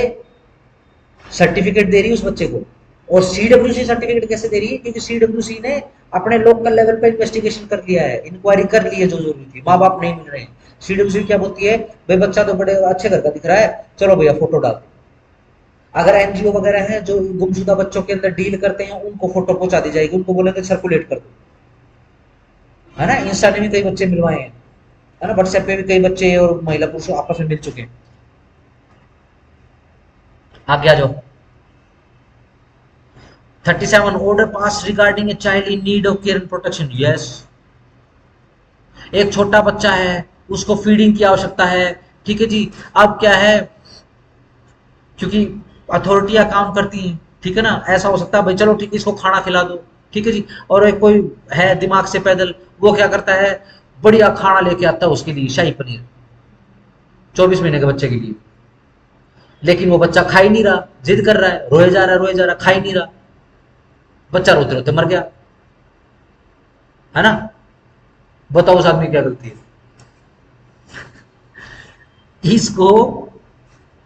सर्टिफिकेट दे रही है उस बच्चे को, और सीडब्ल्यूसी सर्टिफिकेट कैसे दे रही है? क्योंकि सीडब्ल्यूसी ने अपने लोकल लेवल पे इन्वेस्टिगेशन कर लिया है, इंक्वायरी कर ली है जो जरूरी थी, माँ बाप नहीं मिल रहे हैं। सीडब्ल्यूसी क्या बोलती है, भाई बच्चा तो बड़े अच्छे घर का दिख रहा है, चलो भैया फोटो डाल दो। अगर एनजीओ वगैरह हैं जो गुमशुदा बच्चों के अंदर डील करते हैं उनको फोटो पहुंचा दी जाएगी, उनको बोलेंगे सर्कुलेट कर दो, है ना। इंस्टा ने भी कई बच्चे मिलवाए हैं, है ना, व्हाट्सएप पे भी कई बच्चे और महिला पुरुष आपस में मिल चुके हैं। आगे आ जाओ। 37 order pass regarding a child in need of care and protection. Yes, एक छोटा बच्चा है उसको फीडिंग की आवश्यकता है, ठीक है जी। अब क्या है, क्योंकि अथॉरिटियां काम करती हैं, ठीक है ना, ऐसा हो सकता है भाई चलो ठीक है इसको खाना खिला दो, ठीक है जी। और एक कोई है दिमाग से पैदल, वो क्या करता है, बढ़िया खाना लेके आता है उसके लिए, शाही पनीर 24 महीने के बच्चे के लिए, लेकिन वो बच्चा खा ही नहीं रहा, जिद कर रहा है, रोए जा रहा, खा ही नहीं रहा, बच्चा रोते रोते मर गया, है ना। बताओ उस आदमी क्या गलती है? इसको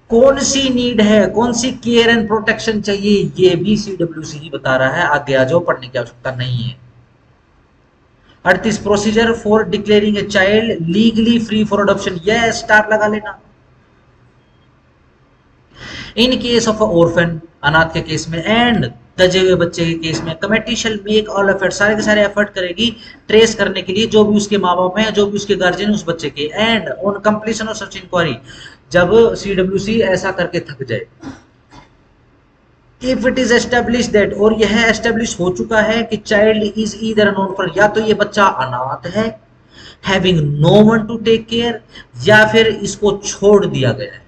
कौन सी नीड है, कौन सी केयर एंड प्रोटेक्शन चाहिए, ये भी सीडब्ल्यूसी ही बता रहा है। आगे आ जाओ, पढ़ने की आवश्यकता नहीं है। 38 procedure for declaring a child legally free for adoption. ये स्टार लगा लेना। इन केस ऑफ ऑर्फन, अनाथ के केस में, एंड तजे हुए बच्चे के केस में, committee shell make all effort, सारे के सारे एफर्ट करेगी ट्रेस करने के लिए जो भी उसके माँ बाप हैं, जो भी उसके गार्जियन उस बच्चे के, and on completion of such inquiry, जब सीडब्ल्यूसी ऐसा करके थक जाए, if it is establish that, और यह एस्टेब्लिश हो चुका है कि child is either an orphan, या तो ये बच्चा अनाथ है, having no one to take care, या फिर इसको छोड़ दिया गया है।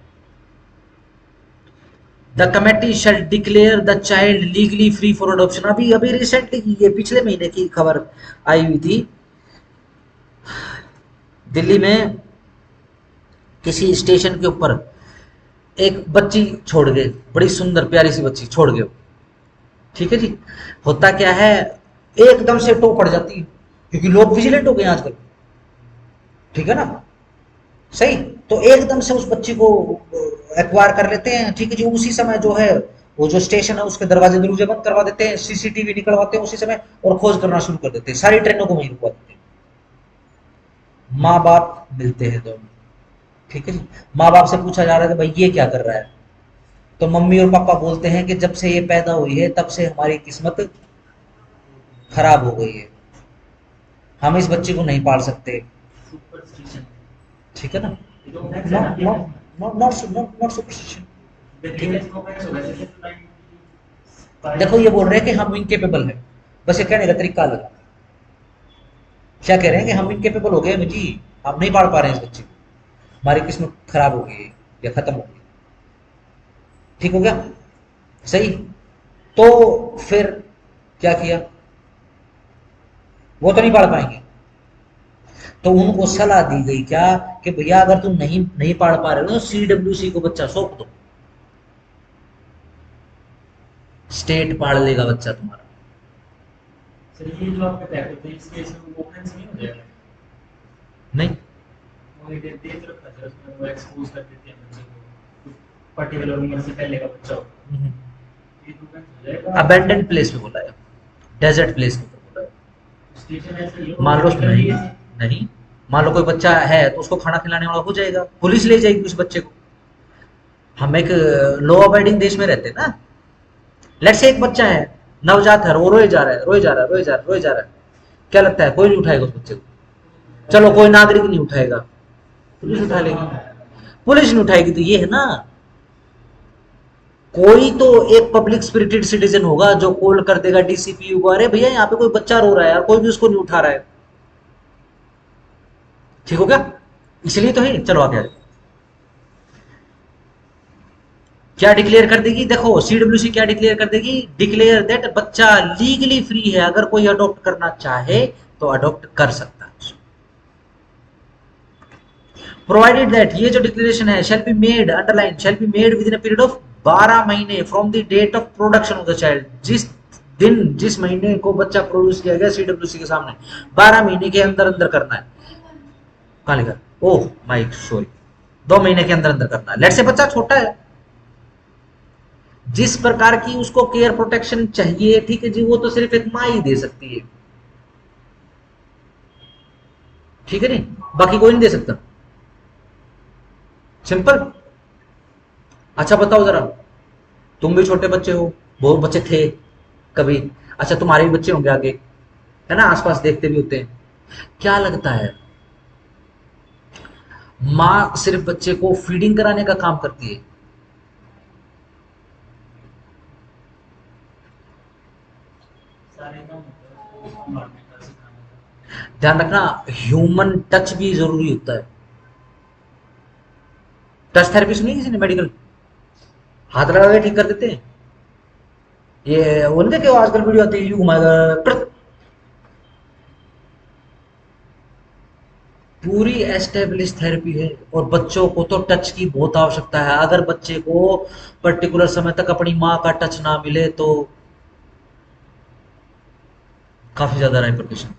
The committee shall declare the child legally free for adoption. अभी अभी रिसेंटली, ये पिछले महीने की खबर आई हुई थी, दिल्ली में किसी स्टेशन के ऊपर एक बच्ची छोड़ गए, बड़ी सुंदर प्यारी सी बच्ची छोड़ गए, ठीक है जी। होता क्या है, एकदम से टो पड़ जाती है, क्योंकि लोग विजिलेंट हो गए आजकल, ठीक है ना, सही। तो एकदम से उस बच्ची को एक्वायर कर लेते हैं, ठीक है जी। उसी समय जो है वो जो स्टेशन है उसके दरवाजे दरवाजे बंद करवा देते हैं, सीसीटीवी निकलवाते हैं उसी समय, और खोज करना शुरू कर देते हैं, सारी ट्रेनों को वहीं रुकवा देते हैं। माँ बाप मिलते हैं दोनों, ठीक है जी। माँ बाप से पूछा जा रहा है कि भाई ये क्या कर रहा है, तो मम्मी और पापा बोलते हैं कि जब से ये पैदा हुई है तब से हमारी किस्मत खराब हो गई है, हम इस बच्चे को नहीं पाल सकते, सुपरस्टिशन। ठीक है ना। ये तो फैक्ट्स है ना, नॉट ये नॉट नॉट सुपरस्टिशन। ठीक बेसिकली है, इसको फैक्ट्स होगा जैसे तो देखो ये बोल रहे हैं कि हम इनकेपेबल है, बस ये कहने का तरीका अलग है। क्या कह रहे हैं कि हम इनकेपेबल हो गए हैं जी, हम नहीं पाल पा रहे हैं इस बच्चे को, हमारी किस्मत खराब हो गई है या खत्म हो गई, ठीक हो गया, सही। तो फिर क्या किया, वो तो नहीं पाल पाएंगे, तो उनको सलाह दी गई क्या कि भैया अगर तुम नहीं नहीं पढ़ पा रहे हो तो सीडब्ल्यूसी को बच्चा सौंप दो, स्टेट पाल लेगा बच्चा तुम्हारा। सर ये जो आपके पैक होते हैं इस केस में वो ओपन नहीं हो जाएगा, नहीं, वो एक तेज रखा है उसमें वो एक्सपोज कर देते हैं बच्चे को पर्टिकुलर उम्र से पहले का बच्चा हो, ये तो ओपन हो जाएगा। अबेंडेंट प्लेस में बोला है, डेजर्ट प्लेस में बोला है। स्टेशन ऐसे ही मान लो नहीं, हो नहीं, मान लो कोई बच्चा है तो उसको खाना खिलाने वाला हो जाएगा, पुलिस ले जाएगी उस बच्चे को। हम एक लॉ अबाइडिंग देश में रहते हैं ना। लेट्स से एक बच्चा है, नवजात है, वो रोए जा रहा है, रोए जा रहा है, रोए जा रहा है, रोए जा रहा है, क्या लगता है कोई नहीं उठाएगा उस बच्चे को? चलो कोई नागरिक नहीं उठाएगा, पुलिस उठा लेगी। पुलिस नहीं उठाएगी तो ये है ना, कोई तो एक पब्लिक स्पिरिटेड सिटीजन होगा जो कॉल कर देगा डीसीपीयू को, अरे भैया यहाँ पे कोई बच्चा रो रहा है यार, कोई भी उसको नहीं उठा रहा है, ठीक हो गया। इसलिए तो है। चलो आगे क्या डिक्लेयर कर देगी, देखो सीडब्ल्यूसी क्या डिक्लेयर कर देगी, डिक्लेयर दैट बच्चा लीगली फ्री है, अगर कोई अडॉप्ट करना चाहे तो अडॉप्ट कर सकता है। प्रोवाइडेड दैट, ये जो डिक्लेरेशन है, shall be made, underline, shall be made within a period of 12 महीने from the date of production of the child, जिस दिन जिस महीने को बच्चा प्रोड्यूस किया गया सीडब्ल्यूसी के सामने 12 महीने के अंदर अंदर करना है। कहां लिखा, ओह माय सॉरी, 2 महीने के अंदर अंदर करना है। लेट से बच्चा छोटा है, जिस प्रकार की उसको केयर प्रोटेक्शन चाहिए, ठीक है जी, वो तो सिर्फ एक माँ ही दे सकती है, ठीक है नहीं, बाकी कोई नहीं दे सकता, सिंपल। अच्छा बताओ जरा, तुम भी छोटे बच्चे हो, बहुत बच्चे थे कभी, अच्छा तुम्हारे भी बच्चे होंगे आगे, है ना, आसपास देखते भी होते हैं, क्या लगता है माँ सिर्फ बच्चे को फीडिंग कराने का काम करती है? सारे काम होते हैं उसको संभालने का सिखाने का। ध्यान रखना, ह्यूमन टच भी जरूरी होता है। टच थेरेपी सुनी किसी ने, मेडिकल, हाथ लगा के ठीक कर देते हैं, ये वो नहीं देखे वो आजकल वीडियो आती है, यूं घुमाएगा पूरी एस्टेब्लिश थेरेपी है। और बच्चों को तो टच की बहुत आवश्यकता है, अगर बच्चे को पर्टिकुलर समय तक अपनी माँ का टच ना मिले तो काफी ज्यादा रेपरकशन।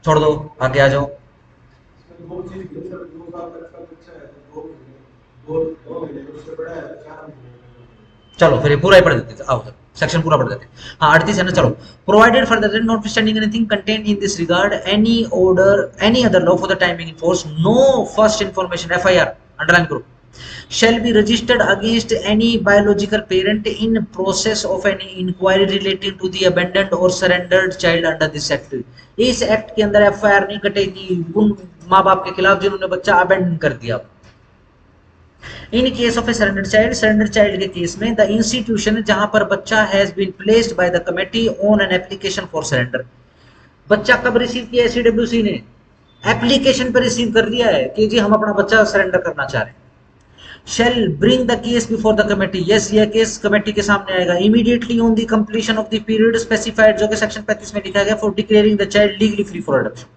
छोड़ दो, आगे आ जाओ। इसमें दो चीज है सर, 2 साल तक का बच्चा है तो 2 महीने तो उससे बड़ा है 4 महीने चलो फिर ये पूरा ही पढ़ देते हैं, आओ सर सेक्शन पूरा पढ़ देते हैं। हाँ 38 है ना, चलो। Provided for that not standing anything contained in this regard any order any other law for the timing in force, no first information FIR, underline करो, shall be registered against any biological parent in process of any inquiry relating to the abandoned or surrendered child under this act। इस act के अंदर FIR नहीं कटेगी उन माँ बाप के खिलाफ जिन्होंने बच्चा अबेंडन कर दिया। In case of a surrender child के केस में द इंस्टीट्यूशन जहां पर बच्चा has been placed by the committee on an application for surrender, बच्चा कब रिसीव किया है सीडब्ल्यूसी ने, एप्लीकेशन पर रिसीव कर लिया है कि जी हम अपना बच्चा सरेंडर करना चाह रहे हैं। shall bring the case before the committee, yes यह केस कमेटी के सामने आएगा, immediately on the completion of the period specified, जो कि सेक्शन 35 में लिखा गया, for declaring the child legally free for adoption।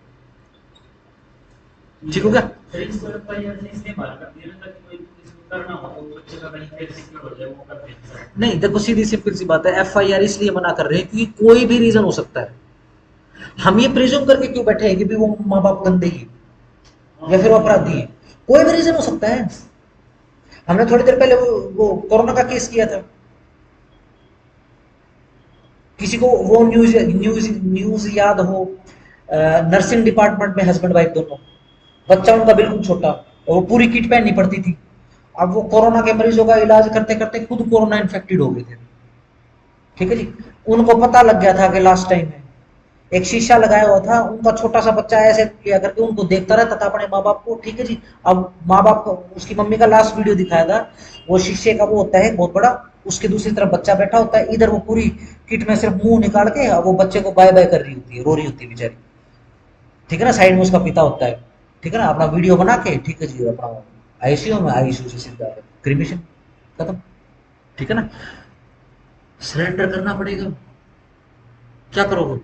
ठीक हो गया। सर इसको एफआईआर से इसलिए बाहर कर दिया ना ताकि कोई इसको करना हो तो बच्चे का कहीं पे सिक्योर हो जाए, वो कर देते हैं। नहीं देखो सीधी सिंपल सी बात है, एफआईआर इसलिए मना कर रहे हैं क्योंकि कोई भी रीजन हो सकता है। हम ये प्रिज्यूम करके क्यों बैठे हैं कि भी वो माँ बाप गंदे ही या फिर अपराधी है, कोई भी रीजन हो सकता है। हमने थोड़ी देर पहले वो कोरोना का केस किया था, किसी को वो न्यूज न्यूज न्यूज याद हो, नर्सिंग डिपार्टमेंट में हस्बैंड वाइफ दोनों, बच्चा उनका बिल्कुल छोटा, और वो पूरी किट पहननी पड़ती थी। अब वो कोरोना के मरीजों का इलाज करते करते खुद कोरोना इन्फेक्टेड हो गए थे, ठीक है जी। उनको पता लग गया था कि लास्ट टाइम है, एक शीशा लगाया हुआ था, उनका छोटा सा बच्चा ऐसे लिया करके उनको देखता रहता था अपने माँ बाप को, ठीक है जी। अब माँ बाप को उसकी मम्मी का लास्ट वीडियो दिखाया था, वो शीशे का वो होता है बहुत बड़ा, उसके दूसरी तरफ बच्चा बैठा होता है, इधर वो पूरी किट में सिर्फ मुंह निकाल के वो बच्चे को बाय बाय कर रही होती है, रो रही होती है बेचारी, ठीक है ना। साइड में उसका पिता होता है, ठीक है ना, अपना वीडियो बना के, ठीक है जी, अपना आईसीयू में, आईसीयू से सीधा क्रीमेशन, खत्म, ठीक है ना। सरेंडर करना पड़ेगा, क्या करोगे?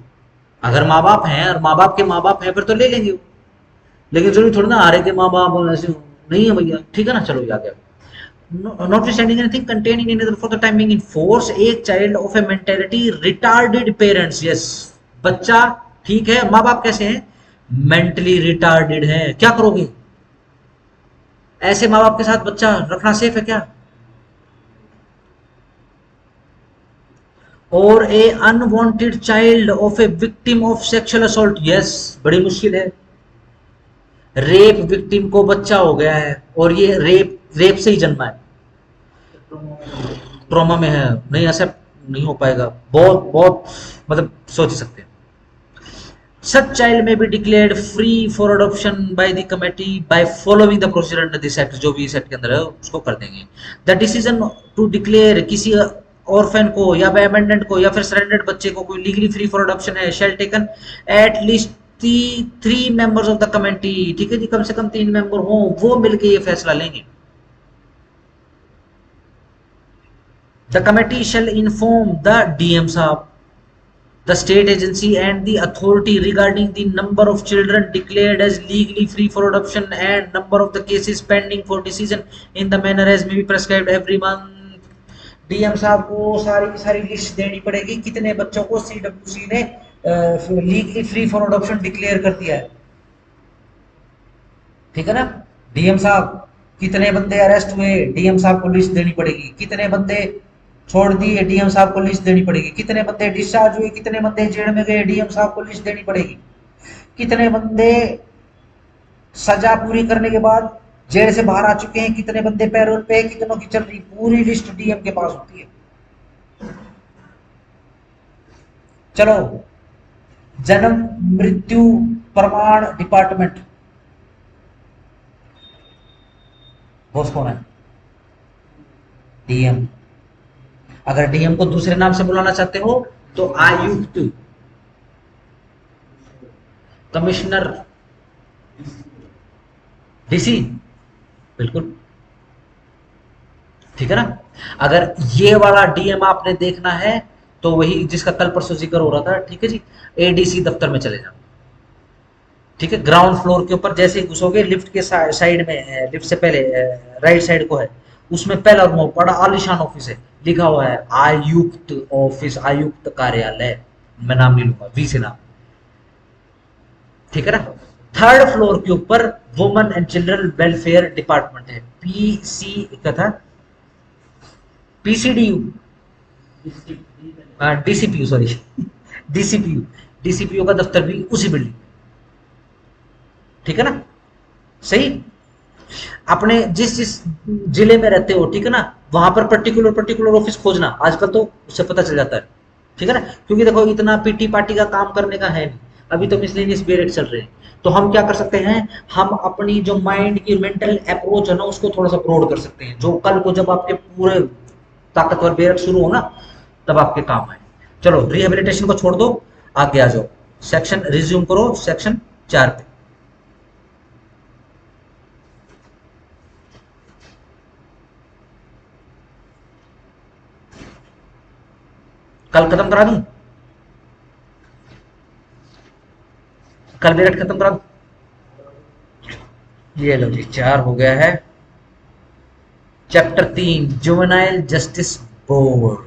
अगर माँ बाप हैं और माँ बाप के माँ बाप हैं फिर तो ले लेंगे वो, लेकिन जरूरी थोड़ी ना आ रहे थे माँ बाप ऐसे नहीं है भैया, ठीक है ना। चलो आ गया। Notwithstanding anything containing in for the time being in force a child of a mentality retarded parents, yes, बच्चा ठीक है, माँ बाप कैसे हैं? मेंटली रिटार्डेड है, क्या करोगे? ऐसे माँ बाप के साथ बच्चा रखना सेफ है क्या? और a unwanted child of a victim of sexual assault, yes, बड़ी मुश्किल है। रेप विक्टिम को बच्चा हो गया है और ये रेप रेप से ही जन्मा है, ट्रॉमा में है, नहीं ऐसा नहीं हो पाएगा, बहुत बहुत मतलब सोच सकते हैं। Such child may be declared free for adoption by the committee by following the procedure under this act, जो भी इस एक्ट के अंदर है उसको कर देंगे। The decision to declare किसी ऑर्फन को या अबैंडन्ड को या फिर सरेंडर्ड बच्चे को कोई लीगली फ्री फॉर अडॉप्शन है, shall taken at least 3 members of the committee, ठीक है जी, कम से कम 3 मेंबर हो, वो मिलके ये फैसला लेंगे। The committee shall inform the DM साहब, the state agency and the authority regarding the number of children declared as legally free for adoption and number of the cases pending for decision in the manner as may be prescribed every month। DM साहब को सारी की सारी list देनी पड़ेगी, कितने बच्चों को सीडब्ल्यूसी ने legally free for adoption declare कर दिया है, ठीक है ना। डीएम साहब कितने बंदे अरेस्ट हुए, डीएम साहब को लिस्ट देनी पड़ेगी, कितने बंदे छोड़ दिए, डीएम साहब को लिस्ट देनी पड़ेगी, कितने बंदे डिस्चार्ज हुए, कितने बंदे जेल में गए, डीएम साहब को लिस्ट देनी पड़ेगी, कितने बंदे सजा पूरी करने के बाद जेल से बाहर आ चुके हैं, कितने बंदे पैरोल पे, कितनों की चल रही, पूरी लिस्ट डीएम के पास होती है। चलो, जन्म मृत्यु प्रमाण डिपार्टमेंट, बॉस कौन है? डीएम। अगर डीएम को दूसरे नाम से बुलाना चाहते हो तो आयुक्त, कमिश्नर, डीसी, बिल्कुल, ठीक है ना। अगर ये वाला डीएम आपने देखना है तो वही जिसका कल परसों जिक्र हो रहा था, ठीक है जी, एडीसी दफ्तर में चले जाओ, ठीक है। ग्राउंड फ्लोर के ऊपर जैसे ही घुसोगे, लिफ्ट के साइड में, लिफ्ट से पहले राइट साइड को है, उसमें पहला रूम बड़ा आलीशान ऑफिस है, लिखा हुआ है आयुक्त ऑफिस, आयुक्त कार्यालय, मैं नाम नहीं लूंगा, वी से नाम, ठीक है ना। थर्ड फ्लोर के ऊपर women and children welfare department है, पीसी का था, पीसीडीयू, डीसीपीयू, सॉरी डीसीपीयू, डीसीपीयू का दफ्तर भी उसी बिल्डिंग, ठीक है ना। सही, अपने जिस जिस जिले में रहते हो, ठीक है ना, वहां पर पर्टिकुलर ऑफिस खोजना, आजकल तो उससे पता चल जाता है, ठीक है ना। क्योंकि देखो इतना पीटी पार्टी का काम करने का है नहीं, अभी तो मिसलेनियस पीरियड चल रहे हैं, तो हम क्या कर सकते हैं, हम अपनी जो माइंड की मेंटल अप्रोच है ना उसको थोड़ा सा ब्रॉड कर सकते हैं, जो कल को जब आपके पूरे ताकतवर बेरक शुरू हो ना तब आपके काम आए। चलो, रिहेबिलिटेशन को छोड़ दो, आगे आ जाओ, सेक्शन रिज्यूम करो, सेक्शन 4 पे। कल खत्म करा दूं, कल बेरट खत्म करा दूं, ये लो जी, 4 हो गया है। चैप्टर 3 जुवेनाइल जस्टिस बोर्ड,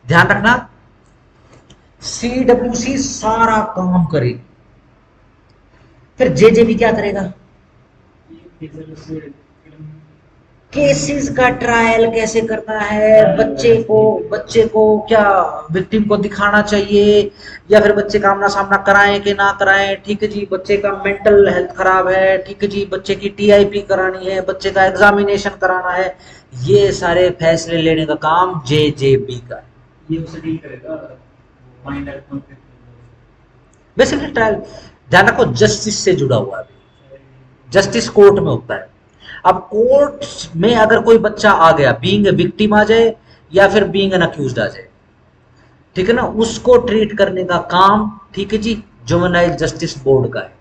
ध्यान रखना सीडब्ल्यूसी सारा काम करे, फिर जेजेबी क्या करेगा? केसेस का ट्रायल कैसे करना है, बच्चे को क्या विक्टिम को दिखाना चाहिए, या फिर बच्चे का आमना सामना कराएं कि ना कराएं, ठीक है जी, बच्चे का मेंटल हेल्थ खराब है, ठीक है जी, बच्चे की टीआईपी करानी है, बच्चे का एग्जामिनेशन कराना है, ये सारे फैसले लेने का काम जेजेबी का है। ये उसे डील करेगा माइनर कॉन्फ्लिक्ट। बेसिकली ट्रायल, ध्यान रखो, जस्टिस से जुड़ा हुआ है, जस्टिस कोर्ट में होता है। अब कोर्ट में अगर कोई बच्चा आ गया, बीइंग ए विक्टिम आ जाए या फिर बीइंग एन अक्यूज्ड आ जाए, ठीक है ना, उसको ट्रीट करने का काम, ठीक है जी, जुवेनाइल जस्टिस बोर्ड का है।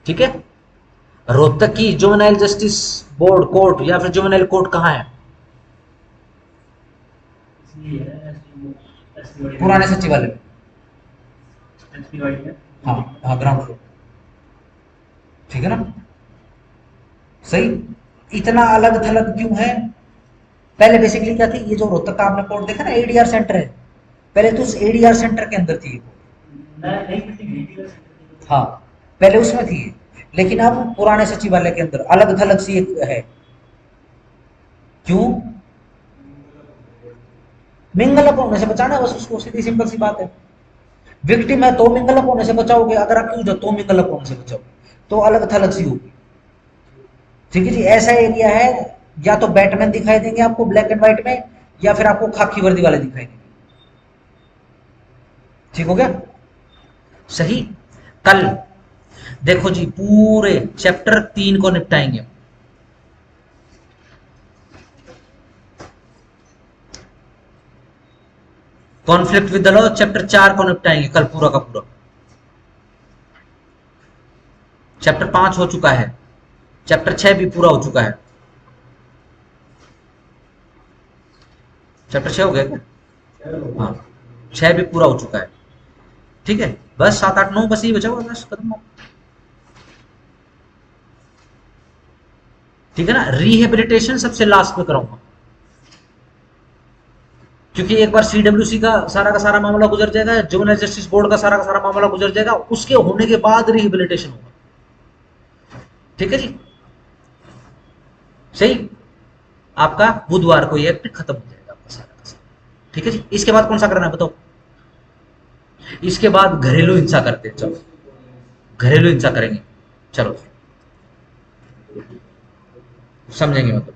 ठीक है, रोहतक की जुवेनाइल जस्टिस बोर्ड कोर्ट या फिर जुवेनाइल कोर्ट कहाँ है? पुराने सचिवालय में। हाँ हाँ, ग्राउंड फ्लोर। ठीक है ना, सही। इतना अलग थलग क्यों है? पहले बेसिकली क्या थी, ये जो रोहतक का आपने कोर्ट देखा ना, एडीआर सेंटर है, पहले तो उस एडीआर सेंटर के अंदर थी। हाँ, पहले उसमें थी, लेकिन अब पुराने सचिवालय के अंदर अलग थलग सी एक है। क्यों? मिंगल अप होने से बचाना है बस उसको, सीधी सिंपल सी बात है। विक्टिम है तो मिंगल अप होने से बचाओगे, अगर अक्यूज हो तो मिंगल अप होने से बचाओगे, तो अलग थलग सी होगी। ठीक है जी, ऐसा एरिया है, या तो बैटमैन दिखाई देंगे आपको ब्लैक एंड व्हाइट में, या फिर आपको खाकी वर्दी वाले दिखाई देंगे। ठीक हो गया, सही। कल देखो जी, पूरे चैप्टर 3 को निपटाएंगे। Conflict with the law chapter 4 को निपटाएंगे कल पूरा का पूरा। चैप्टर 5 हो चुका है, चैप्टर 6 भी पूरा हो चुका है। चैप्टर 6 हो गया क्या? हाँ, 6 भी पूरा हो चुका है। ठीक है, बस 7 8 9 बस ये बचा हुआ, बस खत्म। ठीक है ना, रिहेबिलिटेशन सबसे लास्ट में कराऊंगा, क्योंकि एक बार सीडब्ल्यूसी का सारा मामला गुजर जाएगा, जुवेनाइल जस्टिस बोर्ड का सारा मामला गुजर जाएगा, उसके होने के बाद रिहेबिलिटेशन होगा। ठीक है जी, सही। आपका बुधवार को ये एक्ट खत्म हो जाएगा आपका सारा का सारा। ठीक है जी, इसके बाद कौन सा करना है बताओ? इसके बाद घरेलू हिंसा करते हैं, चलो घरेलू हिंसा करेंगे, चलो समझेंगे मतलब।